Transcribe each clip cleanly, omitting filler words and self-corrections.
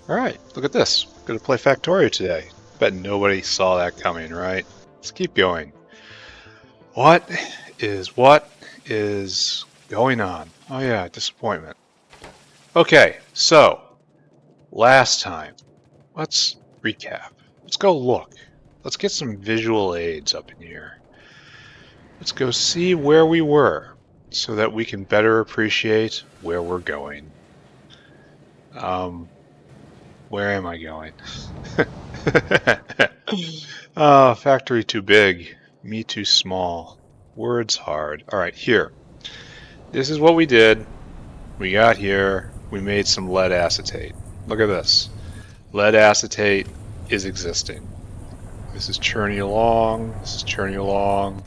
Alright, look at this. We're going to play Factorio today. Bet nobody saw that coming, right? Let's keep going. What is going on? Oh yeah, disappointment. Okay, so, last time. Let's recap. Let's go look. Let's get some visual aids up in here. Let's go see where we were so that we can better appreciate where we're going. Where am I going? Factory too big, me too small. Words hard. Alright, here. This is what we did. We got here, we made some lead acetate. Look at this. Lead acetate is existing. This is churning along, this is churning along.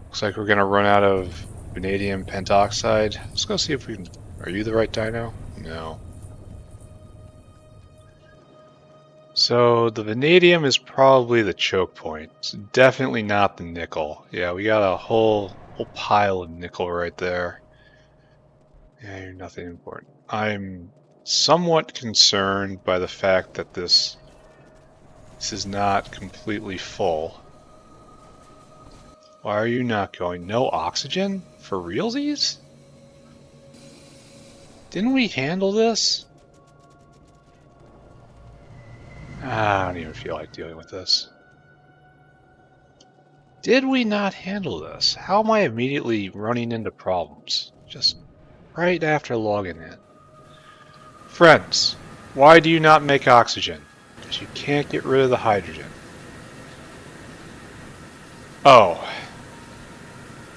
Looks like we're gonna run out of vanadium pentoxide. Let's go see if we can... Are you the right dino? No. So the vanadium is probably the choke point. It's definitely not the nickel. Yeah, we got a whole pile of nickel right there. Yeah, you're nothing important. I'm somewhat concerned by the fact that this is not completely full. Why are you not going? No oxygen? For realsies? Didn't we handle this? I don't even feel like dealing with this. Did we not handle this? How am I immediately running into problems? Just right after logging in. Friends, why do you not make oxygen? Because you can't get rid of the hydrogen. Oh.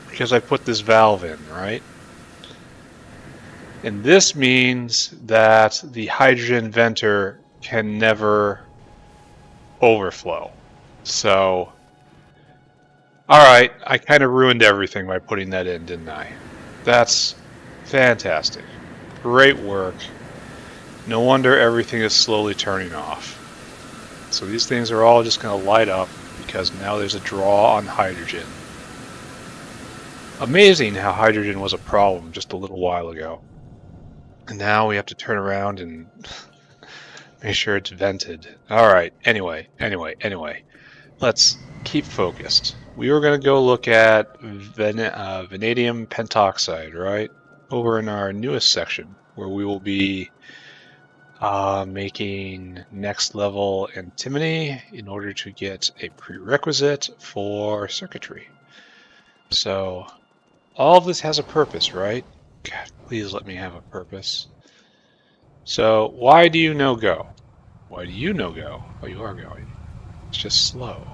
Because I put this valve in, right? And this means that the hydrogen venter can never overflow. So, alright, I kind of ruined everything by putting that in, didn't I? That's fantastic. Great work. No wonder everything is slowly turning off. So these things are all just going to light up because now there's a draw on hydrogen. Amazing how hydrogen was a problem just a little while ago. And now we have to turn around and make sure it's vented. Alright, anyway. Let's keep focused. We were going to go look at vanadium pentoxide, right? Over in our newest section, where we will be making next level antimony in order to get a prerequisite for circuitry. So, all of this has a purpose, right? God, please let me have a purpose. So, why do you no go? Why do you no go? Oh, you are going. It's just slow.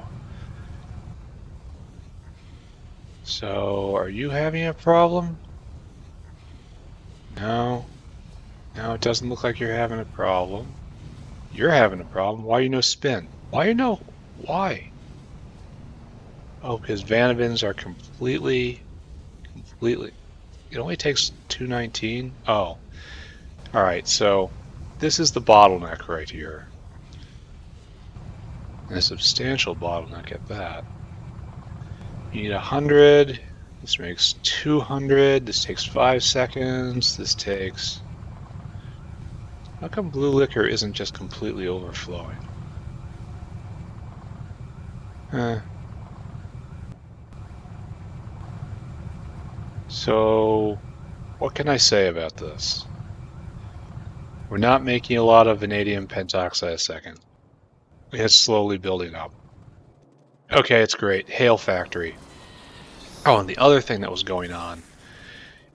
So, are you having a problem? No. No, it doesn't look like you're having a problem. You're having a problem. Why you no spin? Why? Oh, because Vanavins are completely... It only takes 219? Oh. Alright, so this is the bottleneck right here. And a substantial bottleneck at that. You need 100. This makes 200. This takes 5 seconds. This takes... How come blue liquor isn't just completely overflowing? So, what can I say about this? We're not making a lot of vanadium pentoxide a second. It's slowly building up. Okay, it's great. Hail factory. Oh, and the other thing that was going on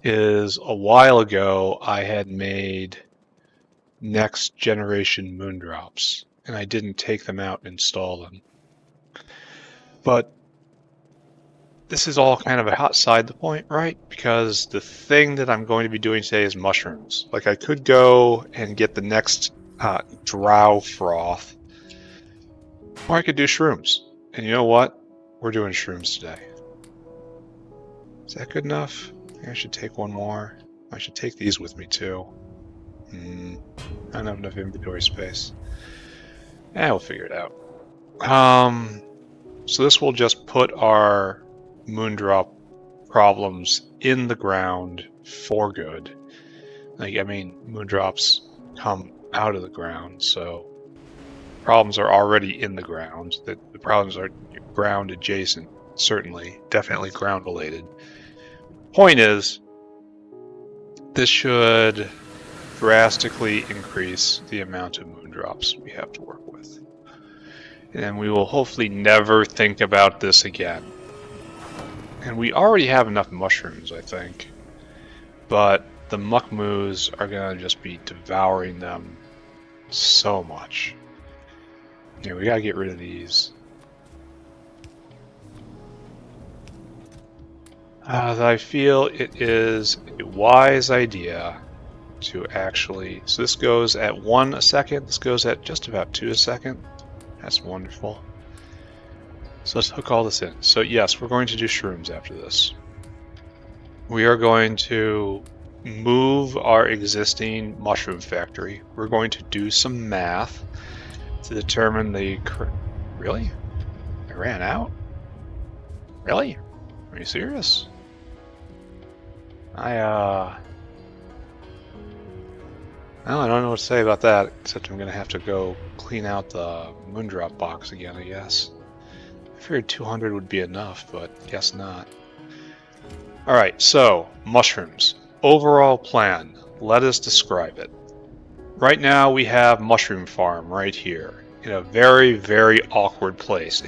is a while ago I had made next generation moondrops, and I didn't take them out and install them. But this is all kind of outside the point, right? Because the thing that I'm going to be doing today is mushrooms. Like, I could go and get the next drow froth, or I could do shrooms. And you know what? We're doing shrooms today. Is that good enough? I think I should take one more. I should take these with me too. I don't have enough inventory space. We'll figure it out. So this will just put our moondrop problems in the ground for good. Like, I mean, moondrops come out of the ground, so problems are already in the ground. The problems are ground adjacent, certainly, definitely ground related. Point is, this should drastically increase the amount of moon drops we have to work with. And we will hopefully never think about this again. And we already have enough mushrooms, I think. But the muckmoos are going to just be devouring them so much. Yeah, we gotta get rid of these. I feel it is a wise idea to actually... So this goes at 1 a second. This goes at just about 2 a second. That's wonderful. So let's hook all this in. So yes, we're going to do shrooms after this. We are going to move our existing mushroom factory. We're going to do some math to determine the... Really? I ran out? Really? Are you serious? I don't know what to say about that, except I'm gonna have to go clean out the moondrop box again, I guess. I figured 200 would be enough, but guess not. Alright, so, mushrooms. Overall plan. Let us describe it. Right now we have mushroom farm right here, in a very, very awkward place.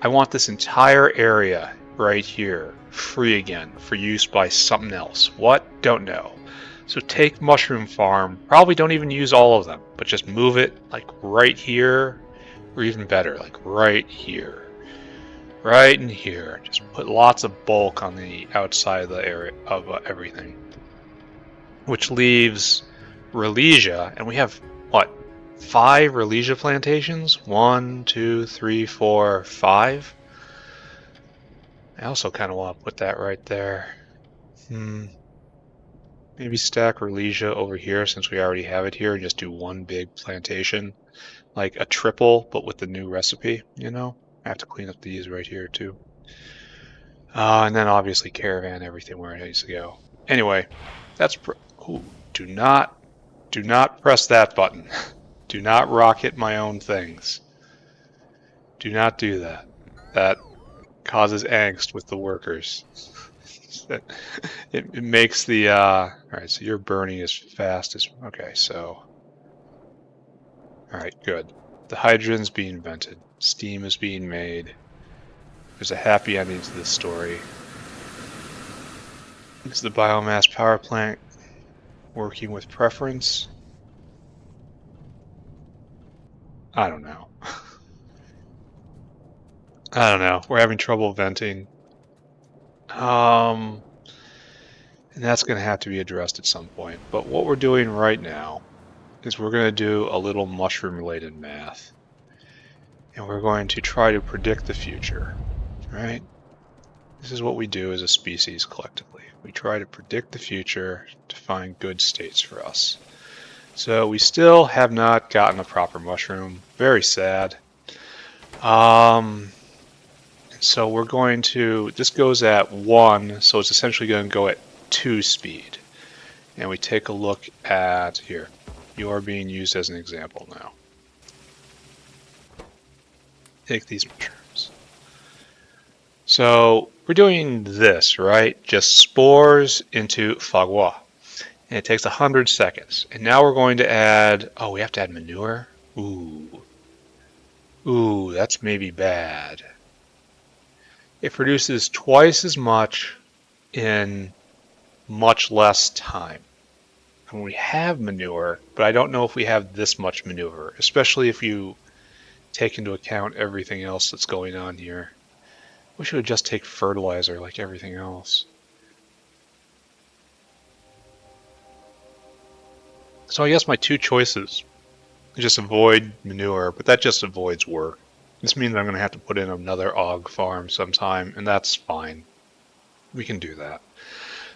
I want this entire area right here free again for use by something else. What? Don't know. So take mushroom farm, probably don't even use all of them, but just move it like right here, or even better, like right here. Right in here. Just put lots of bulk on the outside of the area of everything. Which leaves Rylesia, and we have, what, 5 Rylesia plantations? 1, 2, 3, 4, 5? I also kind of want to put that right there. Maybe stack Rylesia over here since we already have it here and just do one big plantation. Like a triple, but with the new recipe, you know? I have to clean up these right here too. And then obviously caravan everything where it needs to go. Anyway, that's... Ooh, do not press that button. Do not rocket my own things. Do not do that. That causes angst with the workers. It makes the... Alright, so you're burning as fast as... Okay, so... Alright, good. The hydrogen's being vented. Steam is being made. There's a happy ending to this story. Is the biomass power plant working with preference? I don't know. I don't know. We're having trouble venting. And that's going to have to be addressed at some point. But what we're doing right now is we're going to do a little mushroom-related math. And we're going to try to predict the future, right? This is what we do as a species collectively. We try to predict the future to find good states for us. So we still have not gotten a proper mushroom. Very sad. So we're going to... This goes at 1, so it's essentially going to go at 2 speed. And we take a look at... Here. You are being used as an example now. Take these mushrooms. So we're doing this, right? Just spores into fagua. And it takes 100 seconds. And now we're going to add... Oh, we have to add manure? Ooh. Ooh, that's maybe bad. It produces twice as much in much less time. And we have manure, but I don't know if we have this much manure, especially if you take into account everything else that's going on here. We should just take fertilizer like everything else. So I guess my 2 choices are just avoid manure, but that just avoids work. This means I'm going to have to put in another Aug farm sometime, and that's fine. We can do that.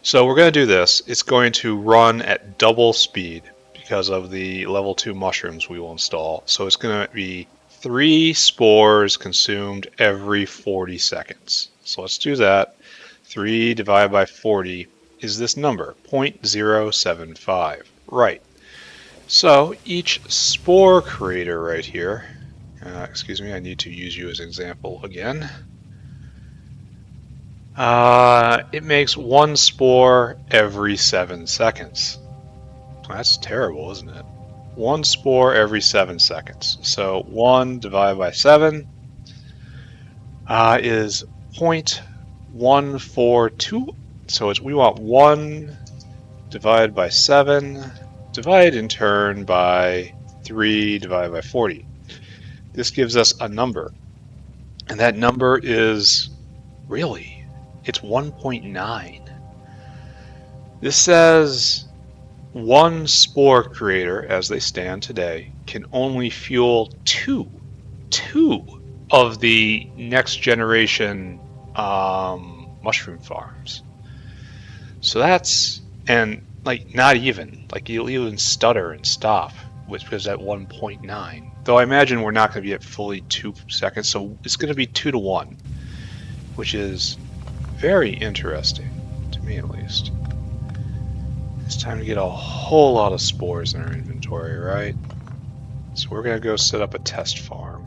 So we're going to do this. It's going to run at double speed because of the level 2 mushrooms we will install. So it's going to be 3 spores consumed every 40 seconds. So let's do that. 3 divided by 40 is this number, 0.075. Right. So each spore creator right here, excuse me, I need to use you as an example again. It makes one spore every 7 seconds. That's terrible, isn't it? One spore every 7 seconds. So 1 divided by 7 is 0.142. So we want 1 divided by 7, divided in turn by 3 divided by 40. This gives us a number. And that number is it's 1.9. This says one spore creator, as they stand today, can only fuel two of the next generation mushroom farms. So that's, and like not even, like you'll even stutter and stop, which was at 1.9. Though I imagine we're not going to be at fully 2 seconds, so it's going to be 2 to 1, which is very interesting, to me at least. It's time to get a whole lot of spores in our inventory, right? So we're going to go set up a test farm.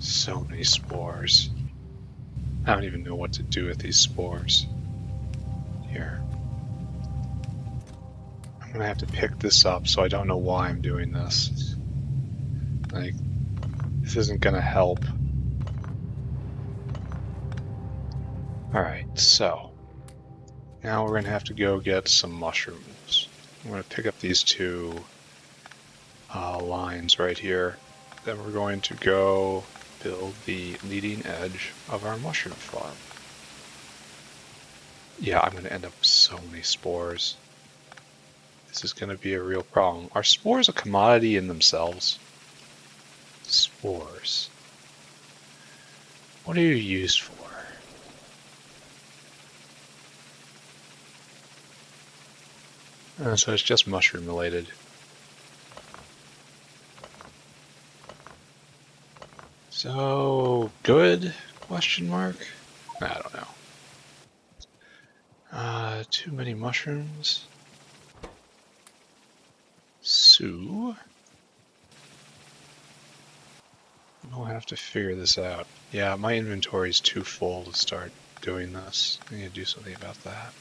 So many spores. I don't even know what to do with these spores. Here. I'm going to have to pick this up, so I don't know why I'm doing this. Like, this isn't going to help. Alright, so now we're going to have to go get some mushrooms. I'm going to pick up these two lines right here. Then we're going to go build the leading edge of our mushroom farm. Yeah, I'm going to end up with so many spores. This is going to be a real problem. Are spores a commodity in themselves? Spores. What are you used for? So it's just mushroom related. So good? Question mark? I don't know. Too many mushrooms. So I'll have to figure this out. Yeah, my inventory is too full to start doing this. I need to do something about that.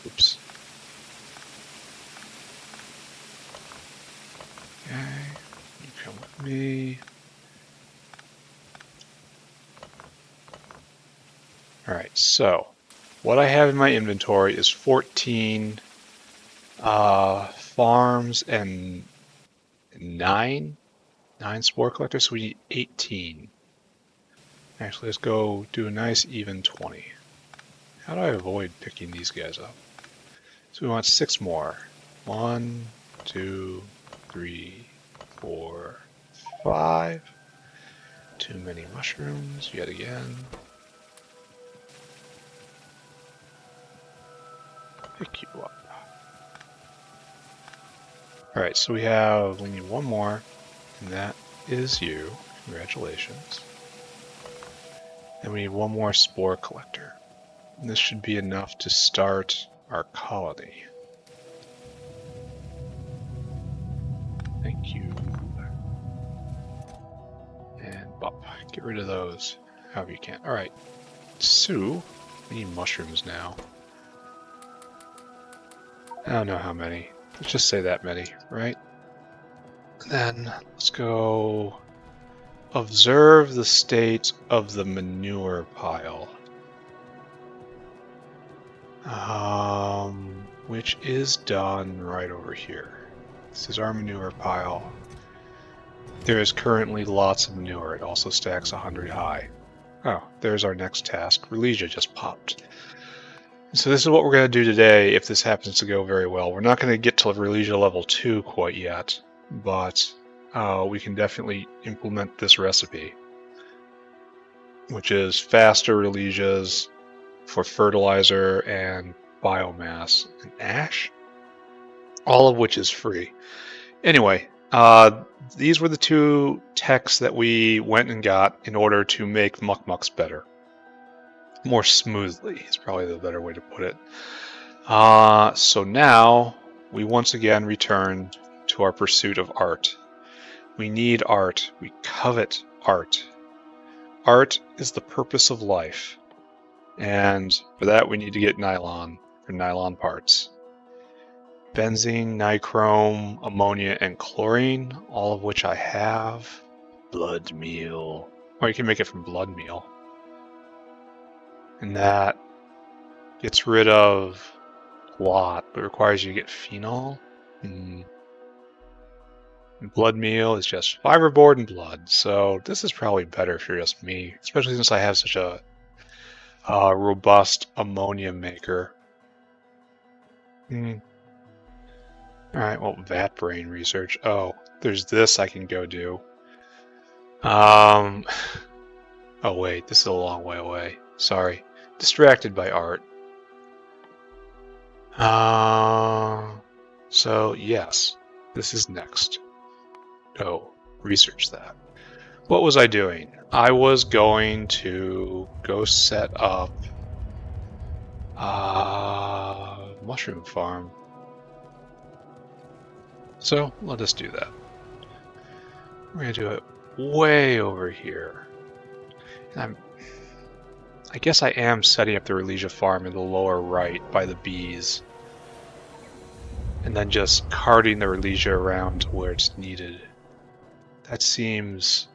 Oops. Okay, you come with me. Alright, so what I have in my inventory is 14 farms and 9 spore collectors, so we need 18. Actually, let's go do a nice even 20. How do I avoid picking these guys up? So we want 6 more. 1, 2, 3, 4, 5. Too many mushrooms yet again. Pick you up. Alright, so we need one more, and that is you. Congratulations. And we need one more spore collector. And this should be enough to start our colony. Thank you. And bop. Get rid of those however you can. Alright, so we need mushrooms now. I don't know how many. Let's just say that many, right? Then let's go observe the state of the manure pile. Which is done right over here. This is our manure pile. There is currently lots of manure. It also stacks 100 high. Oh, there's our next task. Rylesia just popped. So this is what we're going to do today if this happens to go very well. We're not going to get to Rylesia level 2 quite yet, but we can definitely implement this recipe, which is faster Rylesias for fertilizer and biomass and ash, all of which is free. Anyway, these were the 2 techs that we went and got in order to make muck mucks better. more smoothly is probably the better way to put it. So now we once again return to our pursuit of art. We need art. We covet art. Art is the purpose of life. And for that, we need to get nylon, or nylon parts. Benzene, nichrome, ammonia, and chlorine, all of which I have. Blood meal. Or you can make it from blood meal. And that gets rid of a lot. It requires you to get phenol. And blood meal is just fiberboard and blood. So this is probably better for just me, especially since I have such a robust ammonia maker. Alright, well, vat brain research. Oh, there's this I can go do. Oh wait, this is a long way away. Sorry. Distracted by art. So yes, this is next. Oh, research that. What was I doing? I was going to go set up mushroom farm. So let us do that. We're gonna do it way over here. And I guess I am setting up the Rylesia farm in the lower right by the bees. And then just carting the Rylesia around to where it's needed. That seems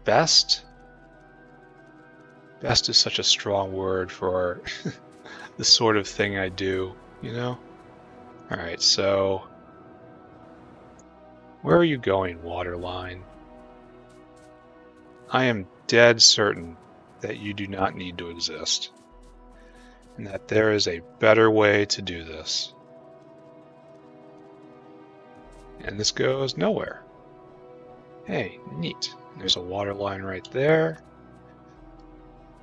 best? Best is such a strong word for the sort of thing I do, you know? Alright, so where are you going, waterline? I am dead certain that you do not need to exist, and that there is a better way to do this. And this goes nowhere. Hey, neat. There's a water line right there.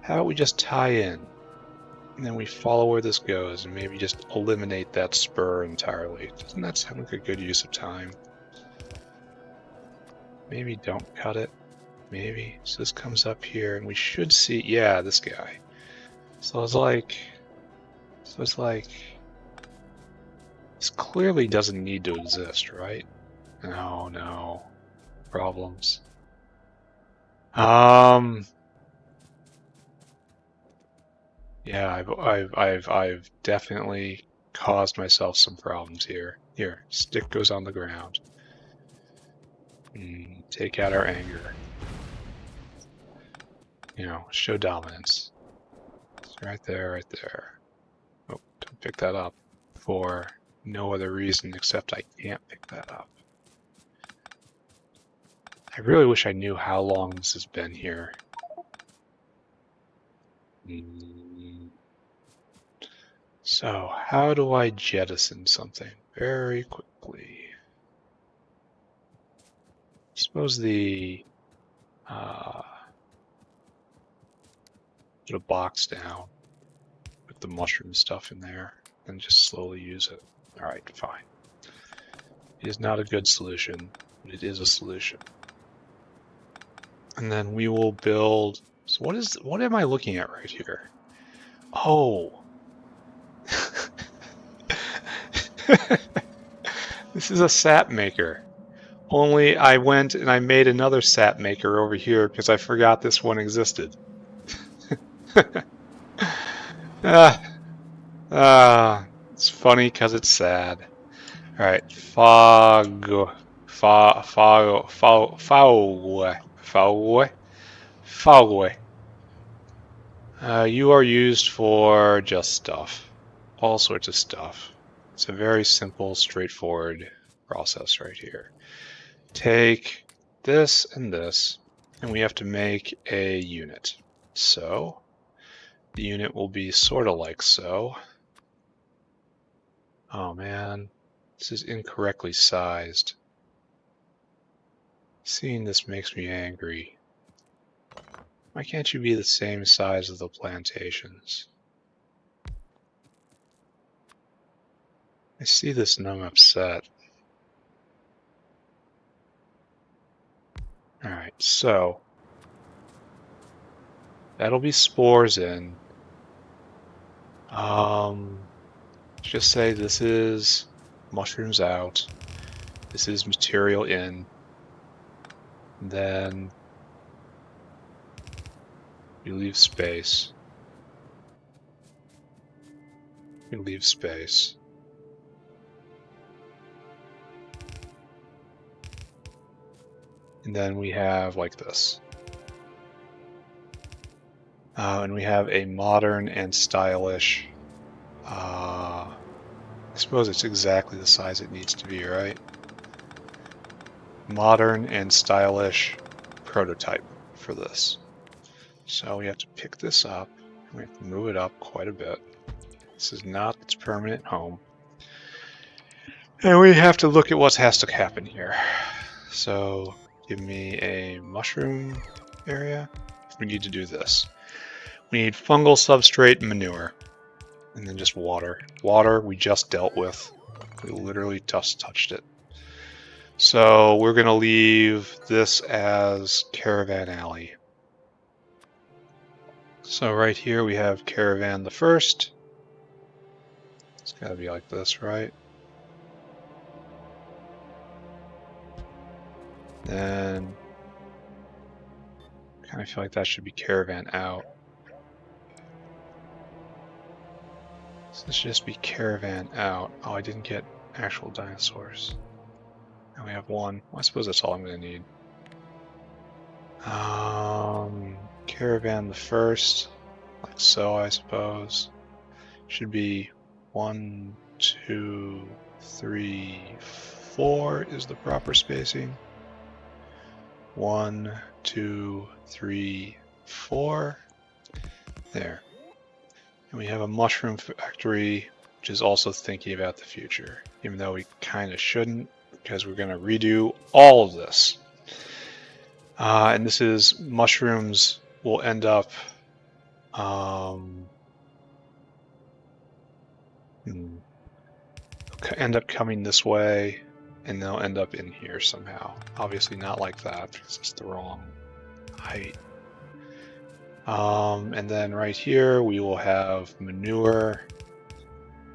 How about we just tie in, and then we follow where this goes, and maybe just eliminate that spur entirely. Doesn't that sound like a good use of time? Maybe don't cut it. Maybe. So this comes up here, and we should see, yeah, this guy. So it's like, this clearly doesn't need to exist, right? No. Problems. Yeah, I've definitely caused myself some problems here. Here, stick goes on the ground. Take out our anger. You know, show dominance. It's right there, right there. Oh, don't pick that up for no other reason except I can't pick that up. I really wish I knew how long this has been here. So, how do I jettison something very quickly? I suppose the put a box down, put the mushroom stuff in there, and just slowly use it. Alright, fine. It is not a good solution, but it is a solution. And then we will build. So what am I looking at right here? Oh. This is a sap maker. Only I went and I made another sap maker over here because I forgot this one existed. It's funny because it's sad. Alright, Faugwe. You are used for just stuff. All sorts of stuff. It's a very simple, straightforward process right here. Take this, and we have to make a unit. So, the unit will be sort of like so. Oh man, this is incorrectly sized. Seeing this makes me angry. Why can't you be the same size as the plantations? I see this and I'm upset. Alright, so that'll be spores in. Just say this is mushrooms out. This is material in. Then you leave space. You leave space. And then we have like this. And we have a modern and stylish. I suppose it's exactly the size it needs to be, right? Modern and stylish prototype for this. So we have to pick this up. We have to move it up quite a bit. This is not its permanent home. And we have to look at what has to happen here. So give me a mushroom area. We need to do this. We need fungal substrate and manure. And then just water. Water we just dealt with. We literally just touched it. So we're going to leave this as Caravan Alley. So right here we have Caravan the First. It's got to be like this, right? Then I kind of feel like that should be Caravan Out. So this should just be Caravan Out. Oh, I didn't get actual dinosaurs. Now we have one. Well, I suppose that's all I'm going to need. Caravan the First, like so, I suppose. Should be 1, 2, 3, 4 is the proper spacing. 1, 2, 3, 4. There. And we have a mushroom factory, which is also thinking about the future, even though we kind of shouldn't, because we're going to redo all of this. And this is mushrooms will end up coming this way, and they'll end up in here somehow. Obviously not like that, because it's the wrong height. And then right here we will have manure,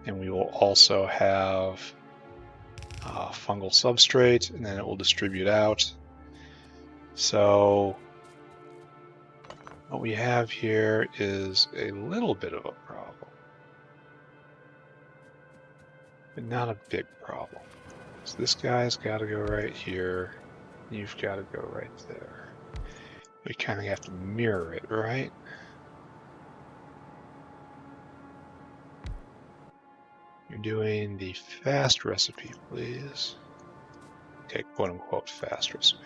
and we will also have fungal substrate, and then it will distribute out. So what we have here is a little bit of a problem, but not a big problem. So this guy's got to go right here. You've got to go right there. We kind of have to mirror it, right? You're doing the fast recipe, please. Okay, quote-unquote fast recipe.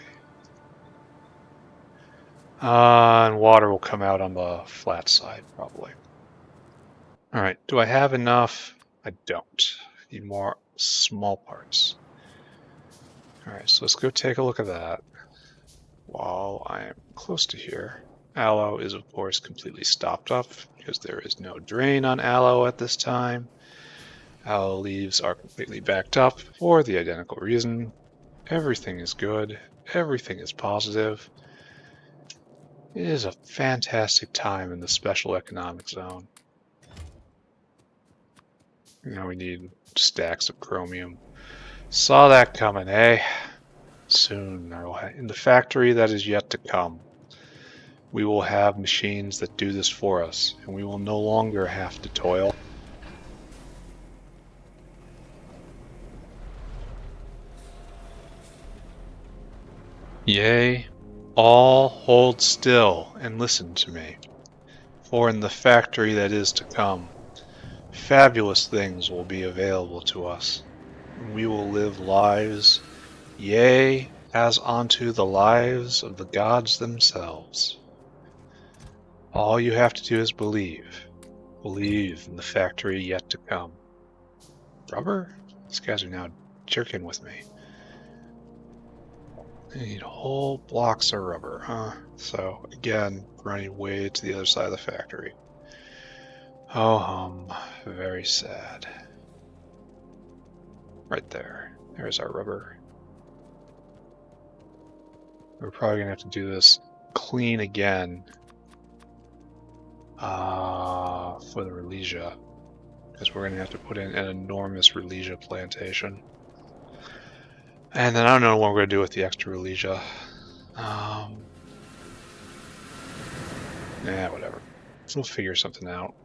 And water will come out on the flat side, probably. All right, do I have enough? I don't. I need more small parts. All right, so let's go take a look at that. While I am close to here, aloe is of course completely stopped up because there is no drain on aloe at this time. Aloe leaves are completely backed up for the identical reason. Everything is good. Everything is positive. It is a fantastic time in the special economic zone. Now we need stacks of chromium. Saw that coming, eh? Soon, in the factory that is yet to come, we will have machines that do this for us, and we will no longer have to toil. Yea, all hold still and listen to me, for in the factory that is to come, fabulous things will be available to us, and we will live lives, yea, as unto the lives of the gods themselves. All you have to do is believe. Believe in the factory yet to come. Rubber? These guys are now jerking with me. I need whole blocks of rubber, huh? So, again, running way to the other side of the factory. Oh, very sad. Right there. There's our rubber. We're probably going to have to do this clean again for the Rylesia. because we're going to have to put in an enormous Rylesia plantation. And then I don't know what we're going to do with the extra Rylesia. Whatever. We'll figure something out.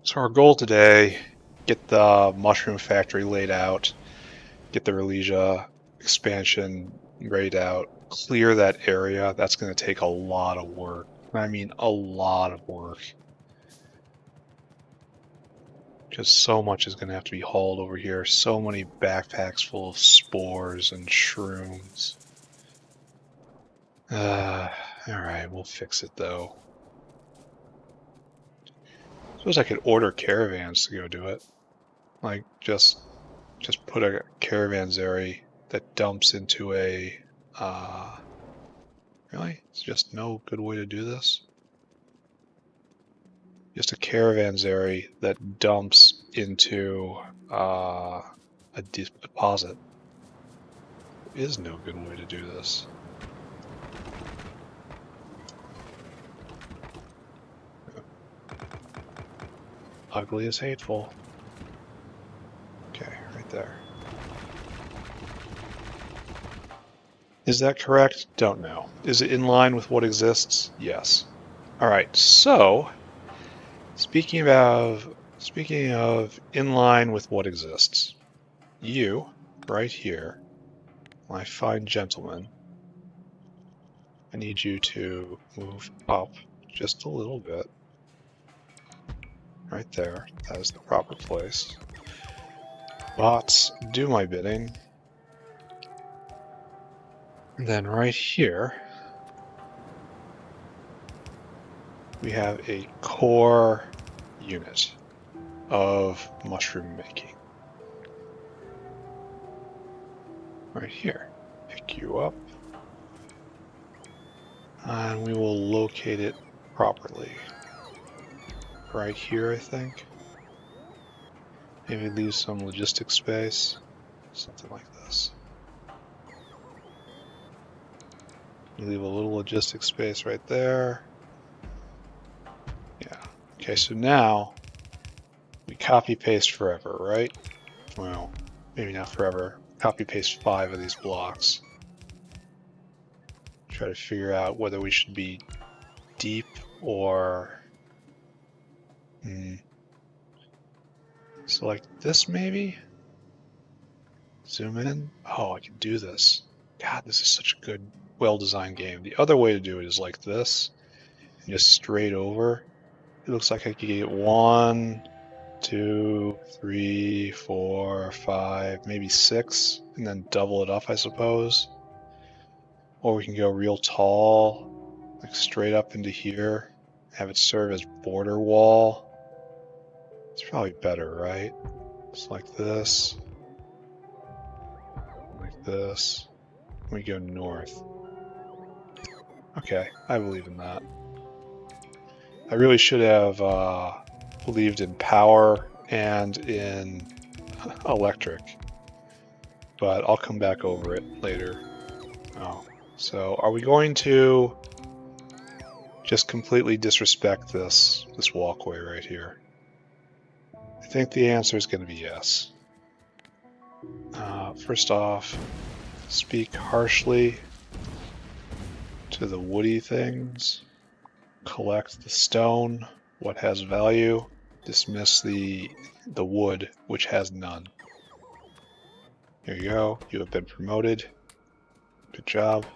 So our goal today, get the mushroom factory laid out, get the Rylesia expansion laid out, clear that area. That's going to take a lot of work. I mean, a lot of work. Just so much is going to have to be hauled over here. So many backpacks full of spores and shrooms. Alright, we'll fix it though. Suppose I could order caravans to go do it. Like, just put a caravanserai that dumps into a... Really? It's just no good way to do this? Just a caravanserai that dumps into a deposit. There is no good way to do this. Ugly is hateful. Okay, right there. Is that correct? Don't know. Is it in line with what exists? Yes. Alright, so speaking of in line with what exists, you, right here, my fine gentleman, I need you to move up just a little bit. Right there. That is the proper place. Bots, do my bidding. And then right here, we have a core unit of mushroom making. Right here. Pick you up. And we will locate it properly. Right here, I think. Maybe leave some logistic space. Something like this. Leave a little logistic space right there. Yeah. Okay, so now we copy paste forever, right? Well, maybe not forever. Copy paste 5 of these blocks. Try to figure out whether we should be deep or... Select this maybe? Zoom in? Oh, I can do this. God, this is such a good, well-designed game. The other way to do it is like this. And just straight over. It looks like I could get 1, 2, 3, 4, 5, maybe 6, and then double it up, I suppose. Or we can go real tall, like straight up into here, have it serve as border wall. It's probably better, right? Just like this. Like this. We go north. Okay, I believe in that. I really should have believed in power and in electric, but I'll come back over it later. Oh, so are we going to just completely disrespect this walkway right here? I think the answer is going to be yes. First off, speak harshly to the woody things. Collect the stone, what has value. Dismiss the wood, which has none. Here you go. You have been promoted. Good job.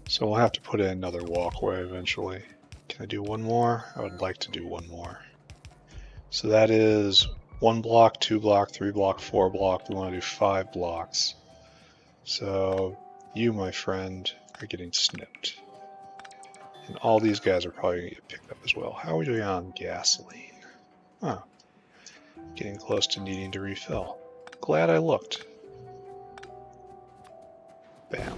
So we'll have to put in another walkway eventually. Can I do one more? I would like to do one more. So that is 1 block, 2 block, 3 block, 4 block. We want to do 5 blocks. So you, my friend, are getting snipped. And all these guys are probably going to get picked up as well. How are we doing on gasoline? Oh, getting close to needing to refill. Glad I looked. Bam.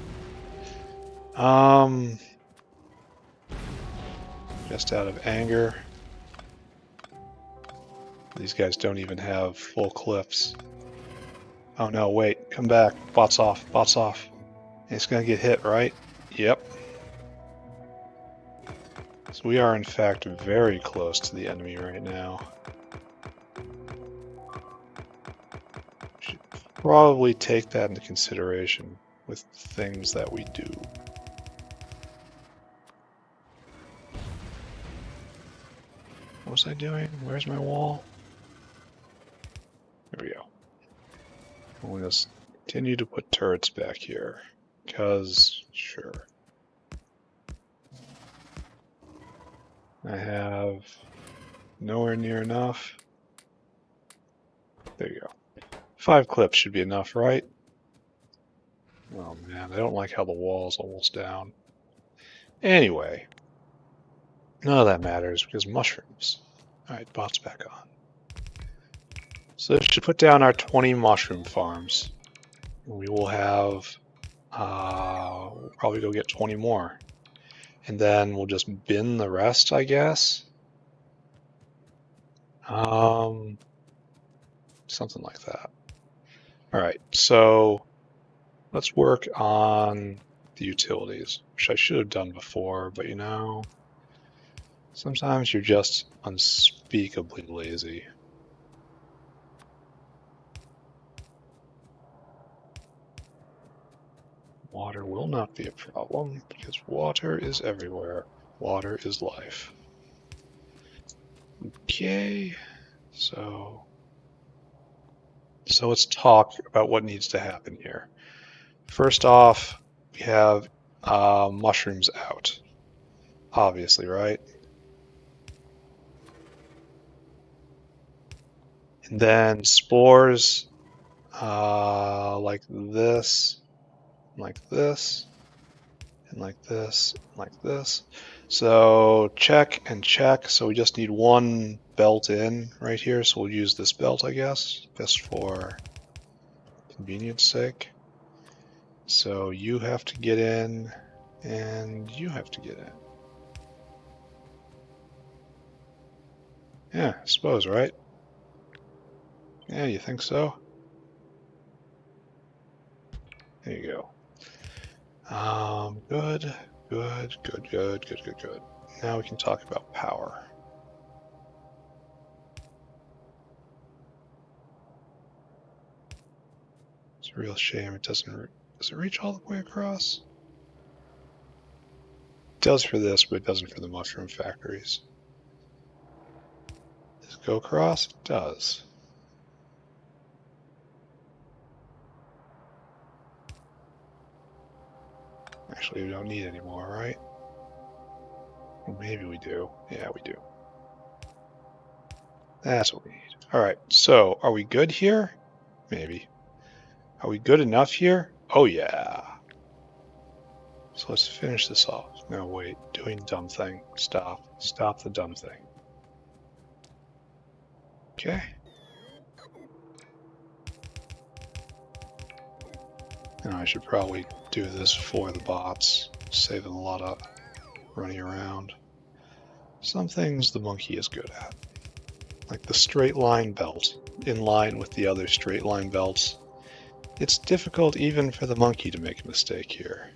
Just out of anger. These guys don't even have full clips. Oh no, wait, come back. Bots off, bots off. It's gonna get hit, right? Yep. So we are in fact very close to the enemy right now. Should probably take that into consideration with things that we do. What was I doing? Where's my wall? There we go. We'll just continue to put turrets back here, because sure. I have nowhere near enough. There you go. 5 clips should be enough, right? Oh man, I don't like how the wall's almost down. Anyway, none of that matters because mushrooms. Alright, bot's back on. So this should put down our 20 mushroom farms. We will have, we'll probably go get 20 more. And then we'll just bin the rest, I guess. Something like that. Alright, so let's work on the utilities, which I should have done before, but you know, sometimes you're just unspeakably lazy. Water will not be a problem, because water is everywhere. Water is life. Okay, so let's talk about what needs to happen here. First off, we have mushrooms out, obviously, right? And then spores, like this, like this, and like this, and like this. So check and check. So we just need one belt in right here. So we'll use this belt, I guess, just for convenience sake. So you have to get in, and you have to get in. Yeah, I suppose, right? Yeah, you think so? There you go. Good, good, good, good, good, good, good. Now we can talk about power. It's a real shame it doesn't. Does it reach all the way across? It does for this, but it doesn't for the mushroom factories. Does it go across? It does. Actually, we don't need any more, right? Well, maybe we do. Yeah, we do. That's what we need. Alright, so are we good here? Maybe. Are we good enough here? Oh yeah. So let's finish this off. No, wait. Doing dumb thing. Stop. Stop the dumb thing. Okay. And I should probably do this for the bots. Save them a lot of running around. Some things the monkey is good at. Like the straight line belt, in line with the other straight line belts. It's difficult even for the monkey to make a mistake here.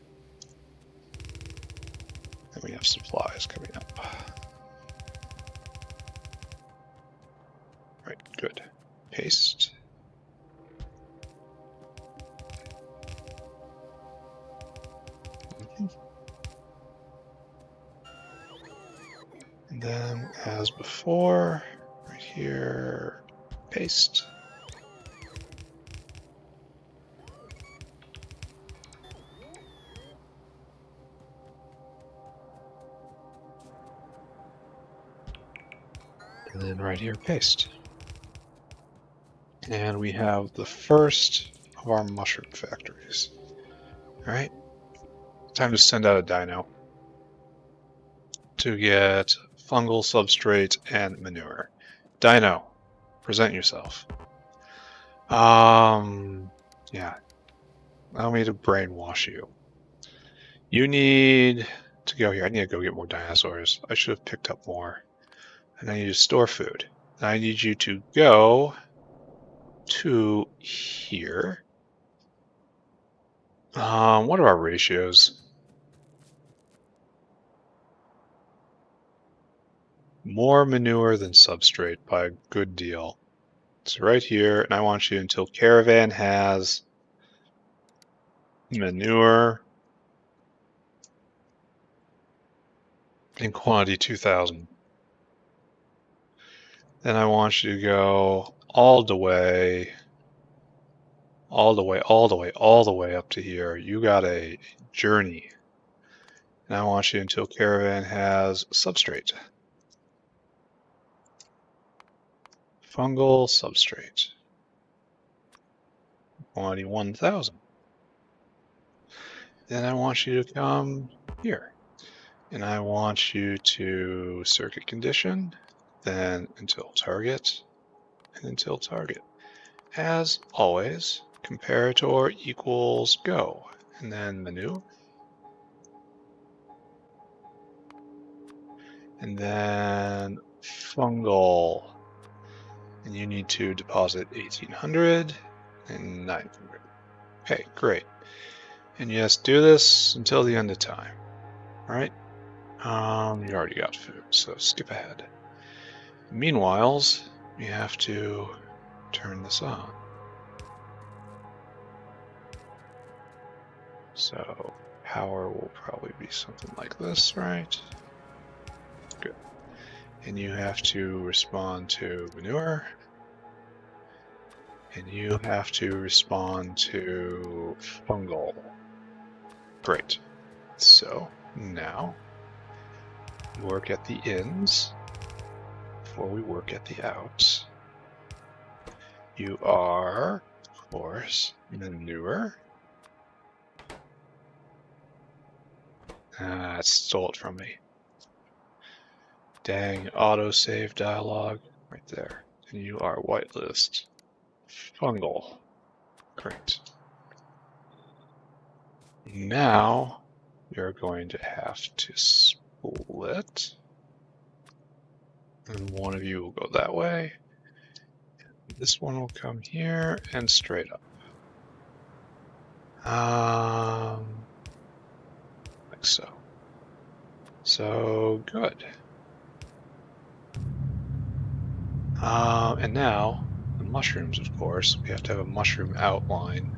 And we have supplies coming up. Right, good. Paste. And then, as before, right here, paste. And then right here, paste. And we have the first of our mushroom factories. All right, time to send out a dino to get fungal substrate and manure. Dino, present yourself. Yeah. Allow me to brainwash you. You need to go here. I need to go get more dinosaurs. I should have picked up more. And I need to store food. And I need you to go to here. What are our ratios? more manure than substrate by a good deal. It's right here, and I want you until caravan has manure in quantity 2000. Then I want you to go all the way up to here. You got a journey. And I want you until caravan has substrate. Fungal substrate. Quantity 1000. Then I want you to come here. And I want you to circuit condition, then until target, and until target. As always, comparator equals go, and then menu, and then fungal, and you need to deposit 1800 and 900. Okay, great. And yes, do this until the end of time. All right. You already got food, so skip ahead. Meanwhile, we have to turn this on. So power will probably be something like this, right? Good. And you have to respond to manure. And you have to respond to fungal. Great. So now work at the ins before we work at the outs. You are, of course, manure. It stole it from me. Dang, autosave dialog right there. And you are whitelist. Fungal. Great. Now you're going to have to split. And one of you will go that way. This one will come here and straight up. Like so. So good. And now the mushrooms, of course. We have to have a mushroom outline.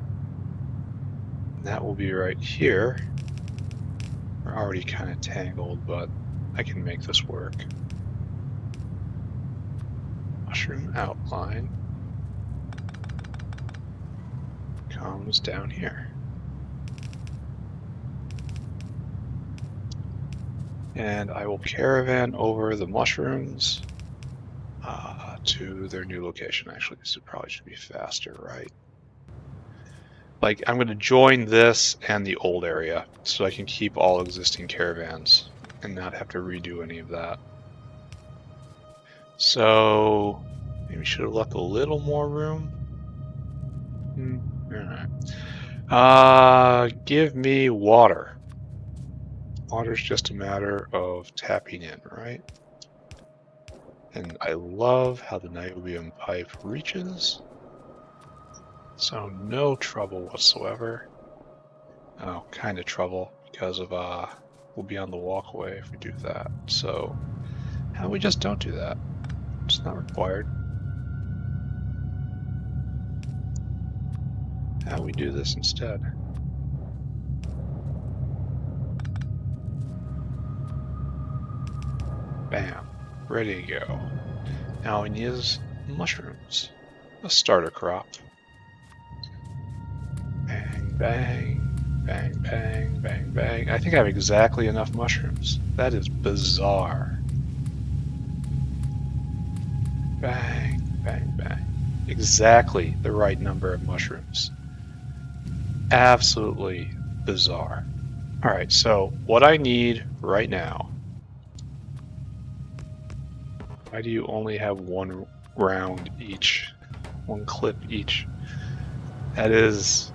And that will be right here. We're already kind of tangled, but I can make this work. Mushroom outline comes down here. And I will caravan over the mushrooms to their new location. Actually, this probably should be faster, right? Like, I'm going to join this and the old area so I can keep all existing caravans and not have to redo any of that. So maybe we should have left a little more room. All right. Give me water. Water's just a matter of tapping in, right? And I love how the niobium pipe reaches. So no trouble whatsoever. Oh, kind of trouble because of we'll be on the walkway if we do that. So how we just don't do that? It's not required. How we do this instead? Bam. Ready to go. Now we need mushrooms. A starter crop. Bang, bang, bang, bang, bang, bang. I think I have exactly enough mushrooms. That is bizarre. Bang, bang, bang. Exactly the right number of mushrooms. Absolutely bizarre. All right, so what I need right now. Why do you only have one round each? One clip each? That is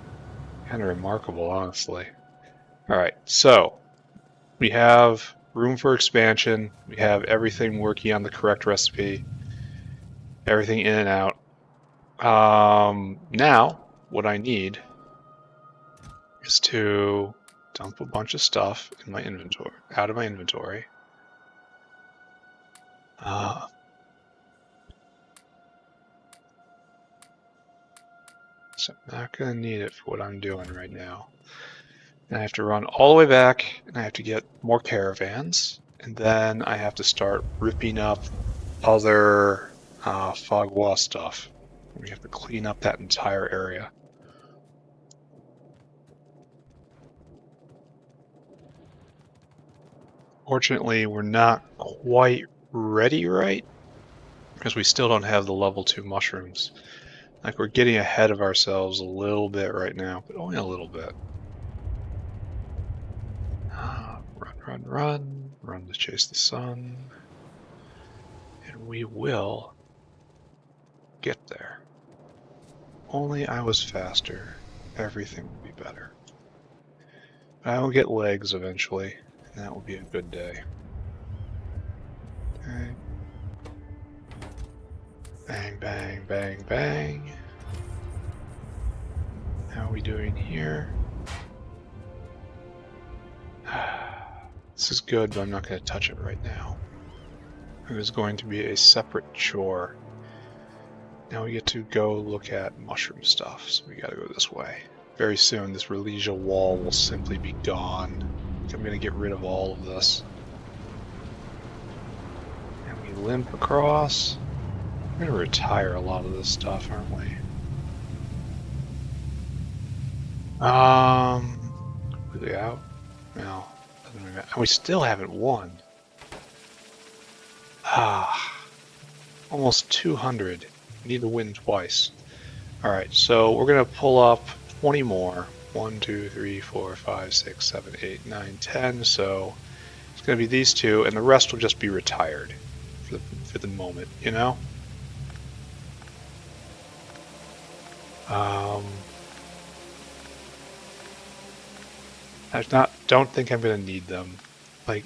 kind of remarkable, honestly. All right, so we have room for expansion. We have everything working on the correct recipe. Everything in and out. Now, what I need is to dump a bunch of stuff in my inventory, out of my inventory. So I'm not going to need it for what I'm doing right now. And I have to run all the way back, and I have to get more caravans, and then I have to start ripping up other Fagua stuff. We have to clean up that entire area. Fortunately, we're not quite ready right, because we still don't have the level 2 mushrooms. Like, we're getting ahead of ourselves a little bit right now, but only a little bit. Run to chase the sun. And we will get there. Only I was faster, everything will be better. I will get legs eventually, and that will be a good day. Okay. Bang, bang, bang, bang. How are we doing here? This is good, but I'm not going to touch it right now. It is going to be a separate chore. Now we get to go look at mushroom stuff, so we gotta go this way. Very soon, this Rylesia wall will simply be gone. I'm gonna get rid of all of this. And we limp across. We're gonna retire a lot of this stuff, aren't we? Completely out? No. And we still haven't won. Almost 200. We need to win twice. Alright, so we're going to pull up 20 more. 1, 2, 3, 4, 5, 6, 7, 8, 9, 10. So it's going to be these two, and the rest will just be retired for the moment, you know? I don't think I'm going to need them. Like,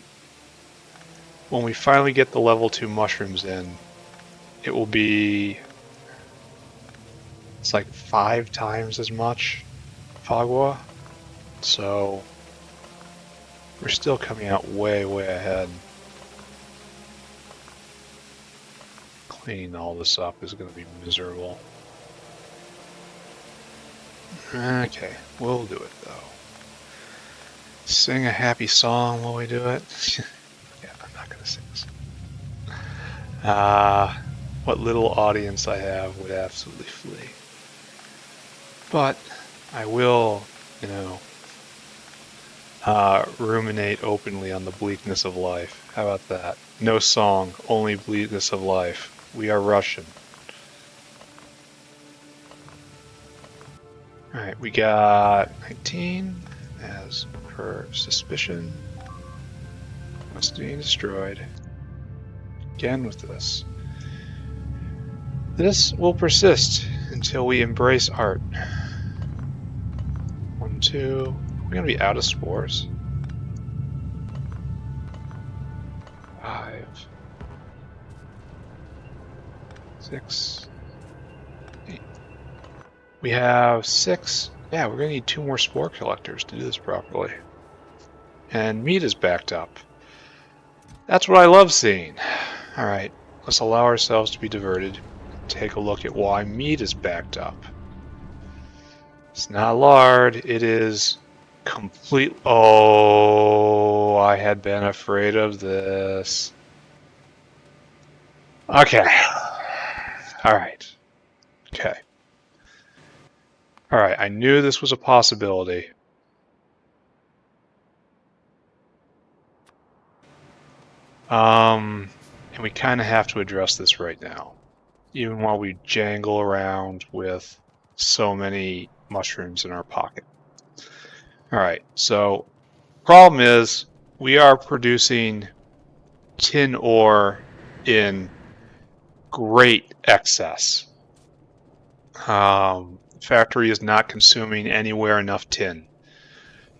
when we finally get the level 2 mushrooms in, it will be... It's like 5 times as much Fagua, so we're still coming out way, way ahead. Cleaning all this up is going to be miserable. Okay, we'll do it though. Sing a happy song while we do it. Yeah, I'm not going to sing this. What little audience I have would absolutely flee. But I will, you know, ruminate openly on the bleakness of life. How about that? No song, only bleakness of life. We are Russian. Alright, we got 19 as per suspicion. Must be destroyed. Again with this. This will persist until we embrace art. 1, 2. We're gonna be out of spores. 5, 6, 8. We have 6. Yeah, we're gonna need 2 more spore collectors to do this properly. And meat is backed up. That's what I love seeing. Alright, let's allow ourselves to be diverted. Take a look at why meat is backed up. It's not lard, it is complete. Oh, I had been afraid of this. Okay. Alright. Okay. Alright, I knew this was a possibility. And we kind of have to address this right now. Even while we jangle around with so many mushrooms in our pocket. Alright, so problem is we are producing tin ore in great excess. Factory is not consuming anywhere enough tin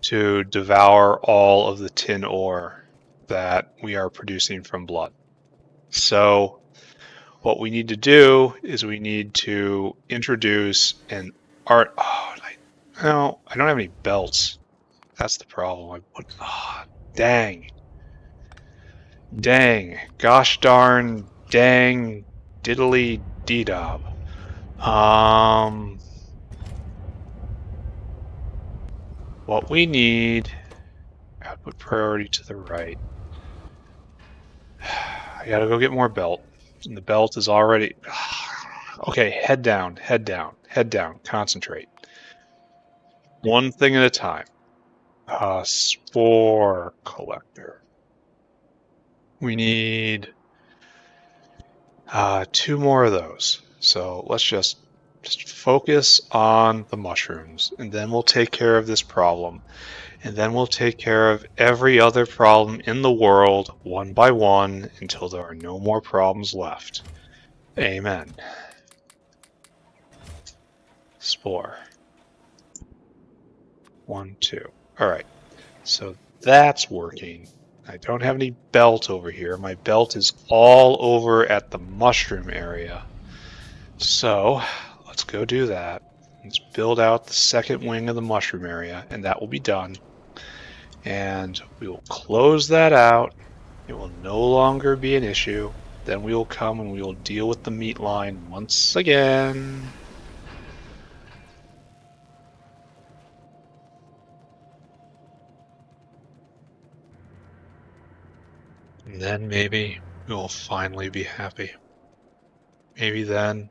to devour all of the tin ore that we are producing from blood. So what we need to do is we need to introduce an art. Oh, no, I don't have any belts. That's the problem. Dang. Dang. Gosh darn. Dang. Diddly dee-dob. what we need, output priority to the right. I gotta go get more belt. And the belt is already... Okay, head down, head down, head down. Concentrate. One thing at a time. Spore collector. We need 2 more of those. So let's just focus on the mushrooms, and then we'll take care of this problem. And then we'll take care of every other problem in the world one by one until there are no more problems left. Amen. Spore. 1, 2. All right. So that's working. I don't have any belt over here. My belt is all over at the mushroom area. So let's go do that. Let's build out the second wing of the mushroom area, and that will be done. And we will close that out. It will no longer be an issue. Then we will come and we will deal with the meat line once again. And then maybe we will finally be happy. Maybe then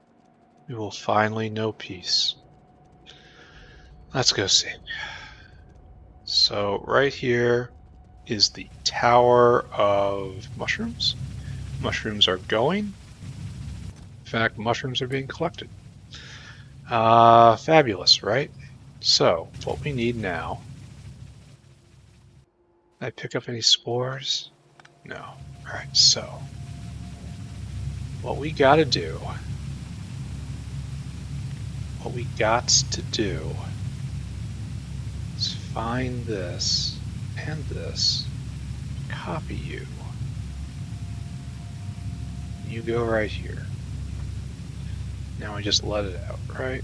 we will finally know peace. Let's go see. So right here is the tower of mushrooms. Mushrooms are going. In fact, mushrooms are being collected. Fabulous, right? So what we need now... Did I pick up any spores? No. Alright, so what we got to do is find this and this, copy you. You go right here. Now we just let it out, right?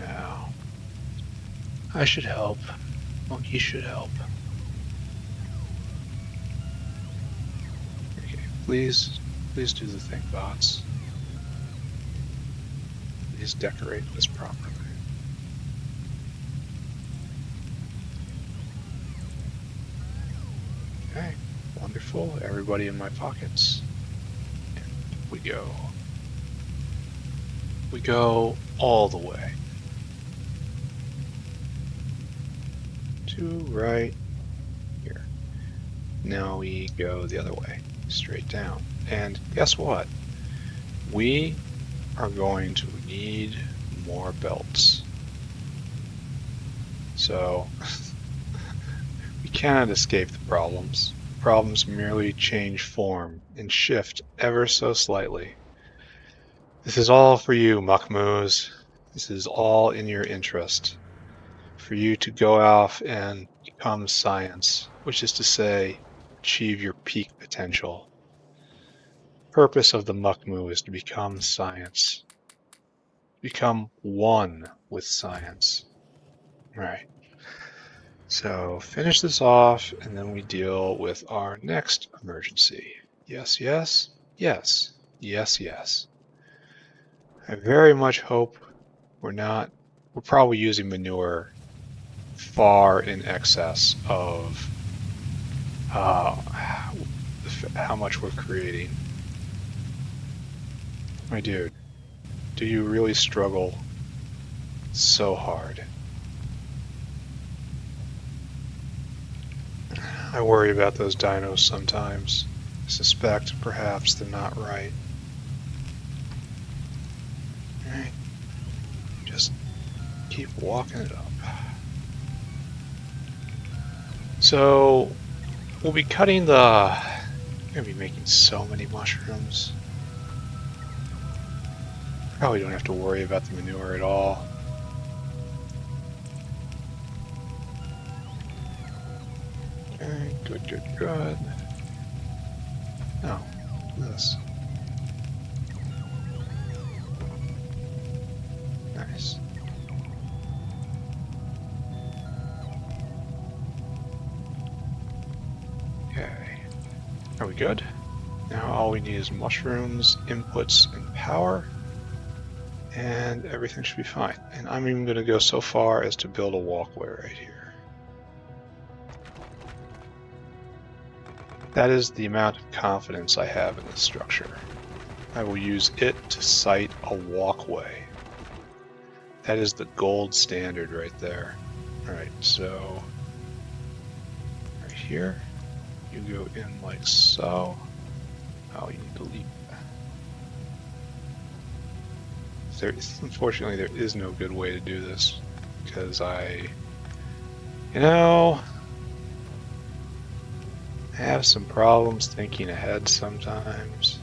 Now, I should help. Well, you should help. Okay, please do the thing, bots. Please decorate this properly. Okay, wonderful. Everybody in my pockets. And we go. We go all the way. To right here. Now we go the other way, straight down. And guess what? We are going to need more belts. So we cannot escape the problems. Problems merely change form and shift ever so slightly. This is all for you, Muckmoos. This is all in your interest. For you to go off and become science, which is to say, achieve your peak potential. The purpose of the Muckmoo is to become science. Become one with science. Right. So finish this off, and then we deal with our next emergency. Yes, yes, yes, yes, yes. I very much hope we're probably using manure far in excess of how much we're creating. My dude, do you really struggle so hard? I worry about those dinos sometimes. I suspect perhaps they're not right. Alright, just keep walking it up. So, we'll be cutting the... We're going to be making so many mushrooms. Probably don't have to worry about the manure at all. Okay, good, good, good. Oh, this. Nice. Okay. Are we good? Now all we need is mushrooms, inputs, and power. and everything should be fine. And I'm even going to go so far as to build a walkway right here. That is the amount of confidence I have in this structure. I will use it to site a walkway. That is the gold standard right there. Alright, so right here, you go in like so. Oh, you need to leave. Unfortunately, there is no good way to do this because I have some problems thinking ahead sometimes.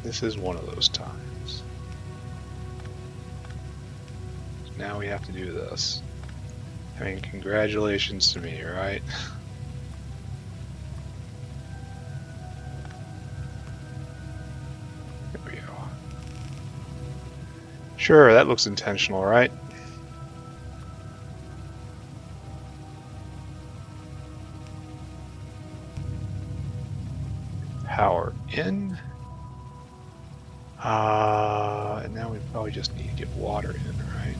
This is one of those times. Now we have to do this. I mean, congratulations to me, right? There we go. Sure, that looks intentional, right? Power in. And now we probably just need to get water in, right?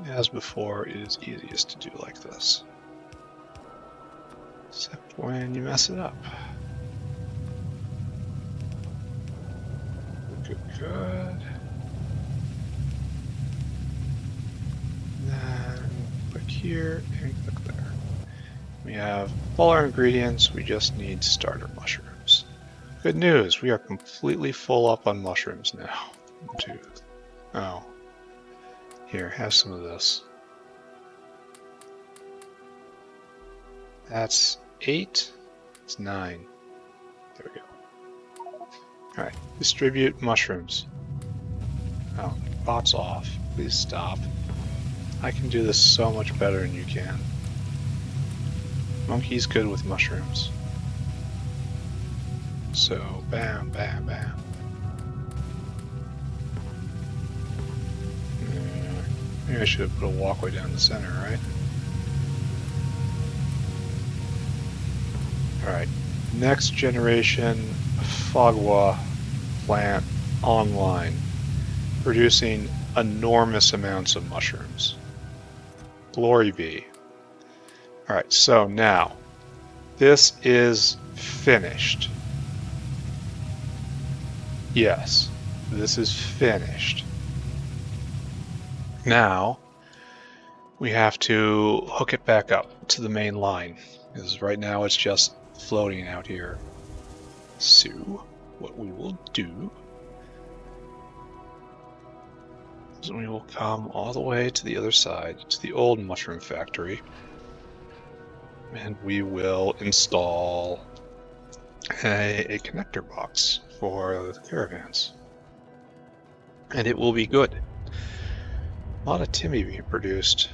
As before, it is easiest to do like this. Except when you mess it up. Good, good. Then click here and click there. We have all our ingredients, we just need starter mushrooms. Good news, we are completely full up on mushrooms now. Oh. Here, have some of this. That's 8. It's 9. There we go. Alright, distribute mushrooms. Oh, bot's off. Please stop. I can do this so much better than you can. Monkey's good with mushrooms. So, bam, bam, bam. Maybe I should have put a walkway down the center, right? Alright, next generation Fogwa plant online, producing enormous amounts of mushrooms. Glory be. Alright, so now, this is finished. Yes, this is finished. Now, we have to hook it back up to the main line, because right now it's just floating out here. So, what we will do is we will come all the way to the other side, to the old mushroom factory, and we will install a connector box for the caravans. And it will be good. A lot of Timmy being produced.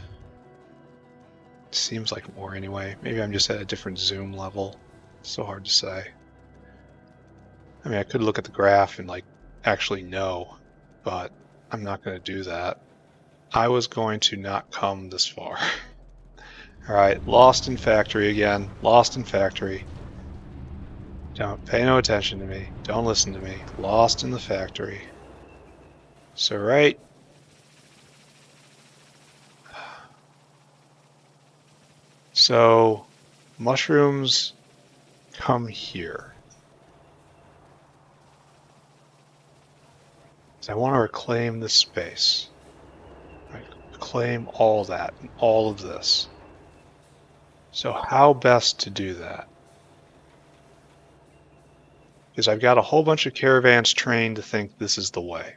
Seems like more anyway. Maybe I'm just at a different zoom level. So hard to say. I mean, I could look at the graph and like actually know, but I'm not going to do that. I was going to not come this far. Alright, lost in factory again. Lost in factory. Don't pay no attention to me. Don't listen to me. Lost in the factory. So right. So mushrooms come here. So I want to reclaim this space. Right? Reclaim all that, all of this. So how best to do that? Because I've got a whole bunch of caravans trained to think this is the way.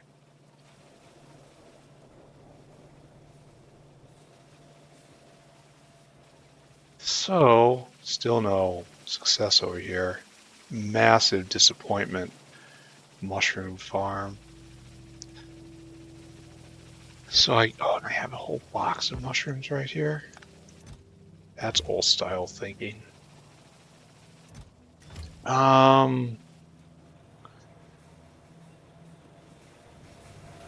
So, still no success over here. Massive disappointment. Mushroom farm. So and I have a whole box of mushrooms right here. That's old style thinking. Why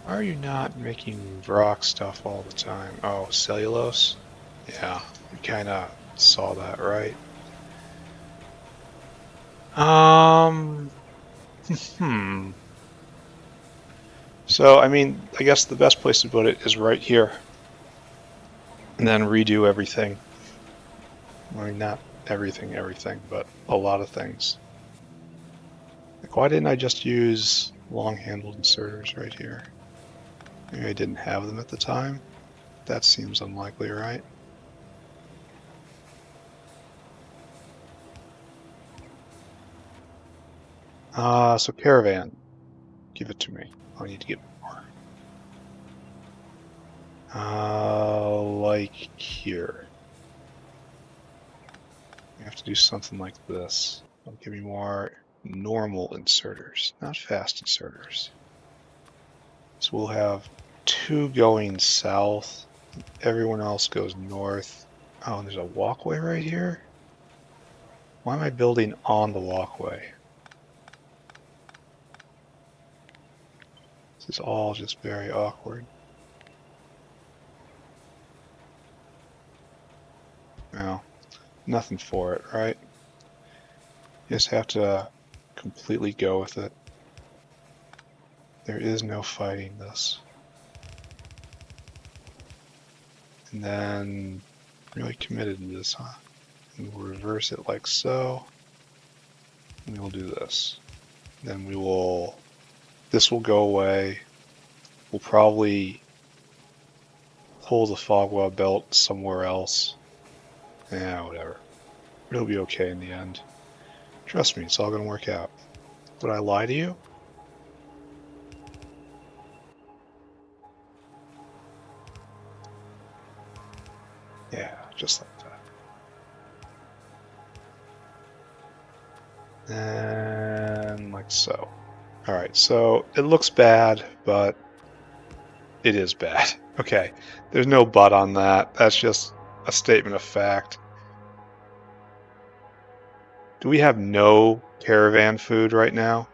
are you not making rock stuff all the time? Oh, cellulose? Yeah, we kind of saw that, right? So, I mean, I guess the best place to put it is right here. And then redo everything. I mean, not everything, but a lot of things. Like, why didn't I just use long-handled inserters right here? Maybe I didn't have them at the time. That seems unlikely, right? So caravan, give it to me. I need to get more. Like here. We have to do something like this. It'll give me more normal inserters, not fast inserters. So we'll have 2 going south. Everyone else goes north. Oh, and there's a walkway right here? Why am I building on the walkway? This is all just very awkward. Well, nothing for it, right? You just have to completely go with it. There is no fighting this. And then, really committed to this, huh? And we'll reverse it like so. And we'll do this. Then we will, this will go away. We'll probably pull the Fogwa belt somewhere else. Yeah, whatever. It'll be okay in the end. Trust me, it's all going to work out. Would I lie to you? Yeah, just like that. And like so. Alright, so it looks bad, but it is bad. Okay, there's no but on that. That's just a statement of fact. Do we have no caravan food right now?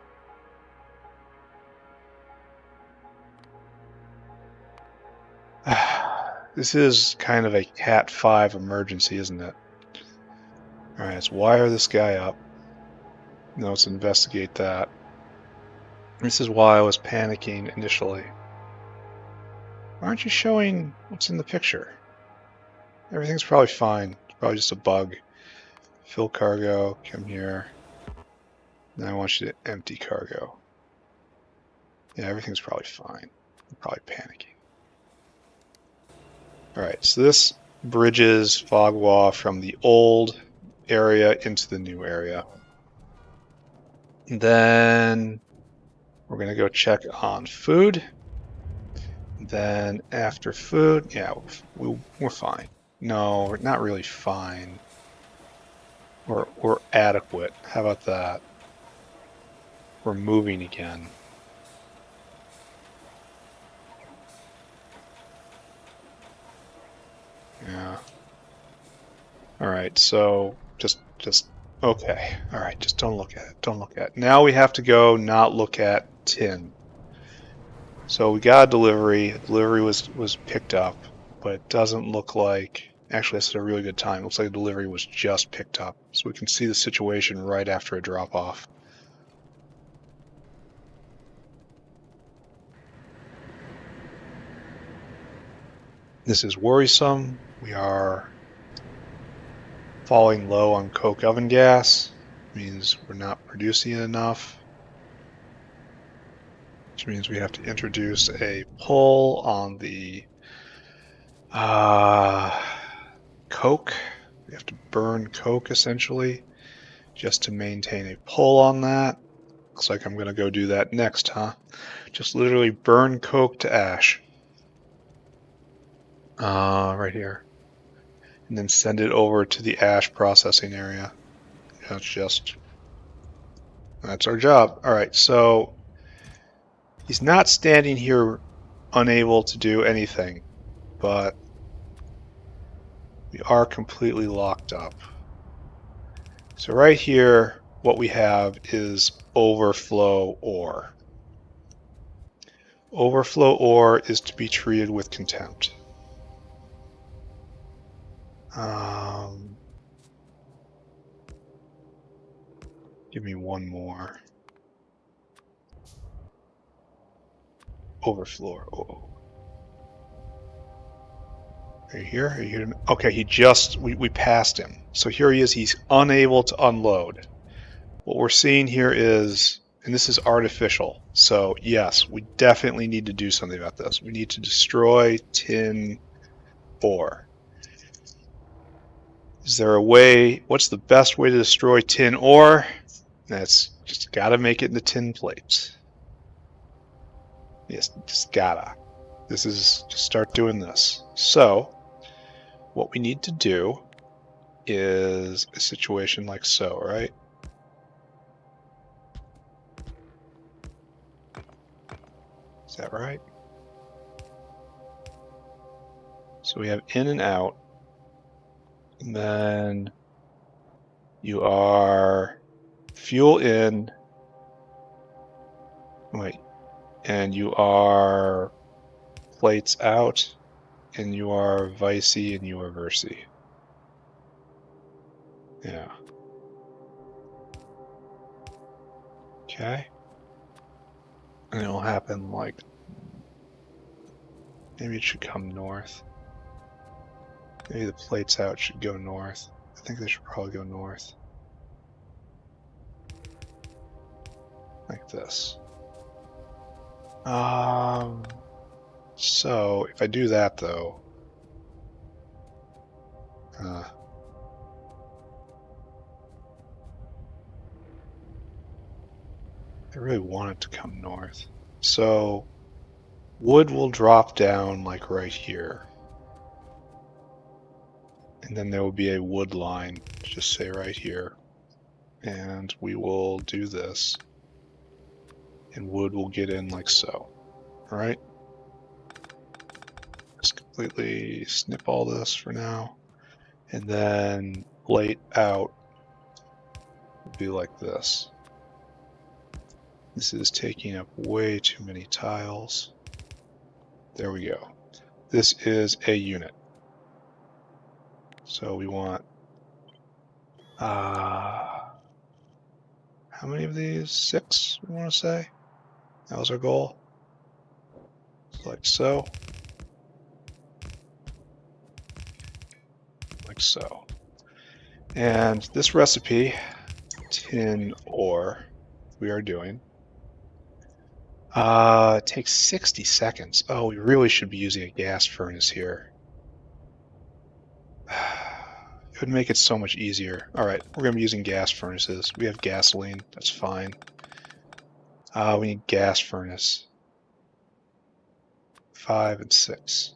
This is kind of a Cat 5 emergency, isn't it? Alright, let's wire this guy up. Now let's investigate that. This is why I was panicking initially. Why aren't you showing what's in the picture? Everything's probably fine. It's probably just a bug. Fill cargo, come here. Now I want you to empty cargo. Yeah, everything's probably fine. I'm probably panicking. Alright, so this bridges Fogwa from the old area into the new area. Then we're going to go check on food. Then after food, yeah, we're fine. No, we're not really fine. We're adequate. How about that? We're moving again. Yeah. All right, so just okay. All right, just don't look at it. Don't look at it. Now we have to go not look at tin. So we got a delivery. A delivery was picked up, but it doesn't look like. Actually, that's a really good time. It looks like a delivery was just picked up, so we can see the situation right after a drop off. This is worrisome. We are falling low on coke oven gas. Means we're not producing enough. Which means we have to introduce a pull on the coke. We have to burn coke essentially just to maintain a pull on that. Looks like I'm going to go do that next, huh? Just literally burn coke to ash. Right here. And then send it over to the ash processing area. That's our job. All right, so he's not standing here unable to do anything, but we are completely locked up. So right here, what we have is overflow ore. Overflow ore is to be treated with contempt. Give me one more. Overflow. Oh. Are you here? Are you here? Okay, we passed him. So here he is. He's unable to unload. What we're seeing here is, and this is artificial. So yes, we definitely need to do something about this. We need to destroy tin ore. Is there a way? What's the best way to destroy tin ore? That's just gotta make it into tin plates. Yes, just gotta. This is just start doing this. So what we need to do is a situation like so, right? Is that right? So we have in and out, and then you are fuel in, wait, and you are plates out, and you are vicey, and you are versy. Yeah. Okay. And it'll happen like, maybe it should come north. Maybe the plates out should go north. I think they should probably go north. Like this. So if I do that though, I really want it to come north. So wood will drop down like right here. And then there will be a wood line, just say right here. And we will do this. And wood will get in like so. Alright? Just completely snip all this for now. And then plate out will be like this. This is taking up way too many tiles. There we go. This is a unit. So we want, how many of these? 6, we want to say? That was our goal. Like so. Like so. And this recipe, tin ore, we are doing, it takes 60 seconds. Oh, we really should be using a gas furnace here. It would make it so much easier. Alright, we're going to be using gas furnaces. We have gasoline, that's fine. We need gas furnace. 5 and 6.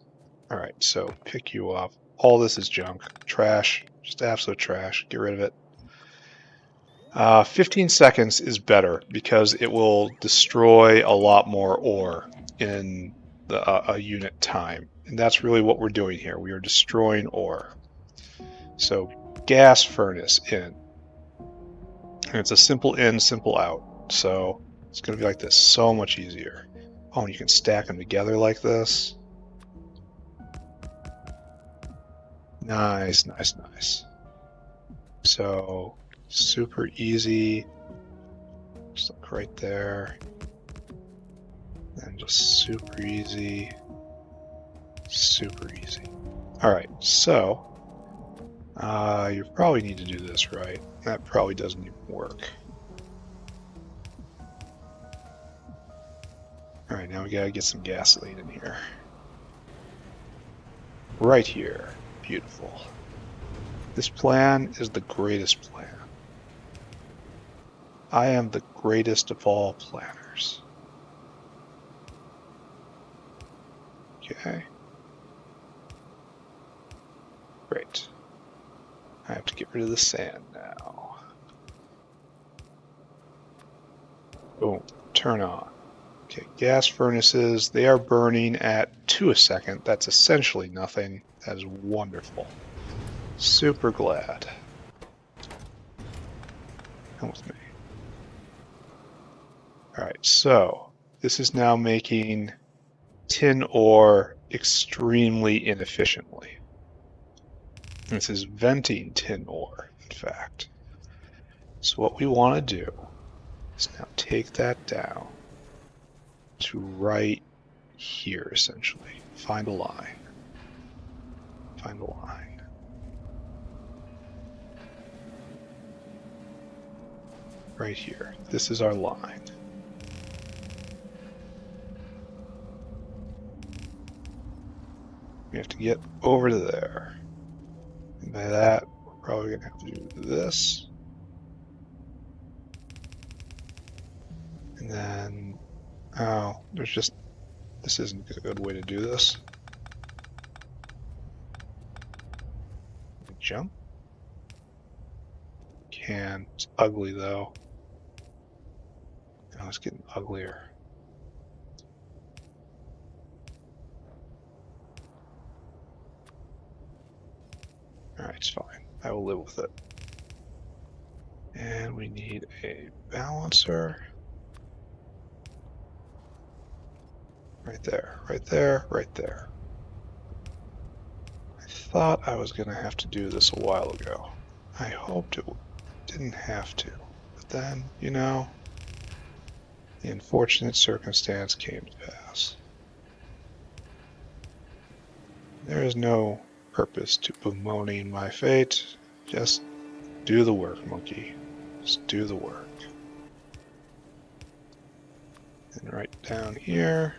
Alright, so pick you up. All this is junk. Trash. Just absolute trash. Get rid of it. 15 seconds is better because it will destroy a lot more ore in a unit time. And that's really what we're doing here. We are destroying ore. So gas furnace in. And it's a simple in, simple out. So it's going to be like this. So much easier. Oh, and you can stack them together like this. Nice, nice, nice. So super easy. Just look right there. And just super easy. Super easy. Alright, so you probably need to do this, right? That probably doesn't even work. Alright, now we gotta get some gasoline in here. Right here. Beautiful. This plan is the greatest plan. I am the greatest of all planners. Okay. Great. I have to get rid of the sand now. Boom. Turn on. Okay, gas furnaces, they are burning at 2 a second. That's essentially nothing. That is wonderful. Super glad. Come with me. Alright, so this is now making tin ore extremely inefficiently. This is venting tin ore, in fact. So what we want to do is now take that down to right here, essentially. Find a line. Find a line. Right here. This is our line. We have to get over to there. And by that, we're probably going to have to do this. And then, oh, there's just, this isn't a good way to do this. Jump. Can. It's ugly though. Oh, it's getting uglier. Alright, it's fine. I will live with it. And we need a balancer. Right there, right there, right there. I thought I was going to have to do this a while ago. I hoped it didn't have to. But then, you know, the unfortunate circumstance came to pass. There is no purpose to bemoaning my fate. Just do the work, monkey. Just do the work. And right down here,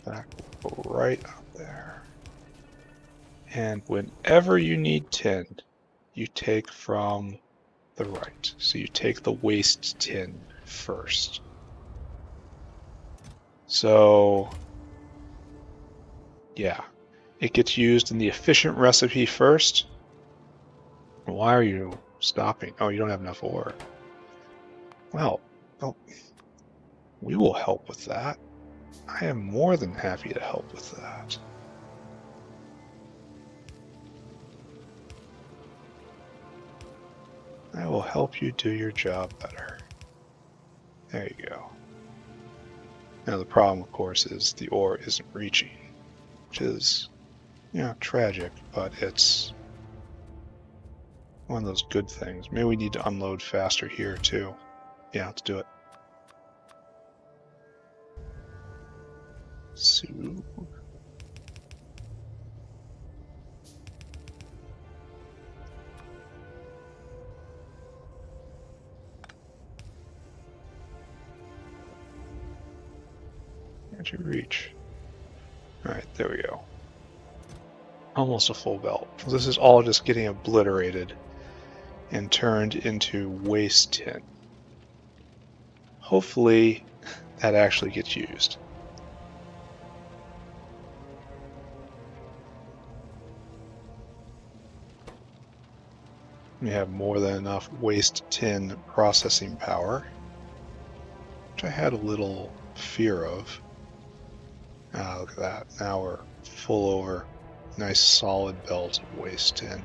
back right up there. And whenever you need tin, you take from the right. So you take the waste tin first. So, yeah, it gets used in the efficient recipe first. Why are you stopping? Oh, you don't have enough ore. Well, we will help with that. I am more than happy to help with that. I will help you do your job better. There you go. Now the problem, of course, is the ore isn't reaching, which is, you know, tragic, but it's one of those good things. Maybe we need to unload faster here, too. Yeah, let's do it. So... Where'd you reach? Alright, there we go. Almost a full belt. This is all just getting obliterated and turned into waste tin. Hopefully, that actually gets used. We have more than enough waste tin processing power, which I had a little fear of. Ah, look at that. Now we're full over. Nice solid belt of waste tin.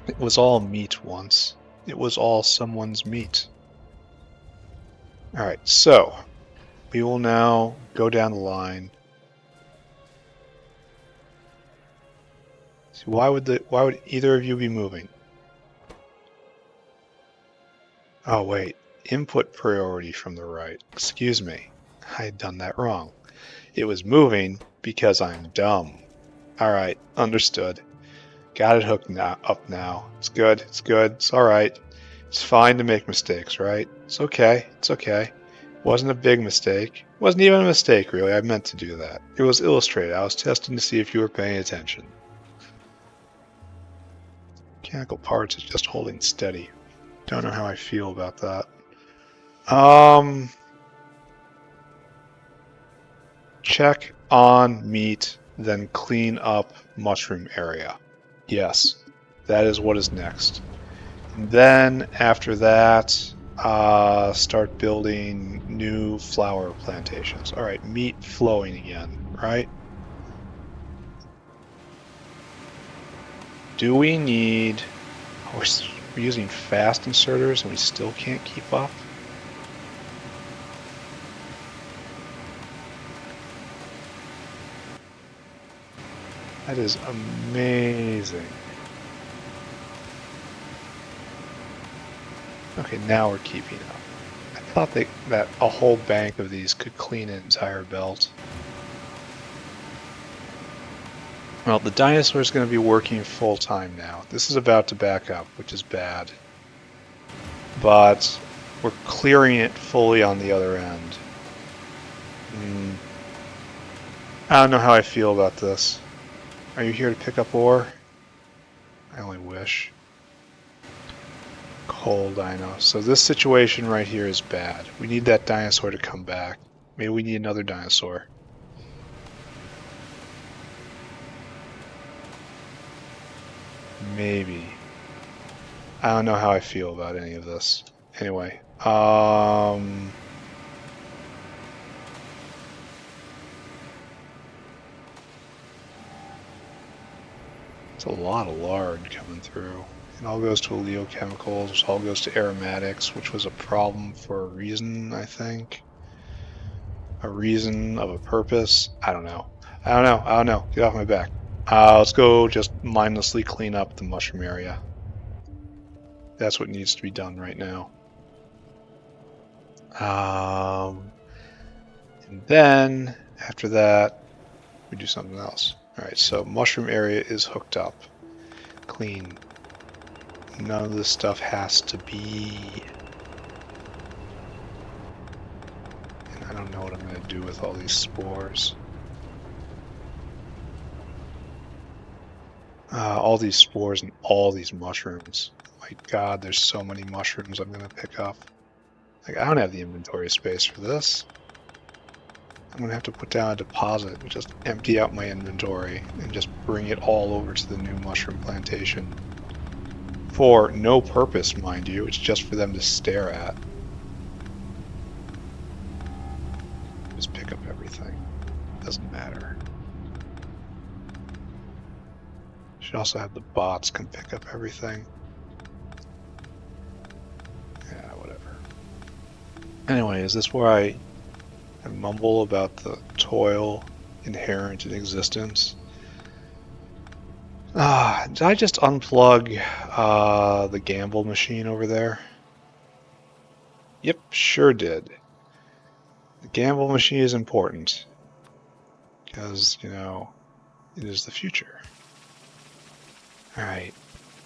It was all meat once. It was all someone's meat. Alright, so we will now go down the line. So why would either of you be moving? Oh wait, input priority from the right. Excuse me, I had done that wrong. It was moving because I'm dumb. Alright, understood. Got it hooked up now. It's good, it's good, it's alright. It's fine to make mistakes, right? It's okay, it's okay. Wasn't a big mistake. Wasn't even a mistake, really. I meant to do that. It was illustrated. I was testing to see if you were paying attention. Mechanical parts is just holding steady. Don't know how I feel about that. Check on meat, then clean up mushroom area. Yes, that is what is next. And then after that, start building new flower plantations. All right, meat flowing again, right? Do we need... Oh, we're using fast inserters and we still can't keep up? That is amazing. Okay, now we're keeping up. I thought that a whole bank of these could clean an entire belt. Well, the dinosaur is going to be working full time now. This is about to back up, which is bad. But we're clearing it fully on the other end. I don't know how I feel about this. Are you here to pick up ore? I only wish. Coal dino. So this situation right here is bad. We need that dinosaur to come back. Maybe we need another dinosaur. Maybe. I don't know how I feel about any of this. Anyway, it's a lot of lard coming through. It all goes to oleochemicals, it all goes to aromatics, which was a problem for a reason, I think. A reason of a purpose. I don't know. I don't know. Get off my back. Let's go just mindlessly clean up the mushroom area. That's what needs to be done right now. And then, after that, we do something else. Alright, so mushroom area is hooked up. Clean. None of this stuff has to be... And I don't know what I'm going to do with all these spores. All these spores and all these mushrooms. My god, there's so many mushrooms I'm going to pick up. Like, I don't have the inventory space for this. I'm going to have to put down a deposit and just empty out my inventory and just bring it all over to the new mushroom plantation. For no purpose, mind you, it's just for them to stare at. Just pick up everything. Doesn't matter. Should also have the bots can pick up everything. Yeah, whatever. Anyway, is this where I mumble about the toil inherent in existence? Did I just unplug the gamble machine over there? Yep, sure did. The gamble machine is important because, you know, it is the future. Alright,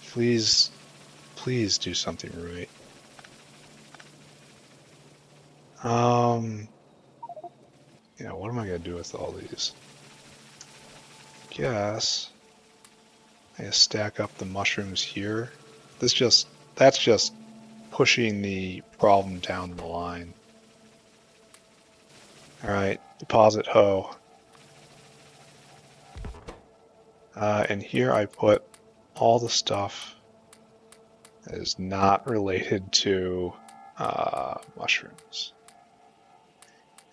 please do something right. You know, what am I going to do with all these? Guess I just stack up the mushrooms here. That's just pushing the problem down the line. Alright, deposit hoe. And here I put all the stuff that is not related to mushrooms.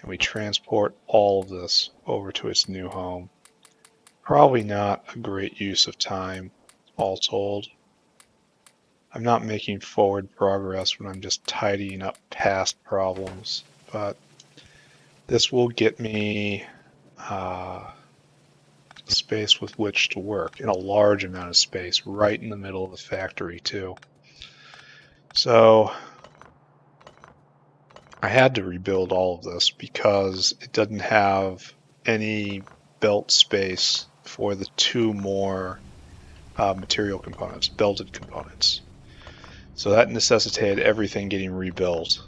And we transport all of this over to its new home. Probably not a great use of time, all told. I'm not making forward progress when I'm just tidying up past problems, but this will get me space with which to work, and a large amount of space right in the middle of the factory too. So I had to rebuild all of this because it doesn't have any belt space for the two more material components, belted components. So that necessitated everything getting rebuilt.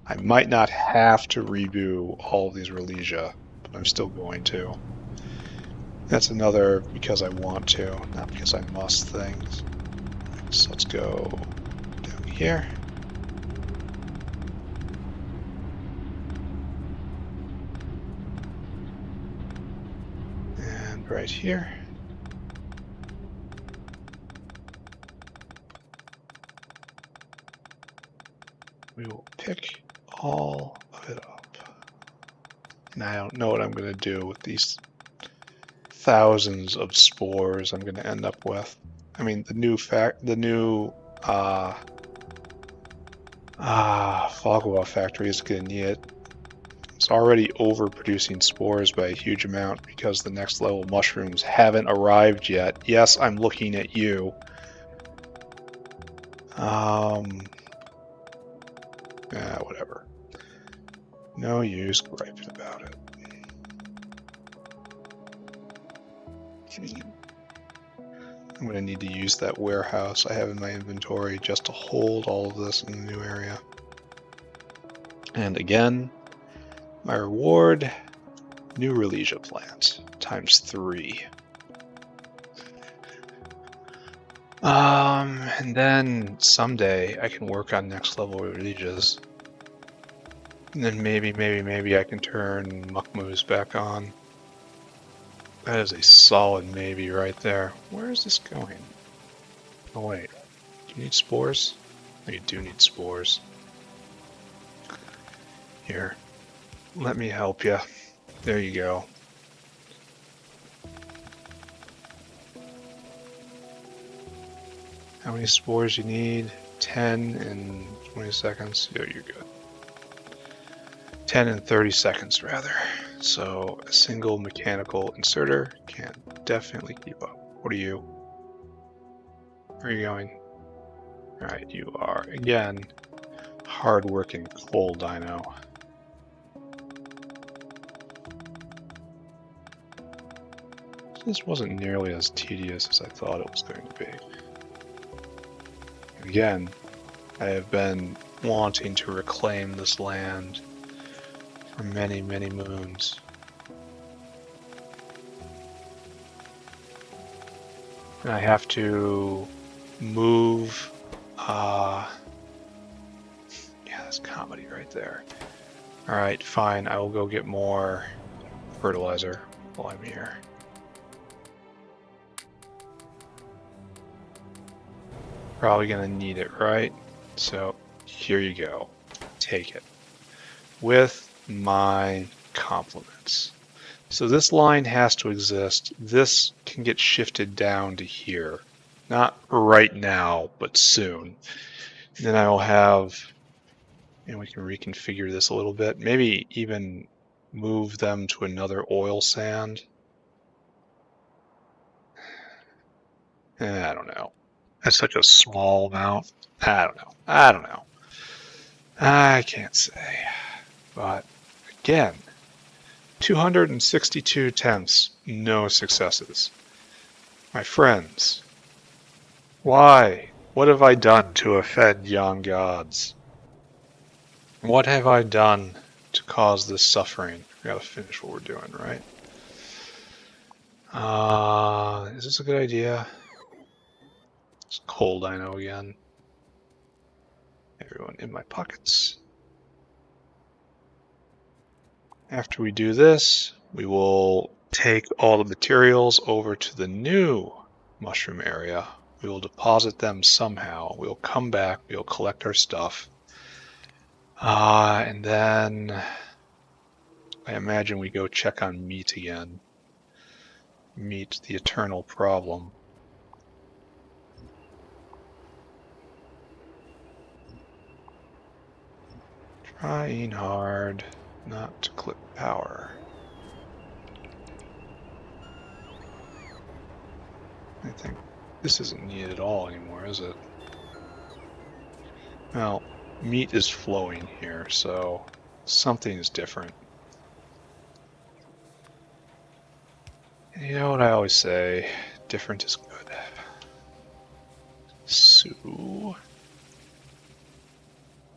I might not have to redo all of these Rylesia, but I'm still going to. That's another because I want to, not because I must things. So let's go down here. And right here. We will pick all of it up. And I don't know what I'm going to do with these thousands of spores I'm going to end up with. I mean, the new Fogwell factory is going to need it. It's already overproducing spores by a huge amount because the next level mushrooms haven't arrived yet. Yes, I'm looking at you. Whatever. No use griping about it. I'm going to need to use that warehouse I have in my inventory just to hold all of this in the new area. And again, my reward, new Rylesia plant, ×3. And then someday I can work on next level Rylesias. And then maybe I can turn Muckmoos back on. That is a solid maybe right there. Where is this going? Oh wait, do you need spores? Oh, you do need spores. Here, let me help you. There you go. How many spores you need? 10 in 20 seconds. Yeah, you're good. 10 in 30 seconds, rather. So a single mechanical inserter can definitely keep up. What are you? Where are you going? Alright, you are, again, hard-working coal dino. This wasn't nearly as tedious as I thought it was going to be. Again, I have been wanting to reclaim this land for many, many moons. And I have to move, yeah, that's comedy right there. Alright, fine, I will go get more fertilizer while I'm here. Probably gonna need it, right? So here you go. Take it. With my compliments. So this line has to exist. This can get shifted down to here. Not right now, but soon. And then I will have, and we can reconfigure this a little bit. Maybe even move them to another oil sand. I don't know. That's such a small amount. I don't know. I can't say. But again, 262 attempts, no successes. My friends, why? What have I done to offend yon gods? What have I done to cause this suffering? We gotta finish what we're doing, right? Is this a good idea? It's cold, I know, again. Everyone in my pockets. After we do this, we will take all the materials over to the new mushroom area. We will deposit them somehow. We'll come back, we'll collect our stuff. And then I imagine we go check on meat again. Meat, the eternal problem. Trying hard not to clip power. I think this isn't needed at all anymore, is it? Well, meat is flowing here, so something is different. And you know what I always say, different is good. So,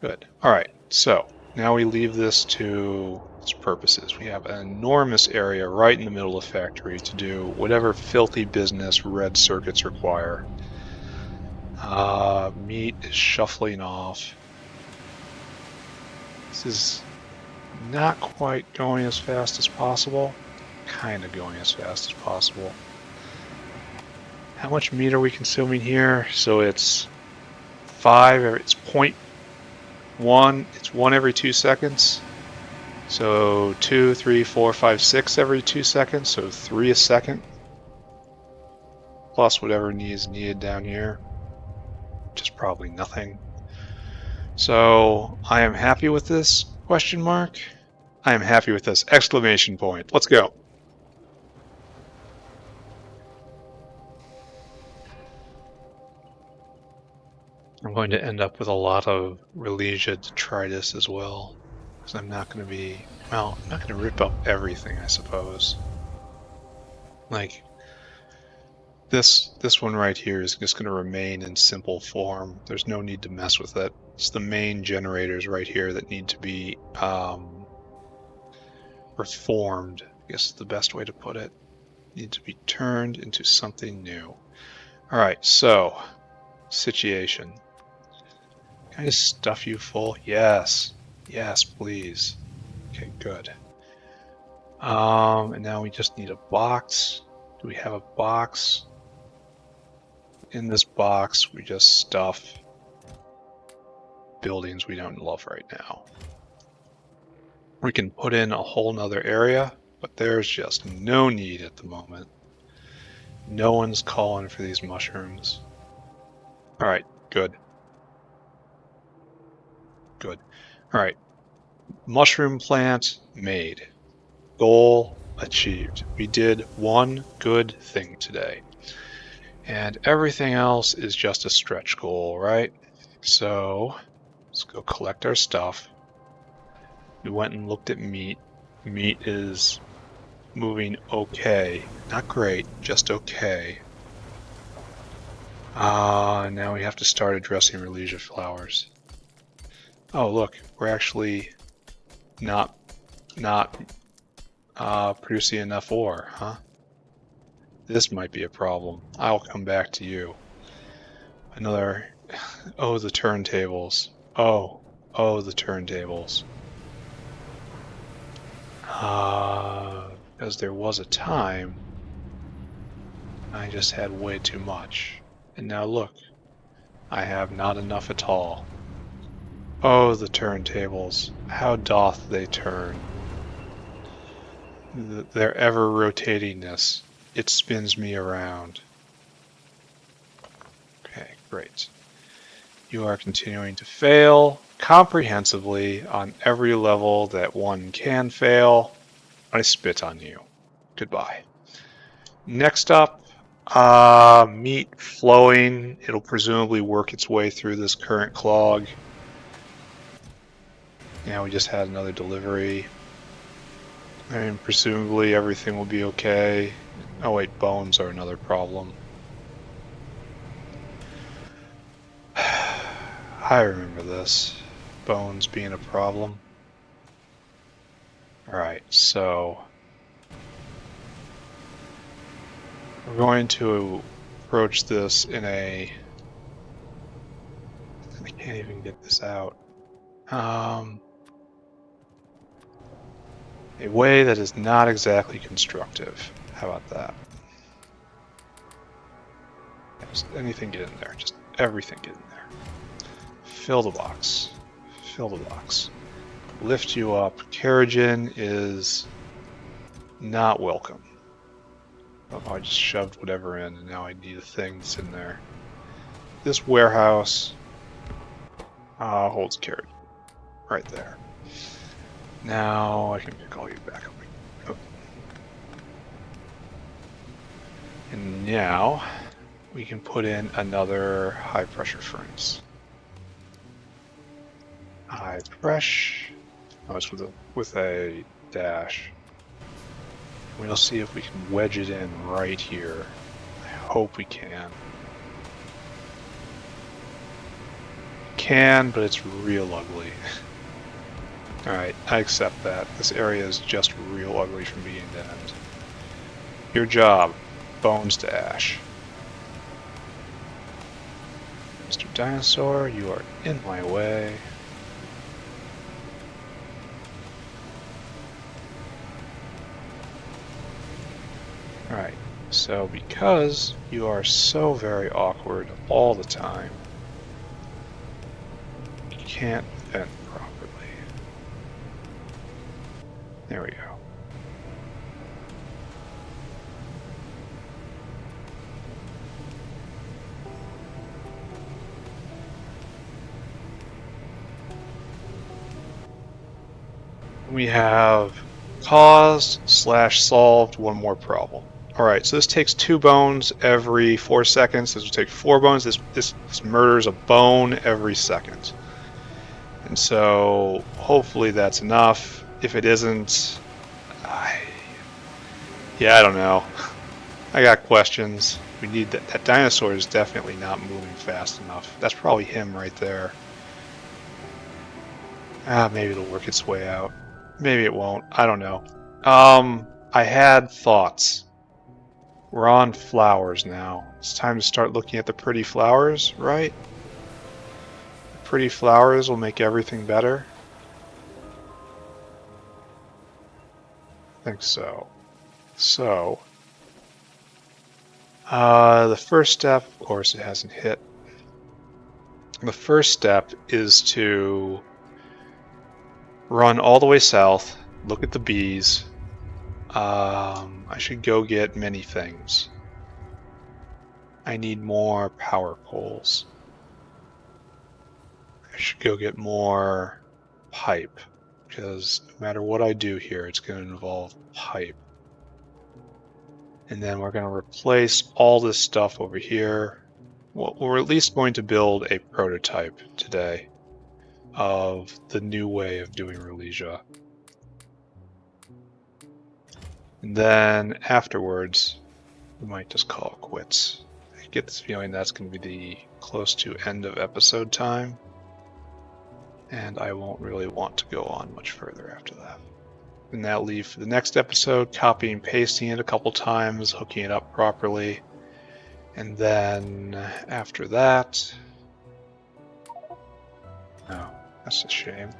good. Alright, so now we leave this to its purposes. We have an enormous area right in the middle of the factory to do whatever filthy business red circuits require. Meat is shuffling off. This is not quite going as fast as possible. Kind of going as fast as possible. How much meat are we consuming here? So it's 5, it's 0.1, it's 1 every 2 seconds. So 2, 3, 4, 5, 6 every 2 seconds, so 3 a second. Plus whatever is needed down here, which is probably nothing. So I am happy with this, question mark. I am happy with this, exclamation point. Let's go. I'm going to end up with a lot of Rylesia detritus as well, because I'm not going to be, well, I'm not going to rip up everything, I suppose. Like, this one right here is just going to remain in simple form. There's no need to mess with it. It's the main generators right here that need to be reformed, I guess is the best way to put it. Need to be turned into something new. All right, so situation. Can I just stuff you full? Yes. Yes, please. Okay, good. And now we just need a box. Do we have a box? In this box, we just stuff buildings we don't love right now. We can put in a whole nother area, but there's just no need at the moment. No one's calling for these mushrooms. All right, good. Good. All right, mushroom plant made. Goal achieved. We did one good thing today. And everything else is just a stretch goal, right? So let's go collect our stuff. We went and looked at meat. Meat is moving okay. Not great, just okay. Now we have to start addressing Rylesia flowers. Oh, look, we're actually not producing enough ore, huh? This might be a problem. I'll come back to you. Another... Oh, the turntables. Oh, the turntables. Because there was a time I just had way too much. And now look, I have not enough at all. Oh, the turntables. How doth they turn? Their ever-rotatingness. It spins me around. Okay, great. You are continuing to fail comprehensively on every level that one can fail. I spit on you. Goodbye. Next up, meat flowing. It'll presumably work its way through this current clog. Yeah, we just had another delivery. I mean, presumably everything will be okay. Oh wait, bones are another problem. I remember this. Bones being a problem. Alright, so we're going to approach this in a... I can't even get this out. A way that is not exactly constructive. How about that? Just anything get in there. Just everything get in there. Fill the box. Fill the box. Lift you up. Carrigen is not welcome. Oh, I just shoved whatever in, and now I need a thing that's in there. This warehouse holds carrigen. Right there. Now I can call you back. Oh. And now we can put in another high pressure furnace. High pressure. Oh, it's with a dash. We'll see if we can wedge it in right here. I hope we can. Can, but it's real ugly. Alright, I accept that. This area is just real ugly from beginning to end. Your job, bones to ash. Mr. Dinosaur, you are in my way. Alright, so because you are so very awkward all the time, you can't vent properly. There we go. We have caused / solved one more problem. Alright, so this takes 2 bones every 4 seconds. This will take 4 bones. This murders a bone every second. And so hopefully that's enough. If it isn't, yeah, I don't know. I got questions. We need that. That dinosaur is definitely not moving fast enough. That's probably him right there. Maybe it'll work its way out. Maybe it won't. I don't know. I had thoughts. We're on flowers now. It's time to start looking at the pretty flowers, right? The pretty flowers will make everything better. I think so. So, the first step, of course, it hasn't hit. The first step is to run all the way south, look at the bees. I should go get many things. I need more power poles. I should go get more pipe, because no matter what I do here, it's going to involve pipe. And then we're going to replace all this stuff over here. Well, we're at least going to build a prototype today of the new way of doing Rylesia. And then afterwards, we might just call it quits. I get this feeling that's going to be the close to end of episode time, and I won't really want to go on much further after that. And that'll leave for the next episode, copying and pasting it a couple times, hooking it up properly, and then after that, no, that's a shame.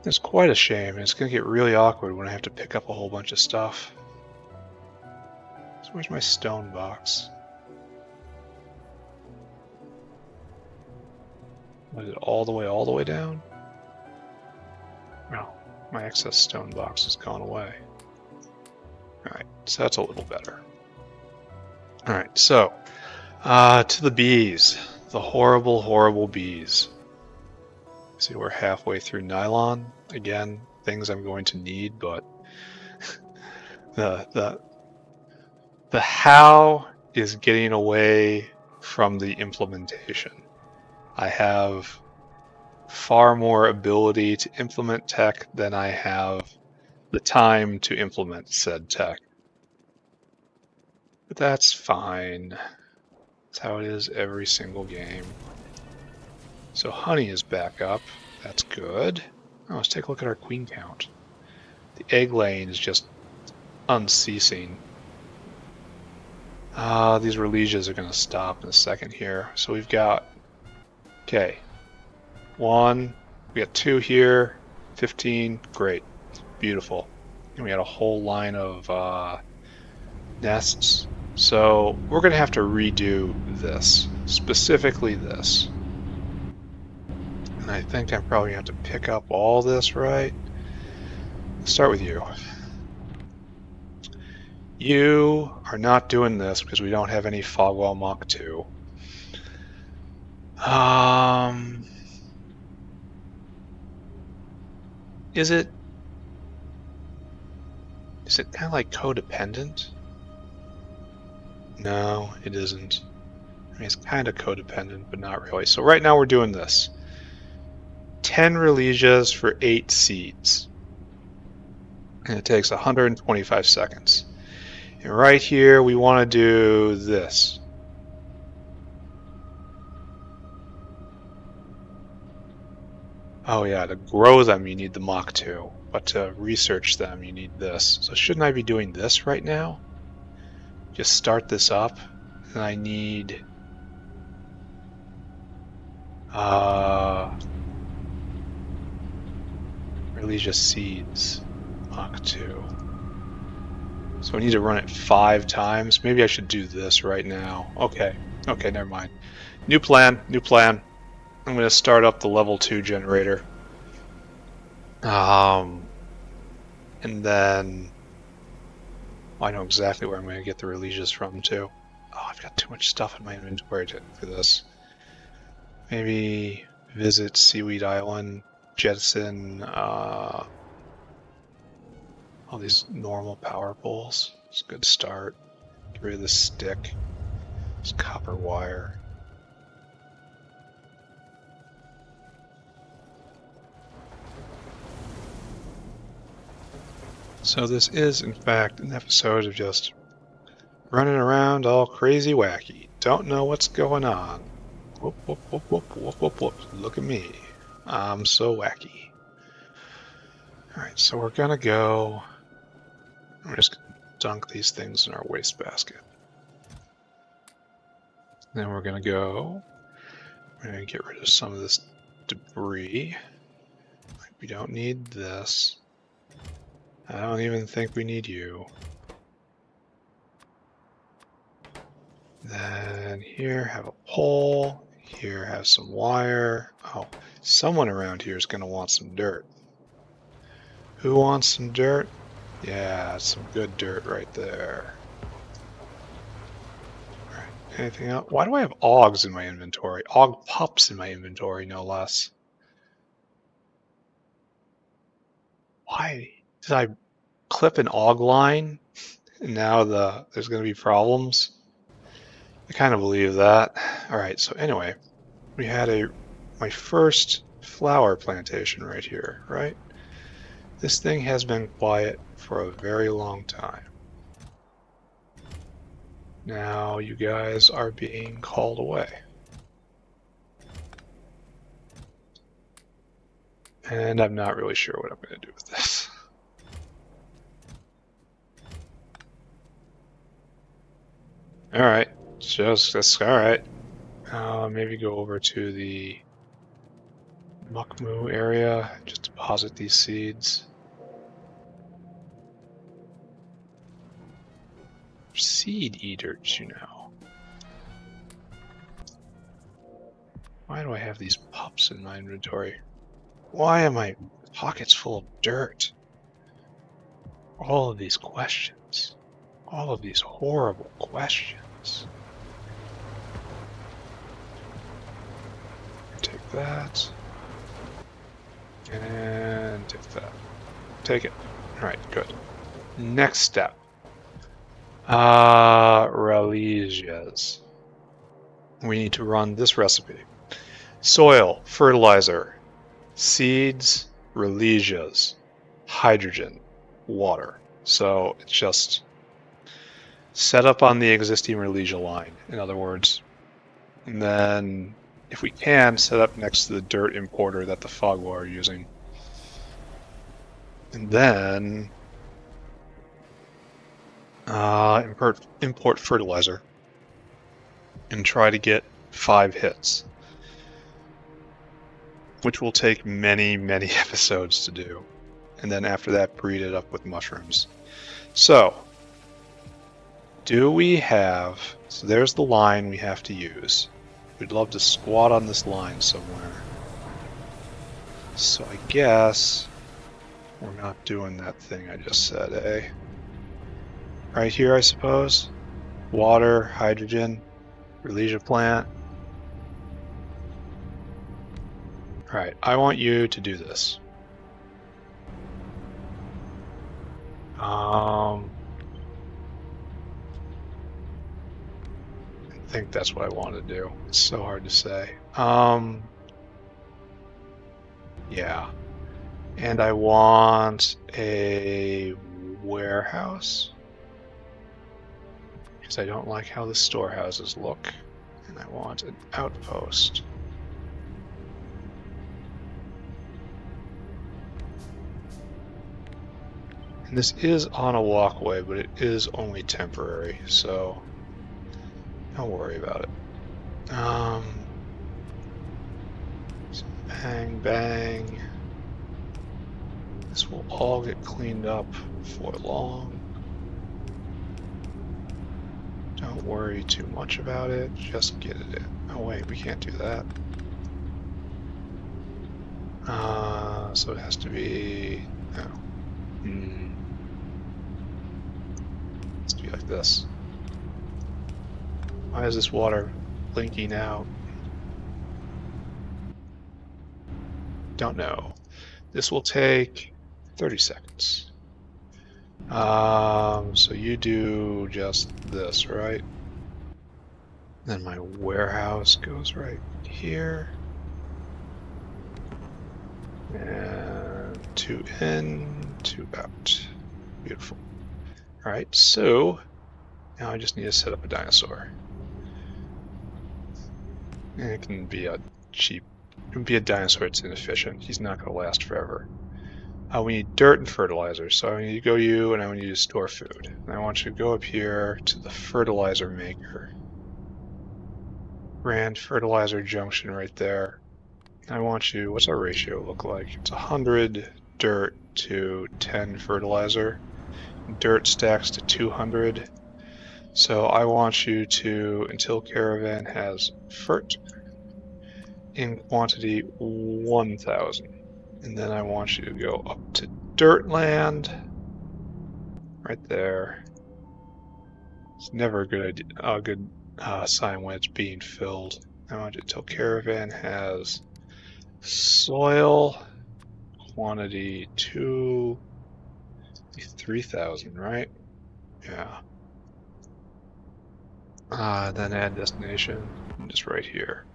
It's quite a shame, and it's going to get really awkward when I have to pick up a whole bunch of stuff. So where's my stone box? Was it all the way down? No, my excess stone box has gone away. Alright, so that's a little better. Alright, so, to the bees. The horrible, horrible bees. See, we're halfway through nylon. Again, things I'm going to need, but the how is getting away from the implementation. I have far more ability to implement tech than I have the time to implement said tech. But that's fine. That's how it is every single game. So honey is back up. That's good. Oh, let's take a look at our queen count. The egg laying is just unceasing. These Rylesias are going to stop in a second here. So we've got, okay, 1, we got 2 here, 15, great, beautiful. And we got a whole line of nests. So we're going to have to redo this, specifically this. And I think I'm probably going to have to pick up all this, right? Let's start with you. You are not doing this because we don't have any Fogwell Mach 2. Is it kind of like codependent? No, it isn't. I mean, it's kind of codependent, but not really. So right now we're doing this. 10 Rylesias for 8 seeds. And it takes 125 seconds. And right here, we want to do this. Oh yeah, to grow them you need the Mach 2, but to research them you need this. So shouldn't I be doing this right now? Just start this up, and I need Rylesia seeds, Mach 2. So I need to run it 5 times. Maybe I should do this right now. Okay, never mind. New plan. I'm going to start up the level 2 generator. And then I know exactly where I'm going to get the Rylesias from too. Oh, I've got too much stuff in my inventory for this. Maybe visit Seaweed Island, jettison All these normal power poles. It's a good start. Get rid of this stick. This copper wire. So this is, in fact, an episode of just running around all crazy wacky. Don't know what's going on. Whoop, whoop, whoop, whoop, whoop, whoop, whoop. Look at me. I'm so wacky. Alright, so we're gonna go... I'm just gonna dunk these things in our wastebasket. Then we're gonna go... We're gonna get rid of some of this debris. We don't need this. I don't even think we need you. Then here, have a pole. Here, have some wire. Oh, someone around here is going to want some dirt. Who wants some dirt? Yeah, some good dirt right there. All right, anything else? Why do I have Auogs in my inventory? Aug pups in my inventory, no less. Why did I clip an Aug line? And now there's going to be problems. I kind of believe that. All right, so anyway, we had my first flower plantation right here, right? This thing has been quiet for a very long time. Now you guys are being called away. And I'm not really sure what I'm going to do with this. Alright, that's alright. Maybe go over to the Muckmoo area, just deposit these seeds. Seed eaters, you know. Why do I have these pups in my inventory? Why are my pockets full of dirt? All of these questions. All of these horrible questions. Take that. And take that. Take it. Alright, good. Next step. Rylesias. We need to run this recipe. Soil, fertilizer, seeds, Rylesias, hydrogen, water. So it's just set up on the existing Rylesia line, in other words. And then, if we can, set up next to the dirt importer that the Fogwa are using. And then import fertilizer and try to get 5 hits, which will take many, many episodes to do. And then after that, breed it up with mushrooms. So, do we have... So there's the line we have to use. We'd love to squat on this line somewhere. So I guess we're not doing that thing I just said, eh? Right here, I suppose. Water, hydrogen, Rylesia plant. Alright, I want you to do this. I think that's what I want to do. It's so hard to say. Yeah. And I want a warehouse. Because I don't like how the storehouses look. And I want an outpost. And this is on a walkway, but it is only temporary, so don't worry about it. So bang, bang. This will all get cleaned up before long. Don't worry too much about it, just get it in. Oh wait, we can't do that. So it has to be... no. It has to be like this. Why is this water blinking out? Don't know. This will take 30 seconds. So you do just this, right? Then my warehouse goes right here. And 2 in, 2 out. Beautiful. All right, so now I just need to set up a dinosaur. And it can be a cheap, it can be a dinosaur that's inefficient. He's not going to last forever. We need dirt and fertilizer, so I need to go you, and I need to store food. And I want you to go up here to the fertilizer maker. Rand fertilizer junction right there. I want you, what's our ratio look like? It's 100 dirt to 10 fertilizer. Dirt stacks to 200. So I want you to, until caravan has fert in quantity 1000. And then I want you to go up to dirt land, right there. It's never a good sign when it's being filled. I want it until caravan has soil quantity 3,000, right? Yeah. Then add destination, just right here.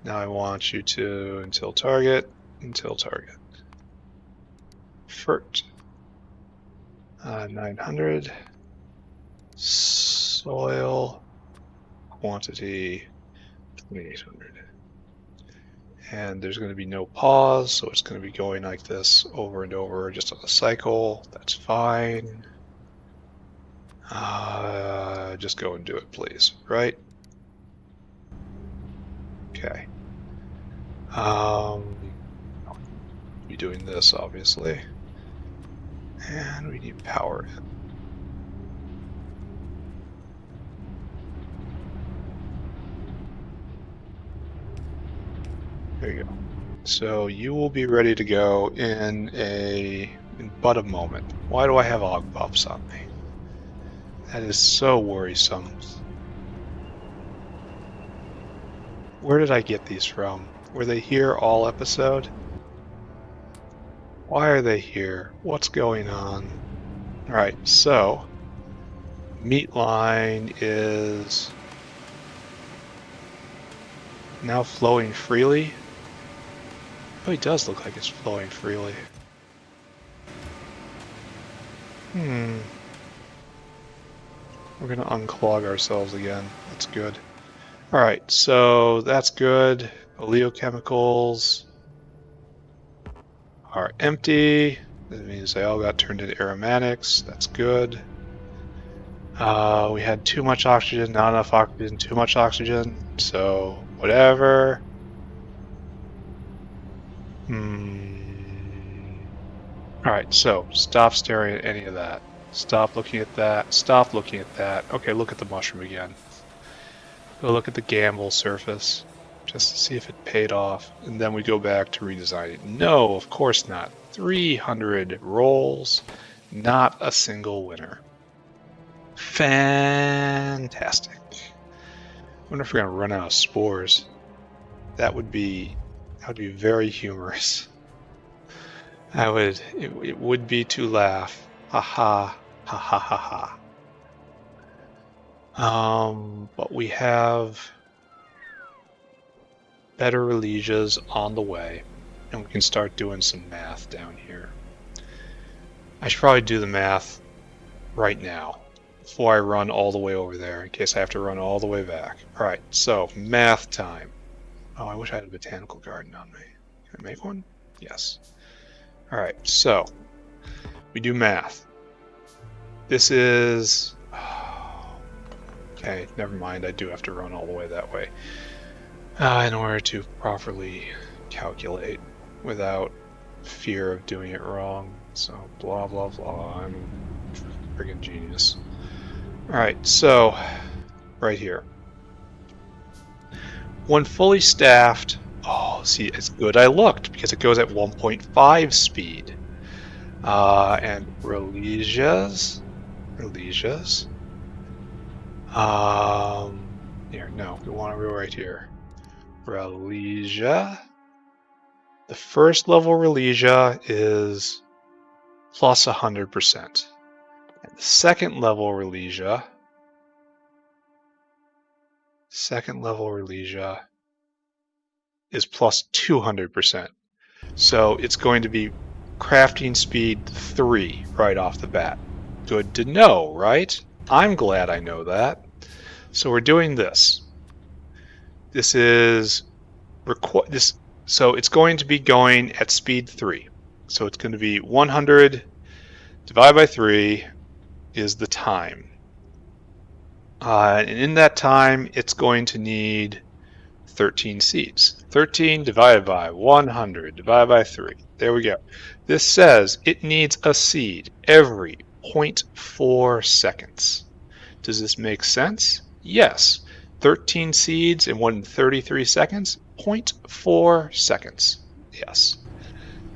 Now I want you to until target. Fert 900. Soil quantity 2800. And there's going to be no pause, so it's going to be going like this over and over, just on a cycle. That's fine. Just go and do it, please. Right? Okay. Be doing this, obviously. And we need power in. There you go. So you will be ready to go in but a moment. Why do I have Aug buffs on me? That is so worrisome. Where did I get these from? Were they here all episode? Why are they here? What's going on? Alright, so meat line is now flowing freely. Oh, it does look like it's flowing freely. We're gonna unclog ourselves again. That's good. Alright, so that's good. Oleochemicals are empty. That means they all got turned into aromatics. That's good. We had too much oxygen, not enough oxygen, too much oxygen. So, whatever. Alright, so stop staring at any of that. Stop looking at that. Stop looking at that. Okay, look at the mushroom again. Go look at the gamble surface, just to see if it paid off. And then we go back to redesigning. No, of course not. 300 rolls, not a single winner. Fantastic. I wonder if we're going to run out of spores. That would be very humorous. It would be to laugh. Ha ha, ha ha ha ha. But we have better Rylesias on the way, and we can start doing some math down here. I should probably do the math right now before I run all the way over there in case I have to run all the way back. Alright, so math time. Oh, I wish I had a botanical garden on me. Can I make one? Yes. Alright, so we do math. This is... okay, never mind. I do have to run all the way that way in order to properly calculate without fear of doing it wrong. So, blah, blah, blah. I'm a friggin' genius. Alright, so right here. When fully staffed, oh, see, it's good I looked because it goes at 1.5 speed. And Rylesias. Here, no, we want to go right here. Rylesia. The first level Rylesia is plus 100%. The second level Rylesia is plus 200%. So it's going to be crafting speed 3 right off the bat. Good to know, right? I'm glad I know that. So we're doing this. This is so it's going to be going at speed 3. So it's going to be 100 divided by 3 is the time. And in that time, it's going to need 13 seeds. 13 divided by 100 divided by 3. There we go. This says it needs a seed every 0.4 seconds. Does this make sense? Yes. 13 seeds in 133 seconds, 0.4 seconds. Yes.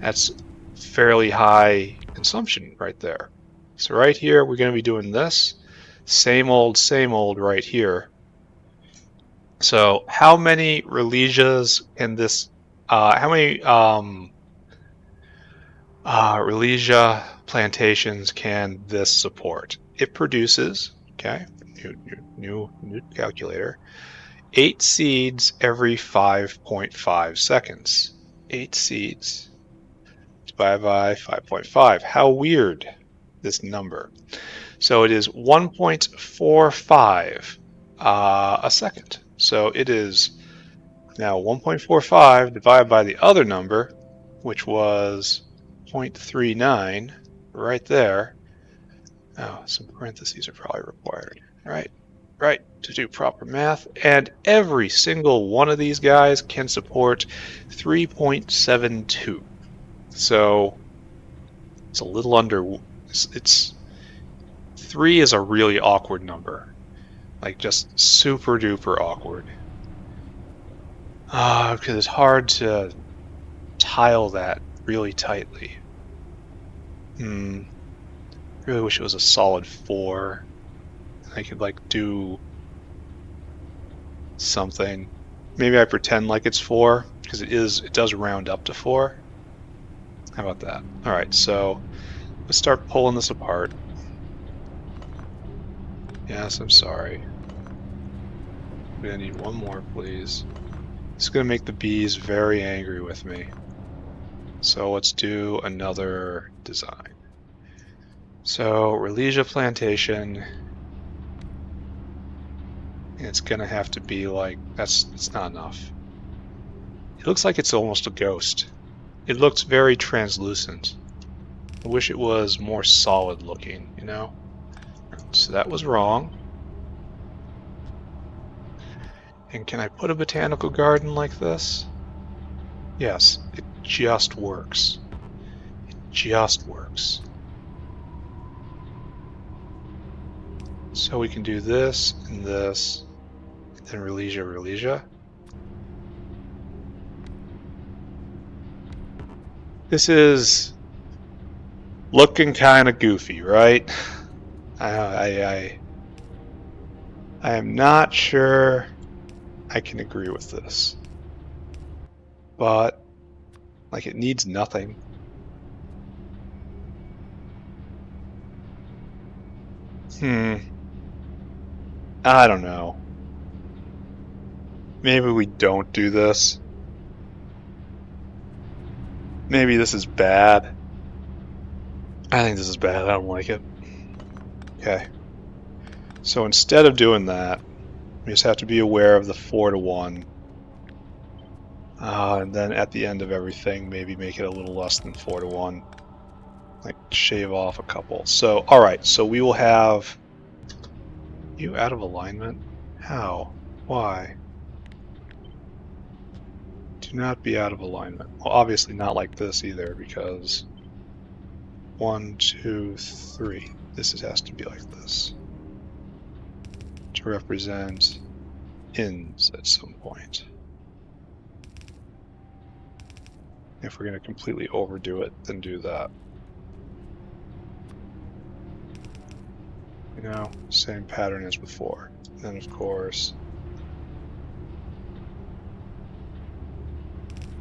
That's fairly high consumption right there. So right here, we're going to be doing this. Same old right here. So how many Rylesias can this, how many Rylesia plantations can this support? It produces, okay, new calculator, 8 seeds every 5.5 seconds. 8 seeds divided by 5.5. How weird, this number. So it is 1.45 a second. So it is now 1.45 divided by the other number, which was 0.39 right there. Oh, some parentheses are probably required. Right, to do proper math. And every single one of these guys can support 3.72. So it's a little under, it's 3 is a really awkward number. Like just super duper awkward. Because it's hard to tile that really tightly. Really wish it was a solid 4. I could like do something. Maybe I pretend like it's 4 because it does round up to 4. How about that? All right, so let's start pulling this apart. Yes, I'm sorry. I'm gonna need one more, please. It's gonna make the bees very angry with me. So let's do another design. So Rylesia plantation. It's gonna have to be like it's not enough. It looks like it's almost a ghost. It looks very translucent. I wish it was more solid looking, you know? So that was wrong. And can I put a botanical garden like this? Yes, it just works. It just works. So we can do this and this, and then Rylesia. This is looking kind of goofy, right? I am not sure I can agree with this. But, like, it needs nothing. I don't know. Maybe we don't do this. Maybe this is bad. I think this is bad. I don't like it. Okay. So instead of doing that, we just have to be aware of the 4-to-1. And then at the end of everything, maybe make it a little less than 4-to-1. Like shave off a couple. So, alright, so we will have you out of alignment? How? Why? Do not be out of alignment. Well, obviously not like this either, because 1, 2, 3. This has to be like this to represent ins at some point. If we're going to completely overdo it, then do that. You know, same pattern as before. And then of course,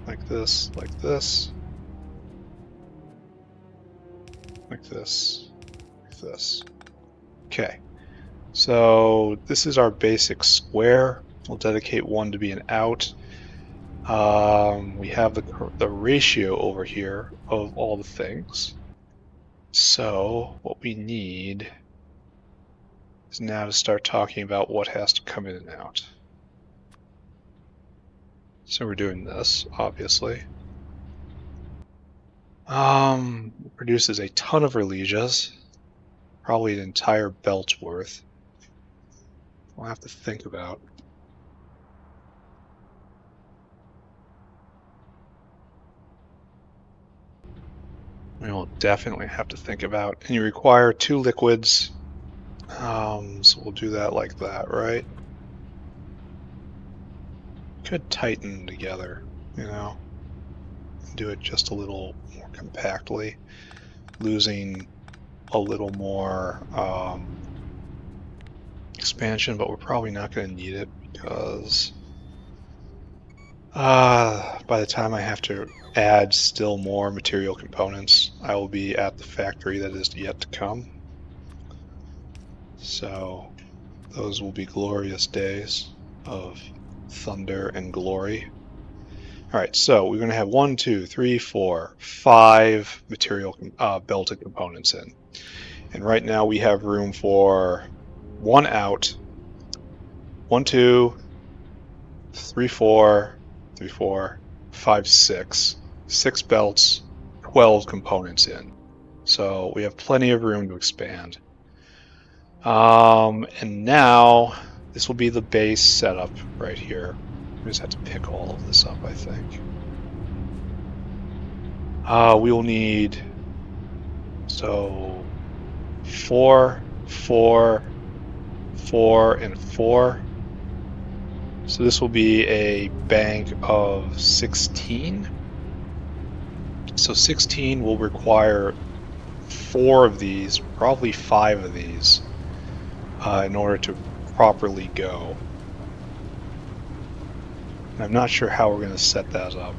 like this, like this, like this, like this. Okay, so this is our basic square. We'll dedicate one to be an out. We have the ratio over here of all the things. So what we need is now to start talking about what has to come in and out. So we're doing this, obviously. Produces a ton of Rylesias, probably an entire belt's worth. We'll have to think about. We will definitely have to think about. And you require 2 liquids. So we'll do that like that, right? Could tighten together, you know, do it just a little more compactly, losing a little more expansion, but we're probably not going to need it because by the time I have to add still more material components, I will be at the factory that is yet to come. So those will be glorious days of thunder and glory. All right, so we're going to have 1, 2, 3, 4, 5 material belted components in. And right now we have room for 1 out, 1, 2, 3, 4, 3, 4, 5, 6, 6 belts, 12 components in. So we have plenty of room to expand. And now this will be the base setup right here. We just have to pick all of this up, I think. We will need 4, 4, 4, and 4. So this will be a bank of 16. So 16 will require 4 of these, probably 5 of these, in order to properly go. And I'm not sure how we're going to set that up.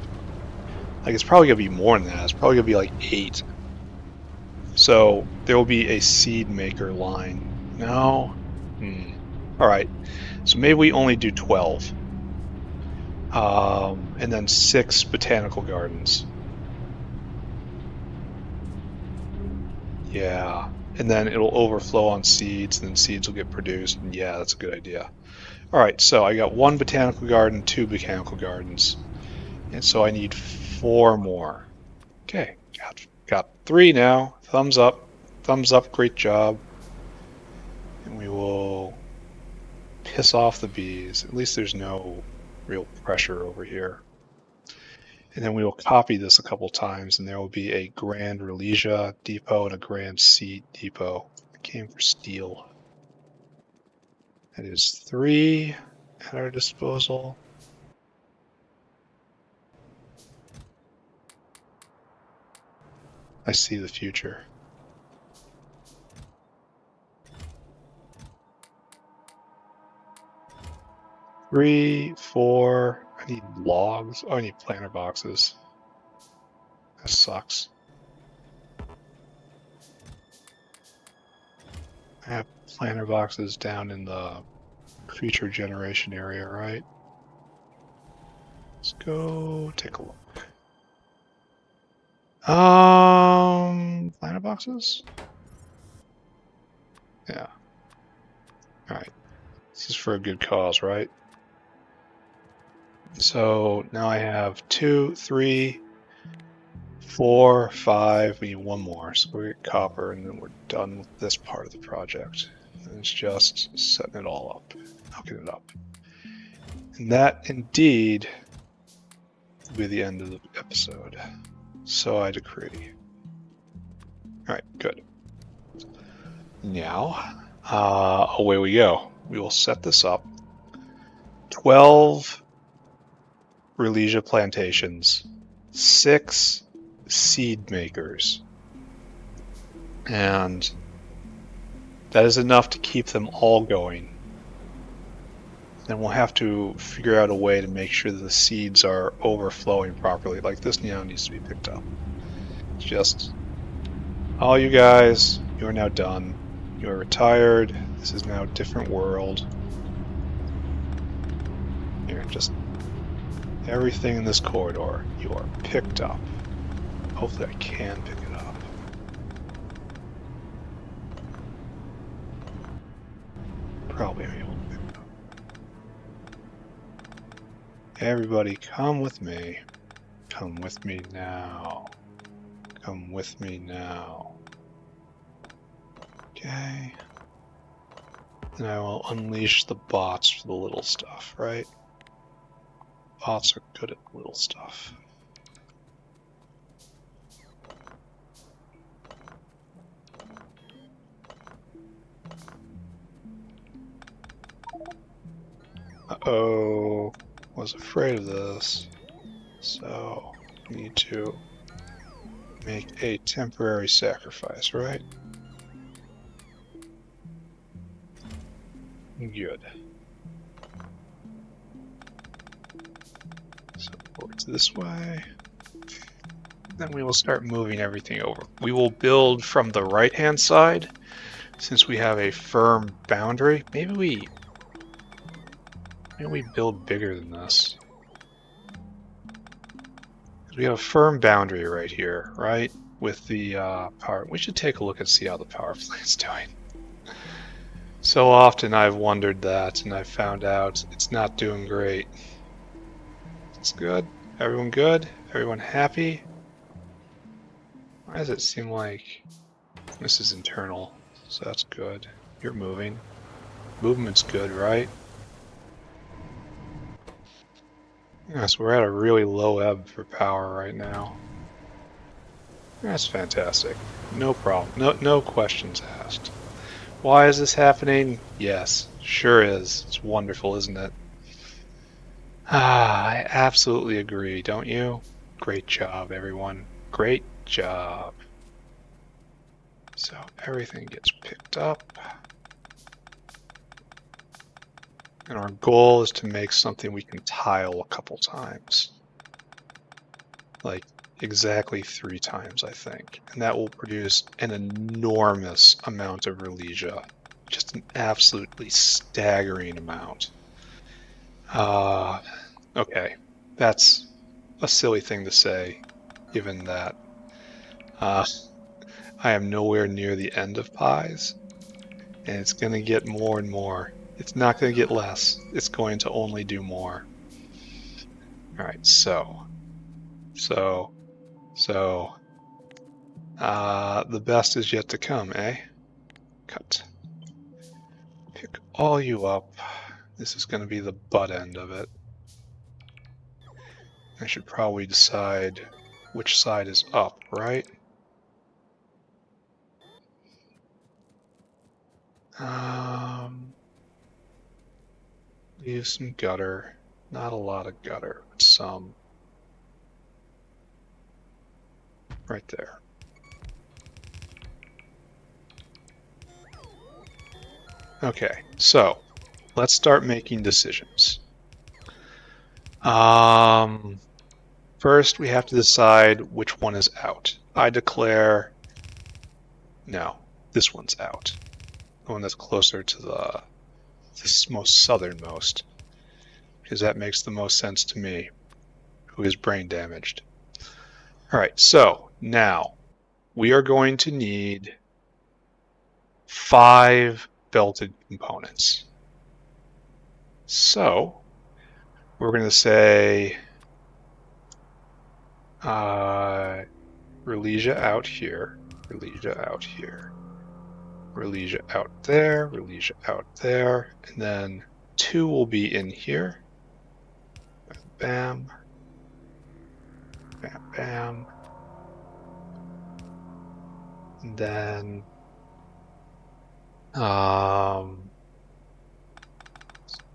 Like, it's probably going to be more than that. It's probably going to be like 8. So there will be a seed maker line. No? All right. So maybe we only do 12. And then 6 botanical gardens. Yeah. And then it'll overflow on seeds, and then seeds will get produced. And yeah, that's a good idea. All right, so I got 1 botanical garden, 2 botanical gardens. And so I need 4 more. Okay, got 3 now. Thumbs up. Thumbs up, great job. And we will piss off the bees. At least there's no real pressure over here. And then we will copy this a couple times, and there will be a Grand Rylesia depot and a Grand Seed depot. I came for steel. That is 3 at our disposal. I see the future. Three, 4. I need logs. Oh, I need planter boxes. That sucks. I have planter boxes down in the creature generation area, right? Let's go take a look. Planter boxes? Yeah. Alright. This is for a good cause, right? So now I have 2, 3, 4, 5. We need 1 more. So we get copper, and then we're done with this part of the project. And it's just setting it all up, hooking it up. And that indeed will be the end of the episode. So I decree. Alright, good. Now, away we go. We will set this up. 12 Rylesia plantations, 6 seed makers, and that is enough to keep them all going. Then we'll have to figure out a way to make sure that the seeds are overflowing properly. Like this now needs to be picked up. It's just, all you guys, you are now done. You are retired. This is now a different world. Here, just everything in this corridor, you are picked up. Hopefully I can pick it up. Probably able to pick it up. Everybody, come with me. Come with me now. Come with me now. Okay. And I will unleash the bots for the little stuff, right? Bots are good at little stuff. Uh-oh. Was afraid of this. So, we need to make a temporary sacrifice, right? Good. So works this way. Then we will start moving everything over. We will build from the right-hand side, since we have a firm boundary. Maybe we build bigger than this. We have a firm boundary right here, right? With the power. We should take a look and see how the power plant's doing. So often I've wondered that, and I've found out it's not doing great. It's good? Everyone good? Everyone happy? Why does it seem like this is internal? So that's good. You're moving. Movement's good, right? Yeah, so we're at a really low ebb for power right now. That's fantastic. No problem. No questions asked. Why is this happening? Yes, sure is. It's wonderful, isn't it? Ah, I absolutely agree, don't you? Great job, everyone. Great job. So everything gets picked up. And our goal is to make something we can tile a couple times. Like exactly 3 times, I think. And that will produce an enormous amount of Rylesia. Just an absolutely staggering amount. Okay, that's a silly thing to say, given that I am nowhere near the end of pies, and it's going to get more and more. It's not going to get less. It's going to only do more. All right, the best is yet to come, eh? Cut. Pick all you up. This is going to be the butt end of it. I should probably decide which side is up, right? Leave some gutter. Not a lot of gutter, but some. Right there. Okay, so let's start making decisions. First, we have to decide which one is out. I declare, no, this one's out. The one that's closer to the most southernmost, because that makes the most sense to me, who is brain damaged. All right, so now we are going to need 5 belted components. So we're going to say Rylesia out here, Rylesia out here, Rylesia out there, Rylesia out there, and then 2 will be in here. Bam, bam, bam. And then it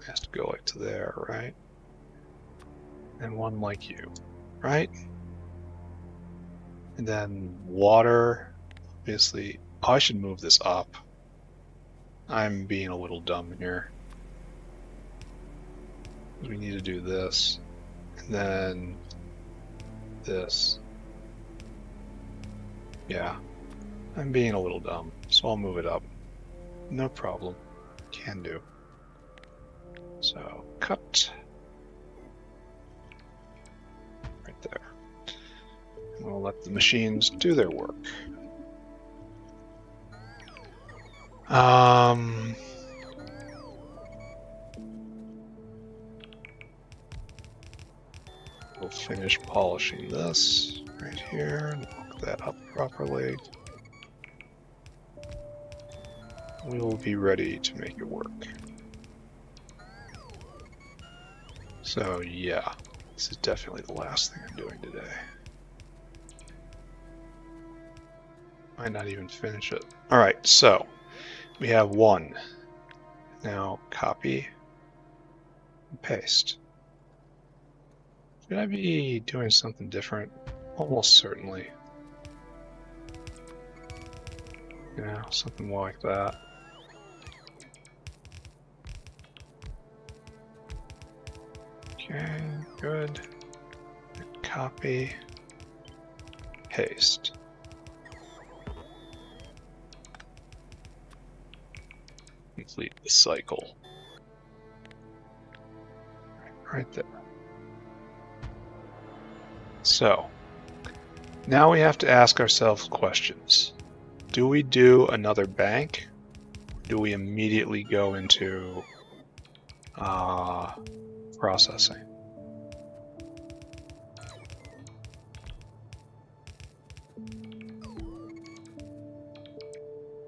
has to go like to there, right? And 1 like you, right? And then water, obviously. Oh, I should move this up. I'm being a little dumb here. We need to do this. And then this. Yeah, I'm being a little dumb, so I'll move it up. No problem. Can do. So, cut. Right there. And we'll let the machines do their work. We'll finish polishing this right here and hook that up properly. We will be ready to make it work. So yeah, this is definitely the last thing I'm doing today. Might not even finish it. Alright, so we have 1. Now copy and paste. Should I be doing something different? Almost certainly. Yeah, something more like that. Okay, good. Copy, paste. Complete the cycle. Right there. So, now we have to ask ourselves questions. Do we do another bank? Do we immediately go into processing?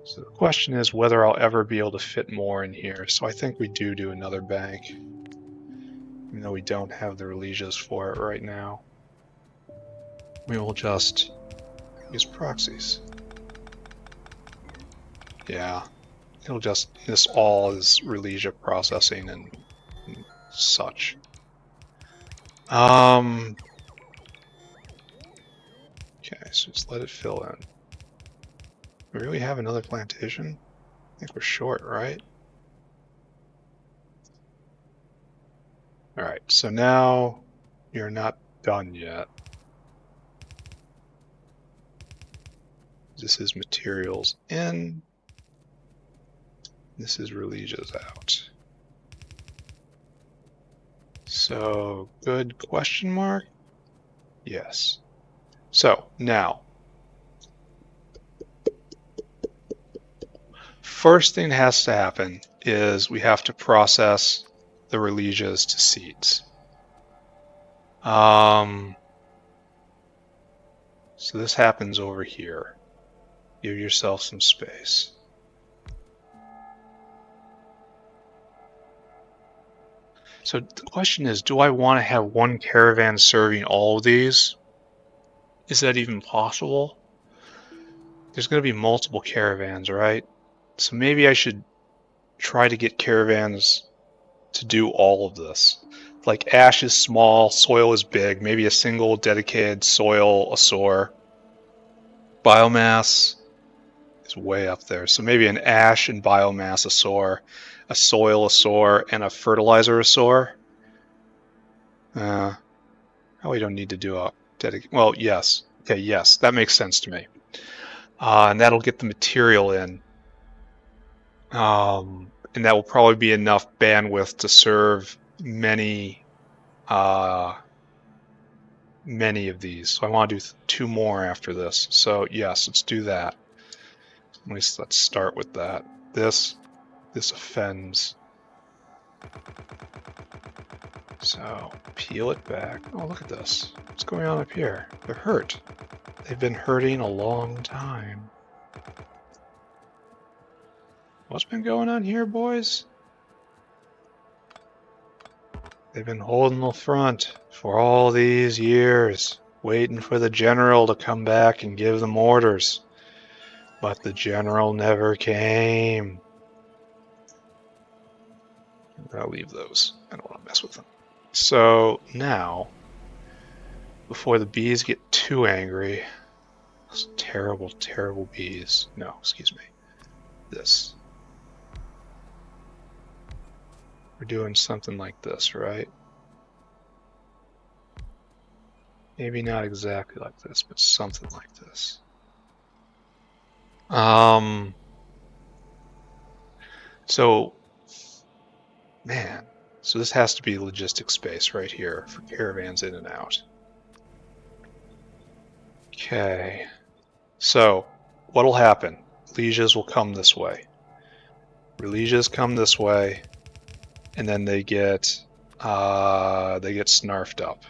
So the question is whether I'll ever be able to fit more in here. So I think we do another bank, even though we don't have the Rylesias for it right now. We will just use proxies. Yeah, it'll just, this all is Rylesia processing and such. Okay, so just let it fill in. We really have another plantation? I think we're short, right? Alright, so now you're not done yet. This is materials in. This is Rylesias out. So, good question mark? Yes. So, now, first thing that has to happen is we have to process the Rylesias to seeds. So this happens over here. Give yourself some space. So the question is, do I want to have one caravan serving all of these? Is that even possible? There's going to be multiple caravans, right? So maybe I should try to get caravans to do all of this. Like ash is small, soil is big, maybe a single dedicated soil Asaur. Biomass is way up there. So maybe an ash and biomass Asaur, a soil Asaur, and a fertilizer Asaur. We don't need to do a dedicated, well, yes. Okay, yes, that makes sense to me. And that'll get the material in. And that will probably be enough bandwidth to serve many many of these. So I want to do 2 more after this. So yes, let's do that. At least let's start with that. This offends. So peel it back. Oh, look at this. What's going on up here? They're hurt. They've been hurting a long time. What's been going on here, boys? They've been holding the front for all these years, waiting for the general to come back and give them orders. But the general never came. I'll leave those. I don't want to mess with them. So now, before the bees get too angry, those terrible, terrible bees. No, excuse me. This. We're doing something like this, right? Maybe not exactly like this, but something like this. So, man, so this has to be logistics space right here for caravans in and out. Okay, so what'll happen? Lesias will come this way. Rylesias come this way, and then they get snarfed up.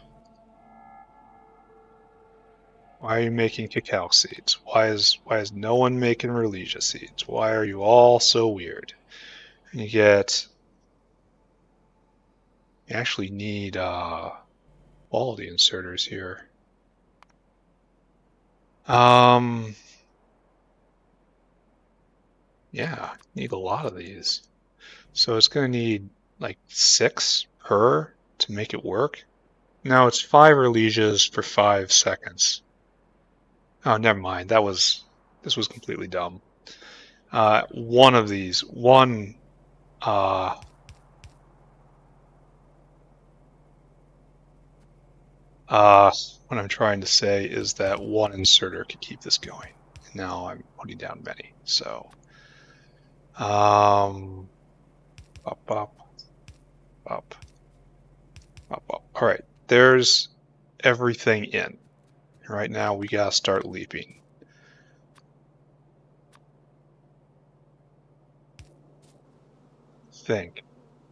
Why are you making cacao seeds? Why is no one making Rylesia seeds? Why are you all so weird? And you actually need all the inserters here. Yeah, need a lot of these. So it's going to need like 6 per to make it work. No, it's 5 Rylesias for 5 seconds. Oh, never mind. This was completely dumb. One of these, what I'm trying to say is that one inserter could keep this going. Now I'm putting down many. So, up, up, up, up, up. All right, there's everything in. Right now we gotta start leaping.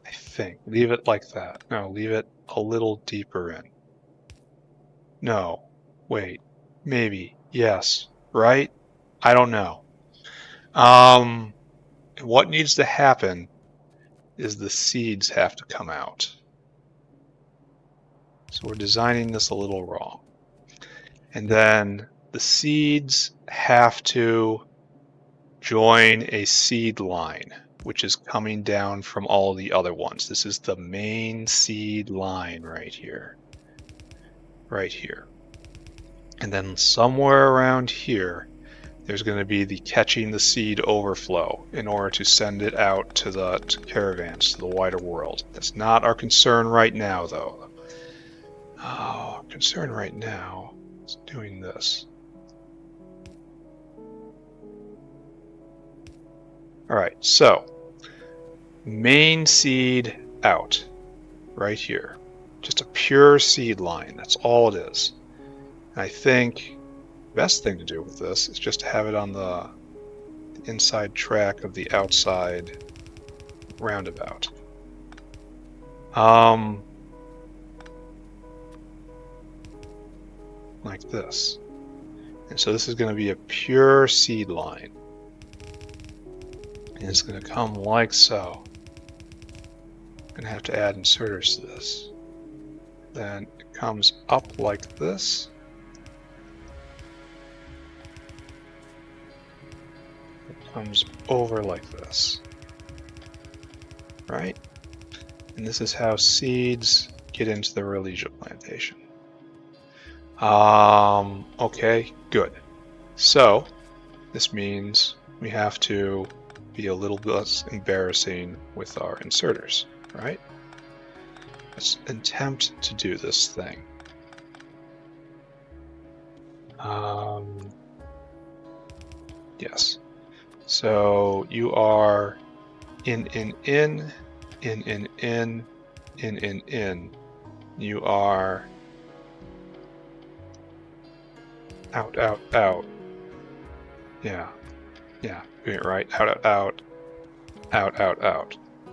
I think. Leave it like that. No, leave it a little deeper in. No, wait, maybe, yes, right? I don't know. What needs to happen is the seeds have to come out. So we're designing this a little wrong. And then the seeds have to join a seed line, which is coming down from all the other ones. This is the main seed line right here. Right here. And then somewhere around here, there's going to be the catching the seed overflow in order to send it out to the caravans, to the wider world. That's not our concern right now, though. Our concern right now is doing this. Alright, so main seed out, right here. Just a pure seed line, that's all it is. And I think the best thing to do with this is just to have it on the inside track of the outside roundabout. Like this. And so this is going to be a pure seed line. And it's going to come like so. I'm going to have to add inserters to this. Then it comes up like this. It comes over like this. Right? And this is how seeds get into the Rylesia plantation. Okay, good. So, this means we have to be a little less embarrassing with our inserters, right? Let's attempt to do this thing. Yes. So you are in. You are out. Yeah. Doing it right. Out.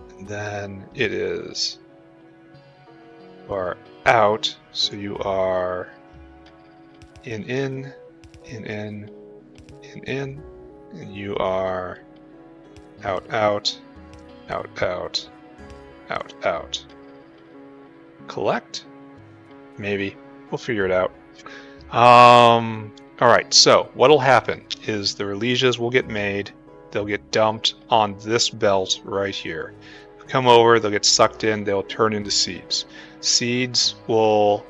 And then it is. You are out, so you are in, and you are out. Collect? Maybe. We'll figure it out. Alright, so what'll happen is the Rylesias will get made. They'll get dumped on this belt right here. Come over, they'll get sucked in, they'll turn into seeds. Seeds will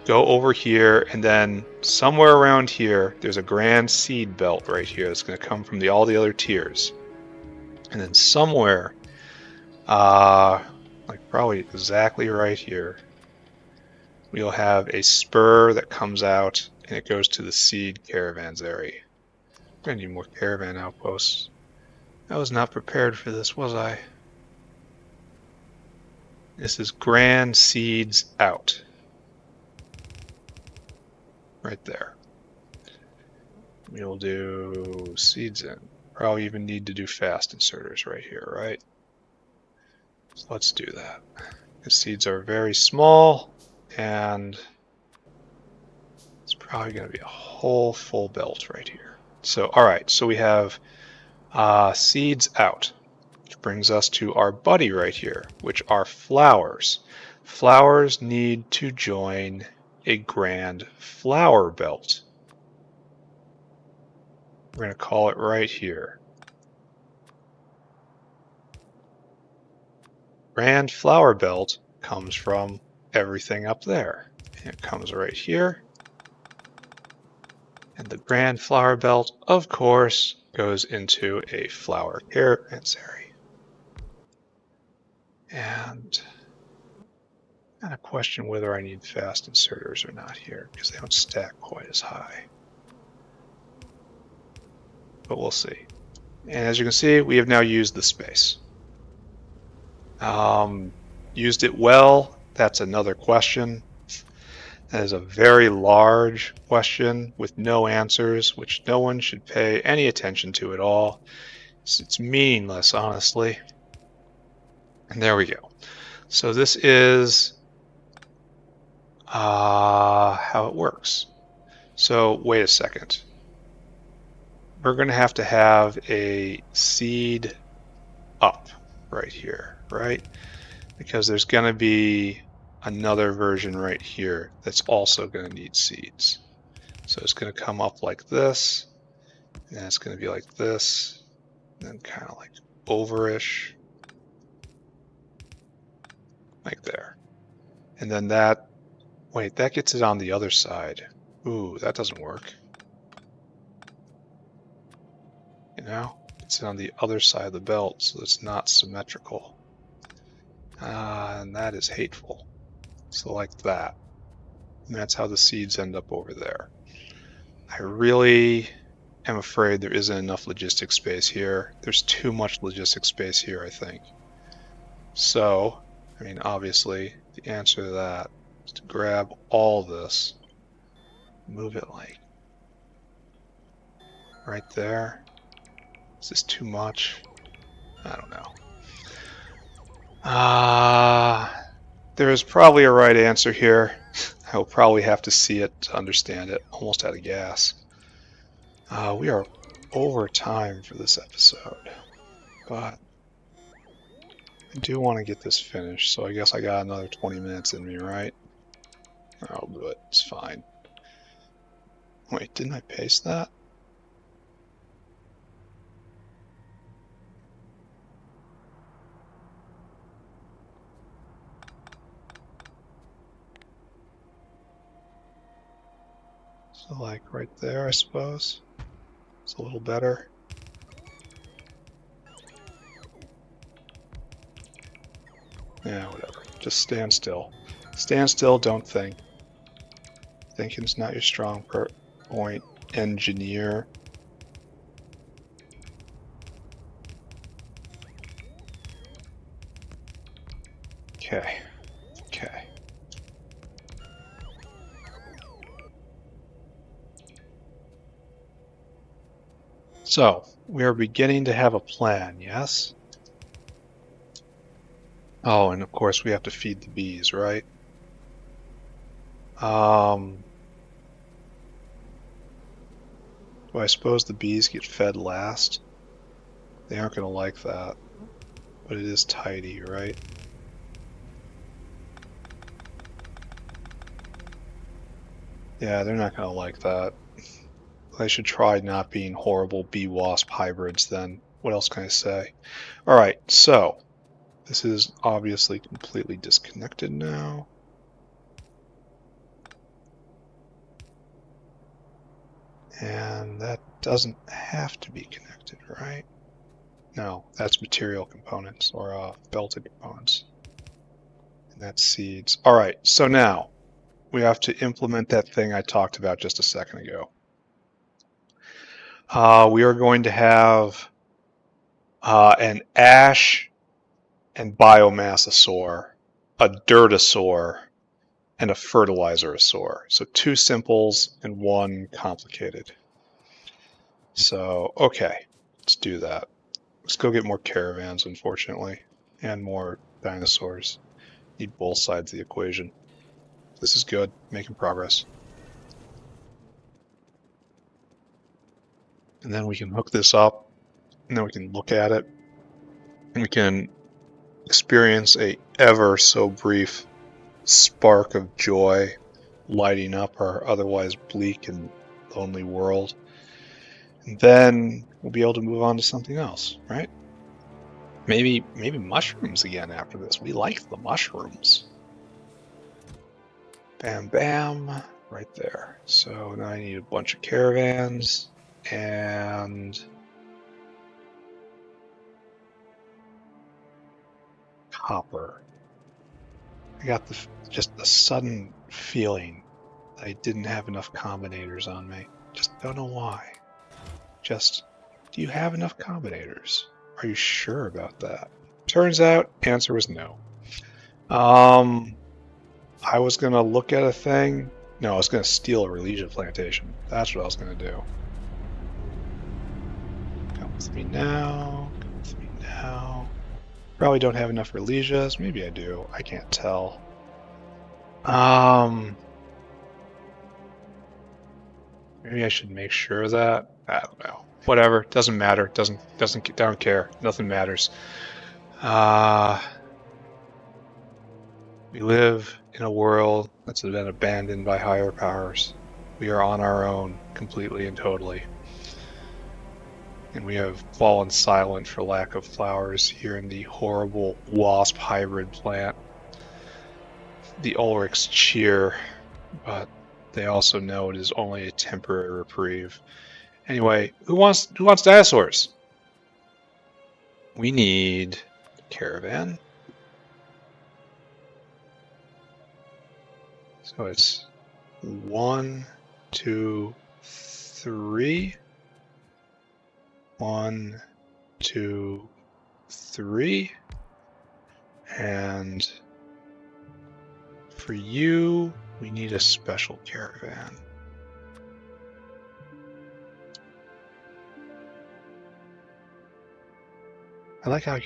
go over here, and then somewhere around here, there's a grand seed belt right here that's going to come from all the other tiers. And then somewhere, like probably exactly right here, we'll have a spur that comes out, and it goes to the seed caravans area. We're going to need more caravan outposts. I was not prepared for this, was I? This is grand seeds out. Right there. We'll do seeds in. Probably even need to do fast inserters right here, right? So let's do that. The seeds are very small, and it's probably going to be a whole full belt right here. So, all right, so we have seeds out, which brings us to our buddy right here, which are flowers. Flowers need to join a grand flower belt. We're going to call it right here. Grand flower belt comes from everything up there. And it comes right here. And the grand flower belt, of course, goes into a flower caravanserai. And I kind of question whether I need fast inserters or not here, because they don't stack quite as high. But we'll see. And as you can see, we have now used the space. Used it well? That's another question. That is a very large question with no answers, which no one should pay any attention to at all. It's meaningless, honestly. And there we go. So this is how it works. So wait a second. We're going to have a seed up right here, right? Because there's going to be another version right here that's also going to need seeds. So it's going to come up like this, and it's going to be like this, and then kind of like overish, like there. And then that, wait, that gets it on the other side. Ooh, that doesn't work. You know, it's on the other side of the belt, so it's not symmetrical. And that is hateful. So like that. And that's how the seeds end up over there. I really am afraid there isn't enough logistic space here. There's too much logistic space here, I think. So, I mean, obviously, the answer to that is to grab all this, move it like right there. Is this too much? I don't know. There is probably a right answer here. I will probably have to see it to understand it. Almost out of gas. We are over time for this episode, but I do want to get this finished, so I guess I got another 20 minutes in me, right? I'll do it. It's fine. Wait, didn't I paste that? So like right there, I suppose. It's a little better. Yeah, whatever. Just stand still. Stand still, don't think. Thinking's not your strong point. Engineer. Okay. Okay. So, we are beginning to have a plan, yes? Oh, and of course we have to feed the bees, right? Do I suppose the bees get fed last? They aren't going to like that. But it is tidy, right? Yeah, they're not going to like that. They should try not being horrible bee-wasp hybrids then. What else can I say? Alright, so this is obviously completely disconnected now. And that doesn't have to be connected, right? No, that's material components or belted components. And that's seeds. Alright, so now we have to implement that thing I talked about just a second ago. We are going to have an ash and biomassosaur, a dirtosaur, and a fertilizerosaur. So 2 simples and 1 complicated. So, okay, let's do that. Let's go get more caravans, unfortunately, and more dinosaurs. Need both sides of the equation. This is good, making progress. And then we can hook this up, and then we can look at it, and we can experience a ever so brief spark of joy lighting up our otherwise bleak and lonely world. And then we'll be able to move on to something else, right? Maybe mushrooms again after this. We like the mushrooms. Bam, bam, right there. So now I need a bunch of caravans and copper. I got just a sudden feeling I didn't have enough combinators on me. Just don't know why. Just, do you have enough combinators? Are you sure about that? Turns out, answer was no. I was gonna look at a thing. No, I was gonna steal a Rylesia plantation. That's what I was gonna do. Come with me now. Come with me now. Probably don't have enough Rylesias. Maybe I do. I can't tell. Maybe I should make sure of that. I don't know. Whatever. Doesn't matter. Don't care. Nothing matters. We live in a world that's been abandoned by higher powers. We are on our own, completely and totally. And we have fallen silent for lack of flowers here in the horrible wasp hybrid plant. The Ulrichs cheer, but they also know it is only a temporary reprieve. Anyway, who wants dinosaurs? We need a caravan. So it's 1, 2, 3. 1, 2, 3. And for you, we need a special caravan. I like how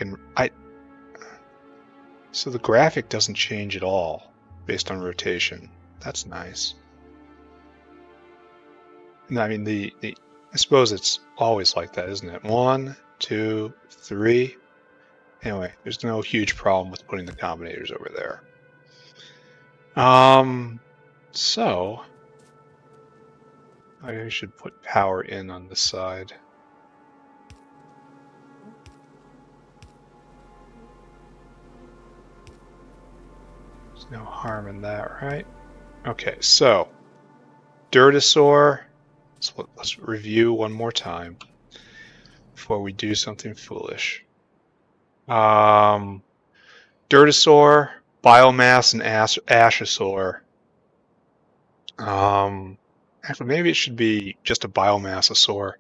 so the graphic doesn't change at all based on rotation. That's nice. And I mean, I suppose it's always like that, isn't it? 1, 2, 3. Anyway, there's no huge problem with putting the combinators over there. So I should put power in on this side. There's no harm in that, right? Okay, so Dirtosaur. So let's review one more time before we do something foolish. Dirtosaur, Biomass, and Ashosaur. Actually, maybe it should be just a Biomassosaur.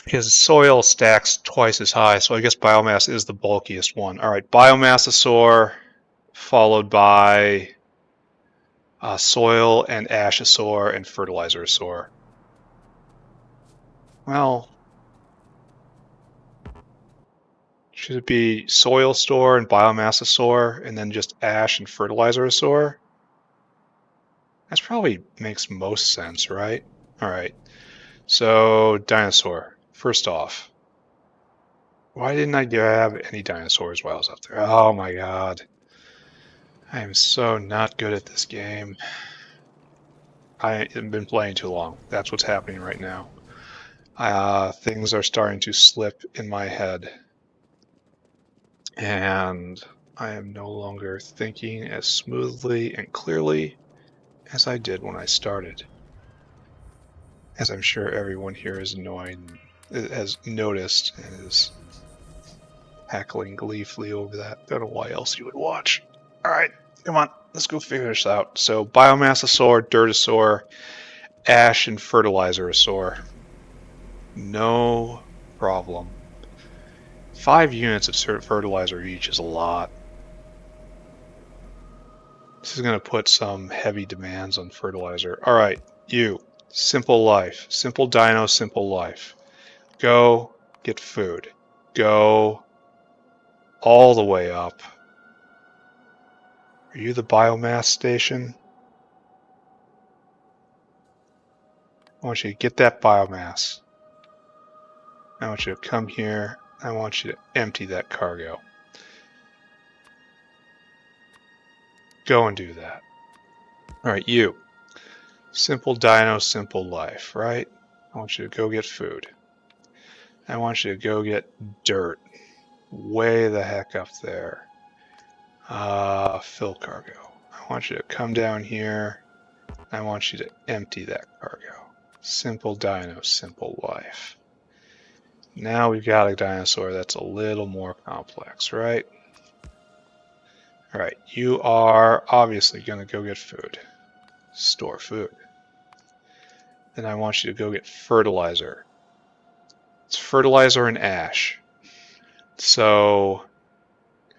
Because soil stacks twice as high, so I guess biomass is the bulkiest one. All right, Biomassosaur, followed by soil and Ashosaur and Fertilizerosaur. Well, should it be soil store and Biomassosaur and then just ash and Fertilizerosaur? That probably makes most sense, right? All right. So, dinosaur. First off, why didn't I grab any dinosaurs while I was up there? Oh my god. I am so not good at this game. I have been playing too long. That's what's happening right now. Things are starting to slip in my head. And I am no longer thinking as smoothly and clearly as I did when I started. As I'm sure everyone here has noticed and is hackling gleefully over that. Don't know why else you would watch. Alright, come on, let's go figure this out. So, Biomassosaur, Dirtosaur, Ash, and Fertilizerosaur. No problem. 5 units of fertilizer each is a lot. This is going to put some heavy demands on fertilizer. All right, you. Simple life. Simple dino, simple life. Go get food. Go all the way up. Are you the biomass station? I want you to get that biomass. I want you to come here. I want you to empty that cargo. Go and do that. All right, you. Simple dino, simple life, right? I want you to go get food. I want you to go get dirt. Way the heck up there. Fill cargo. I want you to come down here. I want you to empty that cargo. Simple dino, simple life. Now we've got a dinosaur that's a little more complex, right? All right, you are obviously going to go get food. Store food. Then I want you to go get fertilizer. It's fertilizer and ash. So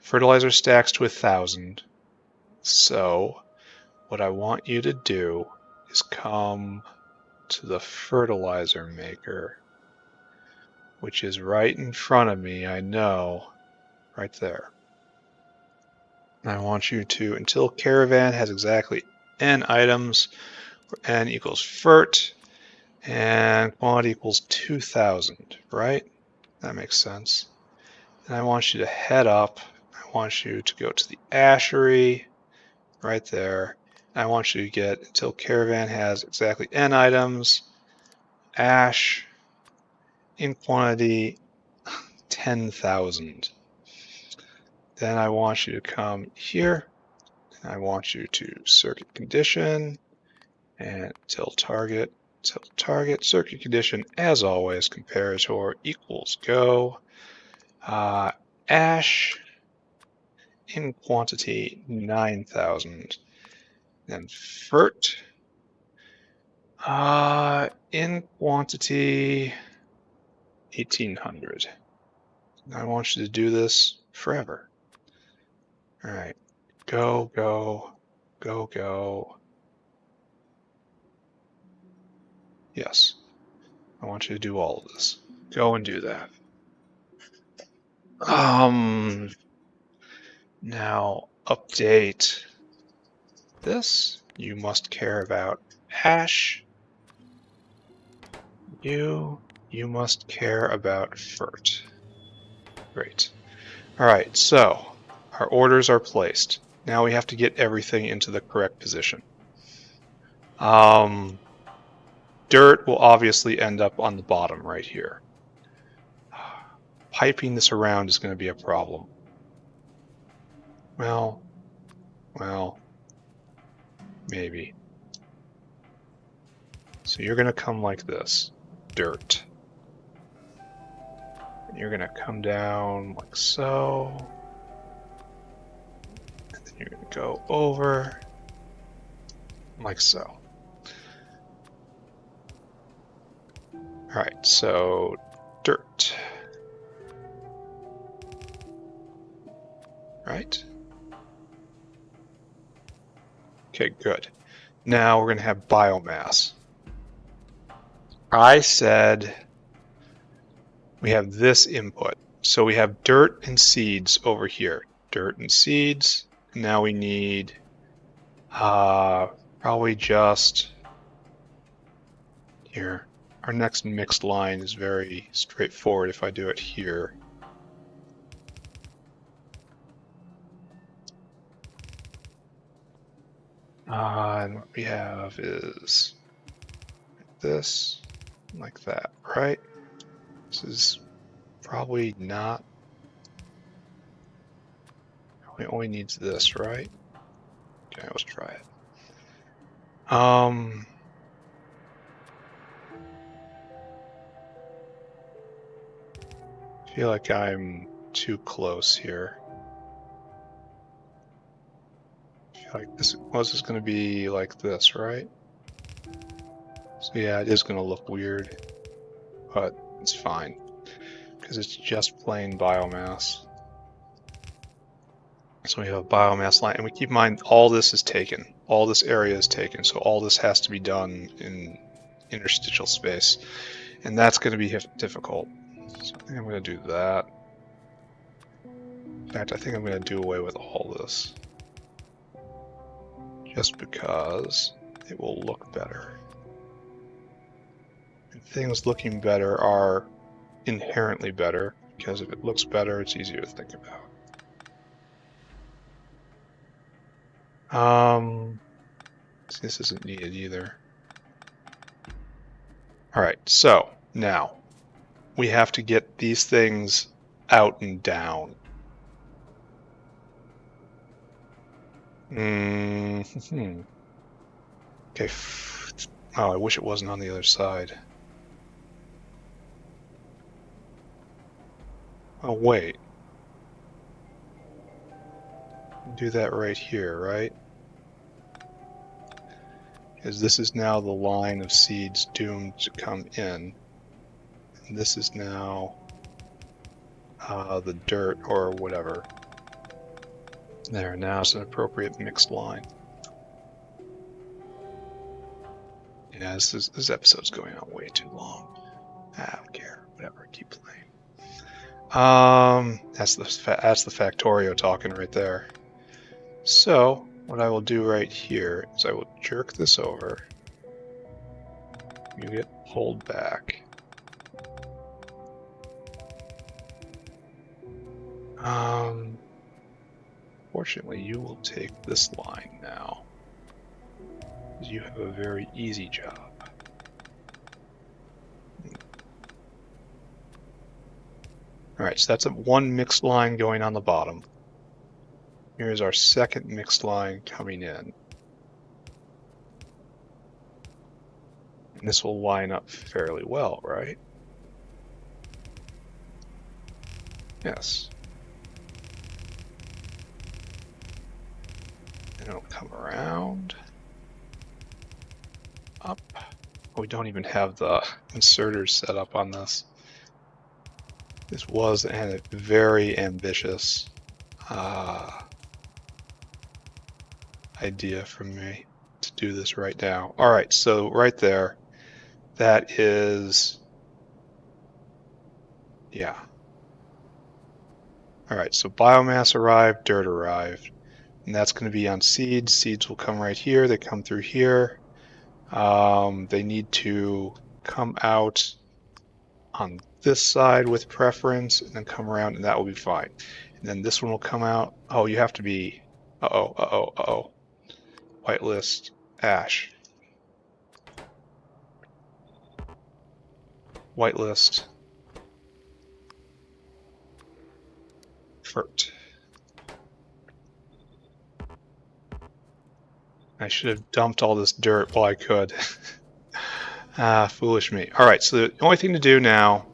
fertilizer stacks to 1,000. So what I want you to do is come to the fertilizer maker, which is right in front of me, I know, right there. And I want you to, until caravan has exactly n items, where n equals fert, and quantity equals 2,000, right? That makes sense. And I want you to head up. I want you to go to the ashery, right there. I want you to get, until caravan has exactly n items, ash in quantity 10,000. Then I want you to come here. I want you to circuit condition and tilt target, circuit condition, as always, comparator equals go. Ash in quantity 9,000. Then fert in quantity 1,800. I want you to do this forever. All right, go, go, go, go. Yes, I want you to do all of this. Go and do that. Now update this. You must care about ash. You must care about fert. Great. All right, so our orders are placed. Now we have to get everything into the correct position. Dirt will obviously end up on the bottom right here. Piping this around is going to be a problem. Well, maybe. So you're going to come like this, dirt. And you're going to come down like so. And then you're going to go over like so. All right, so dirt. Right? Okay, good. Now we're going to have biomass. I said we have this input. So we have dirt and seeds over here. Dirt and seeds. Now we need probably just here. Our next mixed line is very straightforward if I do it here. And what we have is this, like that, right? This is probably not, it only needs this, right? Okay, let's try it. I feel like I'm too close here. I feel like this is going to be like this, right? So yeah, it is going to look weird, but it's fine. because it's just plain biomass. So we have a biomass line, and we keep in mind all this is taken. All this area is taken, so all this has to be done in interstitial space. And that's going to be difficult. So I think I'm going to do that. In fact, I think I'm going to do away with all this. Just because it will look better. And things looking better are inherently better, because if it looks better, it's easier to think about. This isn't needed either. Alright, so now we have to get these things out and down. Okay. Oh, I wish it wasn't on the other side. Oh, wait. Do that right here, right? Because this is now the line of seeds doomed to come in. And this is now the dirt or whatever. There, now it's an appropriate mixed line. Yeah, this episode's going on way too long. I don't care. Whatever, keep playing. That's the Factorio talking right there. So what I will do right here is I will jerk this over. You get pulled back. Fortunately, you will take this line now. You have a very easy job. Alright, so that's one mixed line going on the bottom. Here's our second mixed line coming in. And this will line up fairly well, right? Yes. And it'll come around. Up. Oh, we don't even have the inserters set up on this. This was a very ambitious idea from me to do this right now. All right, so right there, that is, yeah. All right, so biomass arrived, dirt arrived, and that's going to be on seeds. Seeds will come right here. They come through here. They need to come out on this side with preference, and then come around, and that will be fine. And then this one will come out. Oh, you have to be, uh-oh. Whitelist, ash. Whitelist, fert. I should have dumped all this dirt while I could. Foolish me. Alright, so the only thing to do now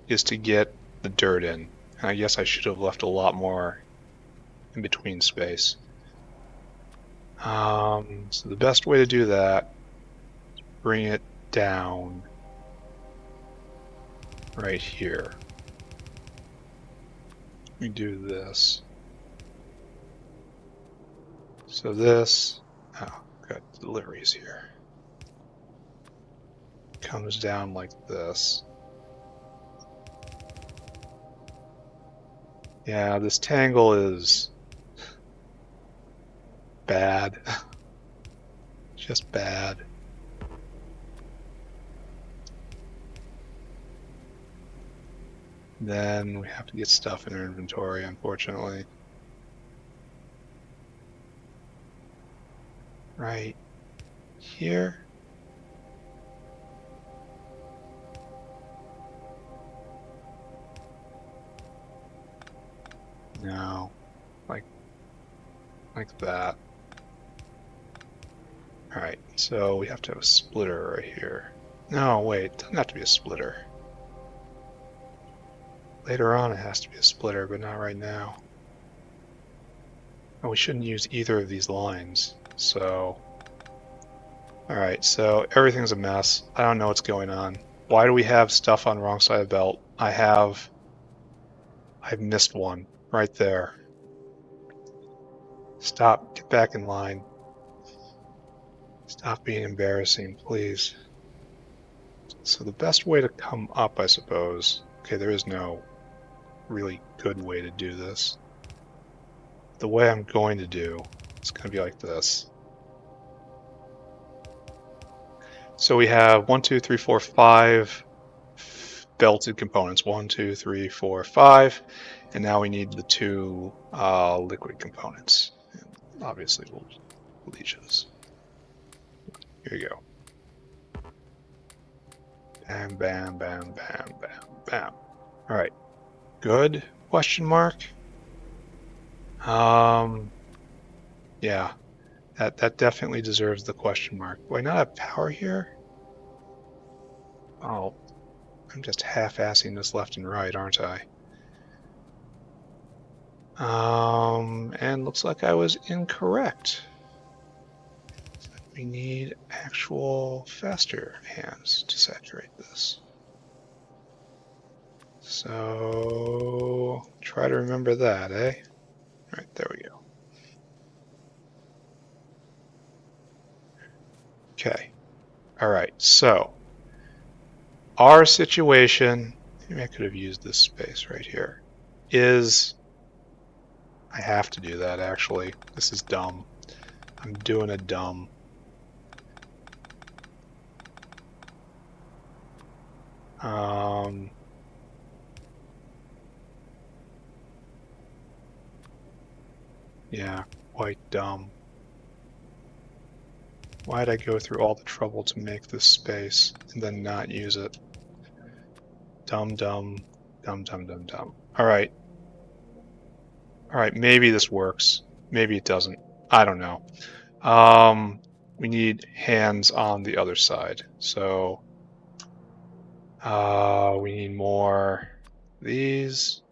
is to get the dirt in. And I guess I should have left a lot more in between space. So the best way to do that is bring it down right here. We do this. So this, got deliveries here. Comes down like this. Yeah, this tangle is bad. Just bad. Then we have to get stuff in our inventory, unfortunately. Right here. No, like that. Alright, so we have to have a splitter right here. No, wait, it doesn't have to be a splitter. Later on it has to be a splitter, but not right now. Oh, we shouldn't use either of these lines, so... Alright, so everything's a mess. I don't know what's going on. Why do we have stuff on wrong side of belt? I have I missed one right there. Stop. Get back in line. Stop being embarrassing, please. So the best way to come up, I suppose... Okay, there is no really good way to do this. The way I'm going to do is going to be like this. So we have 1, 2, 3, 4, 5 belted components. 1, 2, 3, 4, 5. And now we need the 2 liquid components. And obviously we'll leech those. Here you go. Bam, bam, bam, bam, bam, bam. All right. Good? Question mark. Yeah. That definitely deserves the question mark. Do I not have power here? Oh, I'm just half-assing this left and right, aren't I? And looks like I was incorrect. We need actual faster hands to saturate this. So try to remember that, eh? All right, there we go. Okay. All right, so our situation, maybe I could have used this space right here, is, I have to do that actually. This is dumb. I'm doing a dumb. Yeah, quite dumb. Why'd I go through all the trouble to make this space and then not use it? Dumb, dumb, dumb, dumb, dumb, dumb. All right. All right, maybe this works. Maybe it doesn't. I don't know. We need hands on the other side. So we need more of these.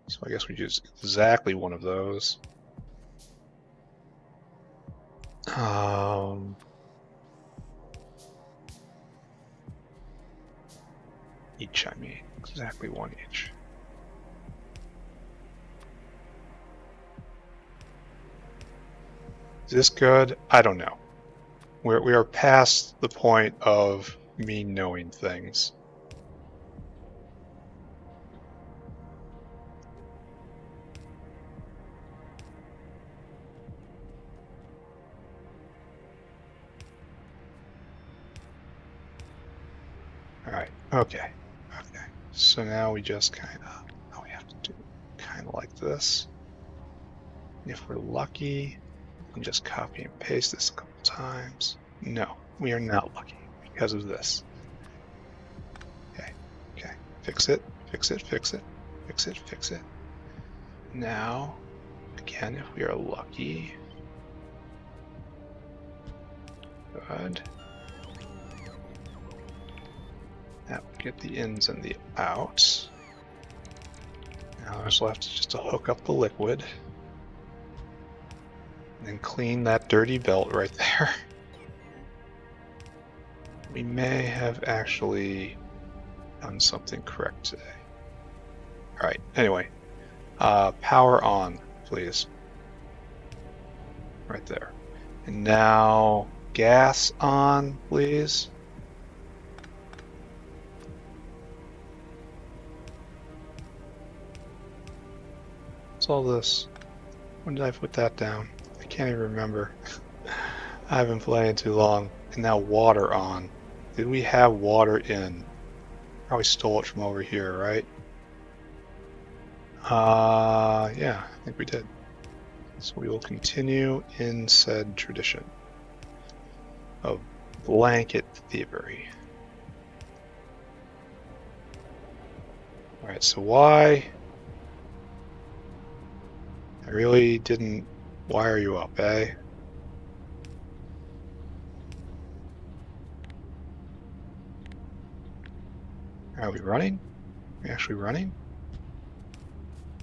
So I guess we use exactly one of those. Each, I mean, exactly one each. Is this good? I don't know. We are past the point of me knowing things. All right. Okay. Okay. So now we just now we have to do kind of like this. If we're lucky, we can just copy and paste this a couple times. No, we are not lucky because of this. Okay. Okay. Fix it. Fix it. Fix it. Fix it. Fix it. Now, again, if we are lucky. Good. That would get the ins and the outs. Now there's left just to hook up the liquid. And then clean that dirty belt right there. We may have actually done something correct today. Alright, anyway. Power on, please. Right there. And now gas on, please. What's all this? When did I put that down? I can't even remember. I've been playing too long. And now water on. Did we have water in? Probably stole it from over here, right? Yeah, I think we did. So we will continue in said tradition of blanket thievery. Alright, so why? I really didn't wire you up, eh? Are we running? Are we actually running?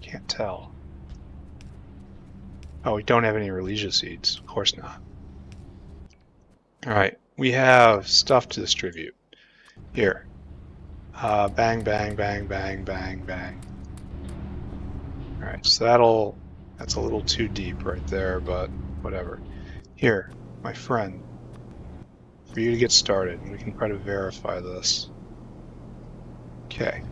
Can't tell. Oh, we don't have any Rylesia seeds. Of course not. Alright, we have stuff to distribute. Here. Bang, bang, bang, bang, bang, bang. Alright, so that's a little too deep right there, but whatever. Here, my friend, for you to get started, and we can try to verify this. Okay.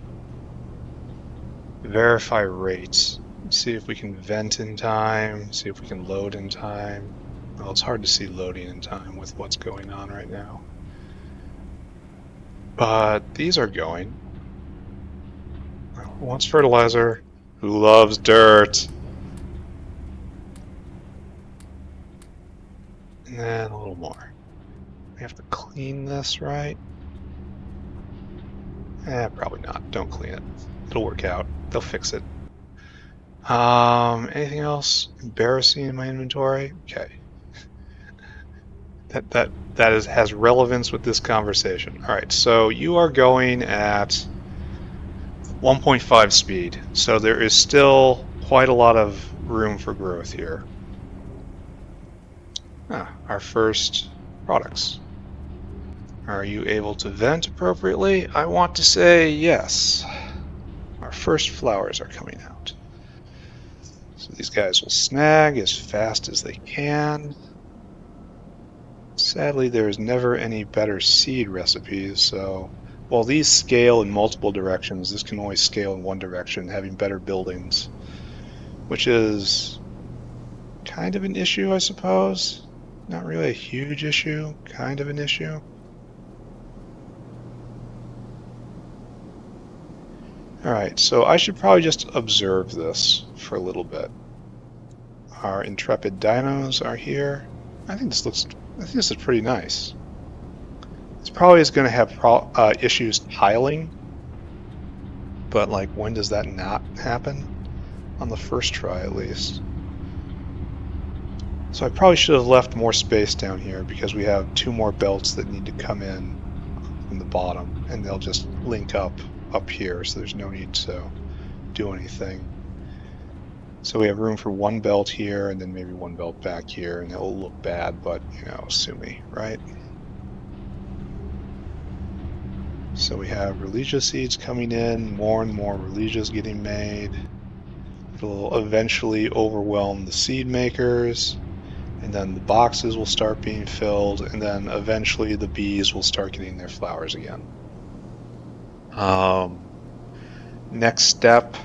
Verify rates. See if we can vent in time, see if we can load in time. Well, it's hard to see loading in time with what's going on right now. But these are going. Who wants fertilizer? Who loves dirt? And then a little more. We have to clean this, right? Probably not. Don't clean it. It'll work out. They'll fix it. Anything else embarrassing in my inventory? Okay. That has relevance with this conversation. All right, so you are going at 1.5 speed, so there is still quite a lot of room for growth here. Our first products. Are you able to vent appropriately? I want to say yes. Our first flowers are coming out. So these guys will snag as fast as they can. Sadly, there is never any better seed recipes, so while these scale in multiple directions, this can always scale in one direction, having better buildings, which is kind of an issue, I suppose. Not really a huge issue, kind of an issue. Alright, so I should probably just observe this for a little bit. Our intrepid dinos are here. I think this is pretty nice. This probably is going to have issues tiling, but like, when does that not happen? On the first try, at least. So I probably should have left more space down here because we have 2 more belts that need to come in from the bottom, and they'll just link up here, so there's no need to do anything. So we have room for 1 belt here, and then maybe 1 belt back here, and it will look bad, but, you know, sue me, right? So we have Rylesia seeds coming in, more and more Rylesias getting made. It'll eventually overwhelm the seed makers, and then the boxes will start being filled, and then eventually the bees will start getting their flowers again. Next step,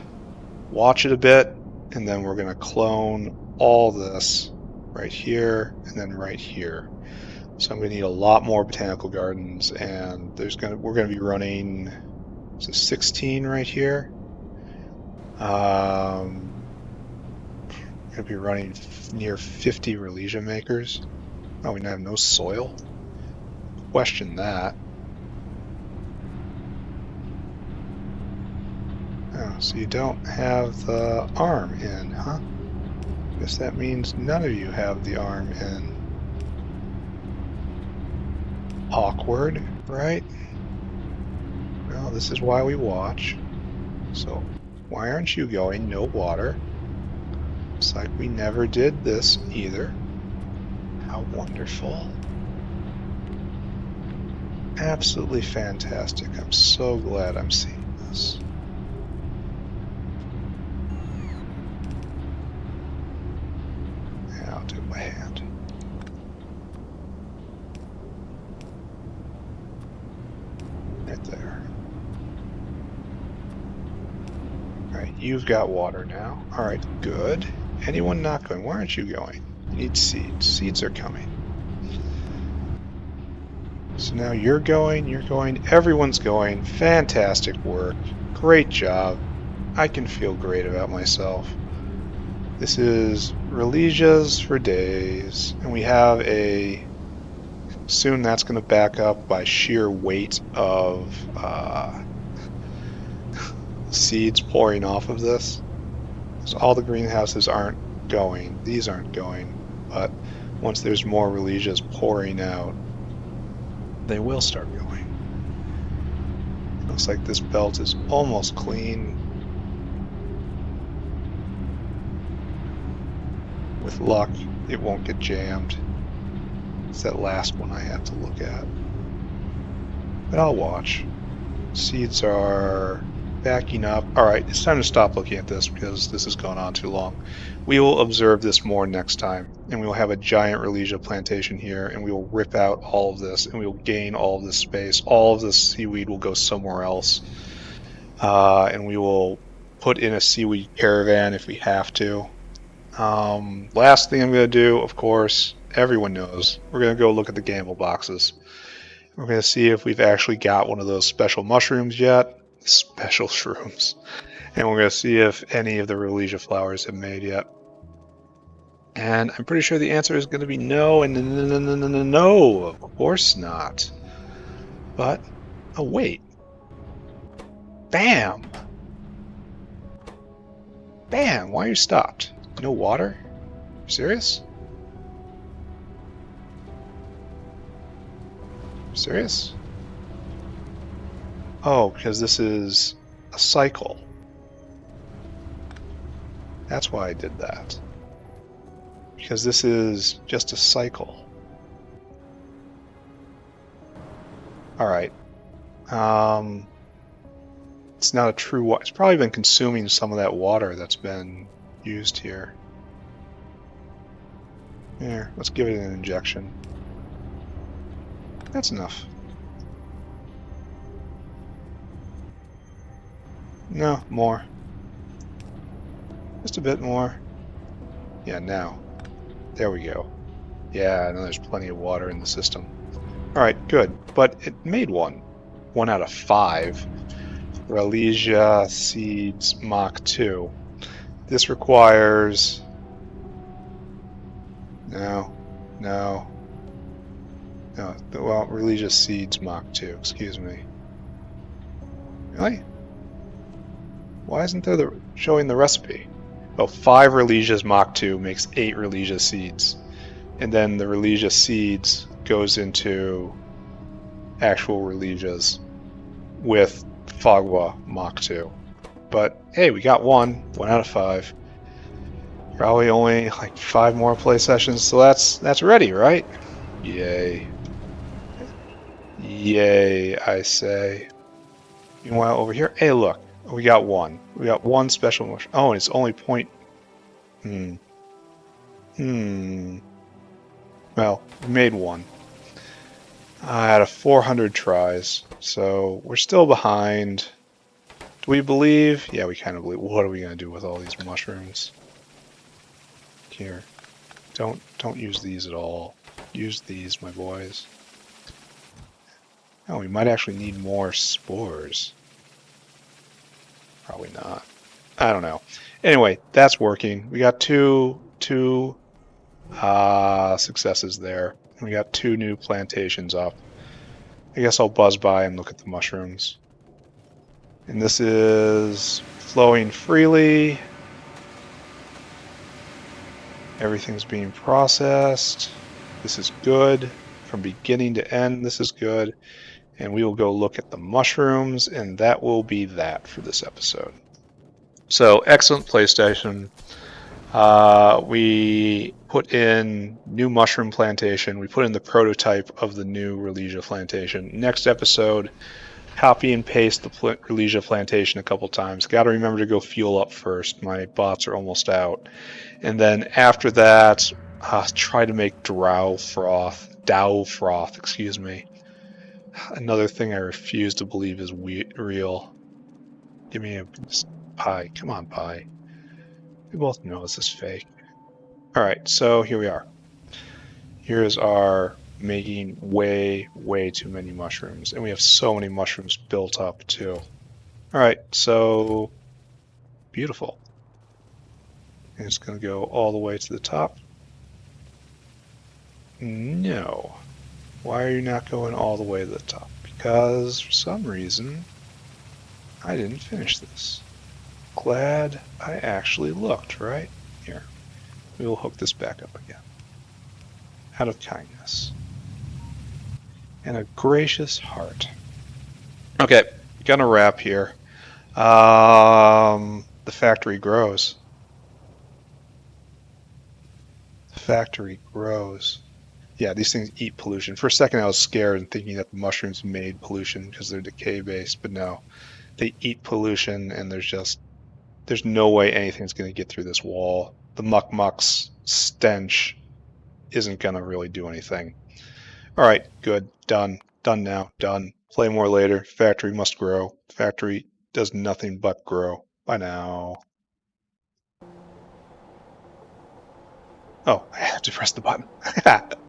watch it a bit, and then we're going to clone all this right here and then right here. So I'm going to need a lot more botanical gardens, and we're going to be running 16 right here. Going to be running near 50 Rylesia makers. Oh, we have no soil? Question that. Oh, so you don't have the arm in, huh? Guess that means none of you have the arm in. Awkward, right? Well, this is why we watch. So, why aren't you going? No water. Looks like we never did this either. How wonderful. Absolutely fantastic. I'm so glad I'm seeing this. Yeah, I'll do it by hand. Right there. Alright, you've got water now. Alright, good. Anyone not going? Why aren't you going? You need seeds. Seeds are coming. So now you're going, everyone's going. Fantastic work. Great job. I can feel great about myself. This is Rylesias for days, and we have soon that's going to back up by sheer weight of seeds pouring off of this. So all the greenhouses aren't going, these aren't going, but once there's more Rylesias pouring out, they will start going. Looks like this belt is almost clean. With luck, it won't get jammed. It's that last one I have to look at. But I'll watch. Seeds are backing up. All right, it's time to stop looking at this because this has gone on too long. We will observe this more next time, and we will have a giant Rylesia plantation here, and we will rip out all of this, and we will gain all of this space. All of this seaweed will go somewhere else, and we will put in a seaweed caravan if we have to. Last thing I'm going to do, of course, everyone knows, we're going to go look at the gamble boxes. We're going to see if we've actually got one of those special mushrooms yet. Special shrooms. And we're going to see if any of the Rylesia flowers have made yet. And I'm pretty sure the answer is going to be no, and no, of course not. But, oh wait. Bam! Bam! Why are you stopped? No water? Serious? Serious? Oh, because this is a cycle. That's why I did that. Because this is just a cycle. Alright. It's not a true water. It's probably been consuming some of that water that's been used here. Here, let's give it an injection. That's enough. No, more. Just a bit more. Yeah, now. There we go. Yeah, I know there's plenty of water in the system. Alright, good. But it made one. 1 out of 5. Rylesia seeds Mach 2. This requires... No. Well, Rylesia seeds Mach 2, excuse me. Really? Why isn't there showing the recipe? Oh, 5 Rylesias Mach 2 makes 8 Rylesia seeds. And then the Rylesia seeds goes into actual Rylesias with Fagua Mach 2. But hey, we got 1 out of 5. Probably only like 5 more play sessions, so that's ready, right? Yay. Yay, I say. Meanwhile, over here, hey look, we got 1. We got 1 special motion. Oh, and it's only point... Well, we made 1. Out of 400 tries, so we're still behind. Do we believe? Yeah, we kind of believe. What are we going to do with all these mushrooms? Here. Don't use these at all. Use these, my boys. Oh, we might actually need more spores. Probably not. I don't know. Anyway, that's working. We got two successes there. We got 2 new plantations up. I guess I'll buzz by and look at the mushrooms. And this is flowing freely. Everything's being processed. This is good. From beginning to end, this is good. And we will go look at the mushrooms, and that will be that for this episode. So, excellent PlayStation. We put in new mushroom plantation. We put in the prototype of the new Rylesia plantation. Next episode, copy and paste the Rylesia plantation a couple times. Got to remember to go fuel up first. My bots are almost out. And then after that, try to make dow froth, excuse me. Another thing I refuse to believe is real. Give me a pie. Come on, pie. We both know this is fake. Alright, so here we are. Here's our making way too many mushrooms. And we have so many mushrooms built up, too. Alright, so... beautiful. And it's going to go all the way to the top. No. Why are you not going all the way to the top? Because, for some reason, I didn't finish this. Glad I actually looked, right? Here. We will hook this back up again. Out of kindness. And a gracious heart. Okay, gonna wrap here. The factory grows. The factory grows. Yeah, these things eat pollution. For a second I was scared and thinking that the mushrooms made pollution because they're decay-based, but no. They eat pollution, and there's no way anything's going to get through this wall. The muck's stench isn't going to really do anything. All right, good. Done. Done now. Done. Play more later. Factory must grow. Factory does nothing but grow. Bye now. Oh, I have to press the button.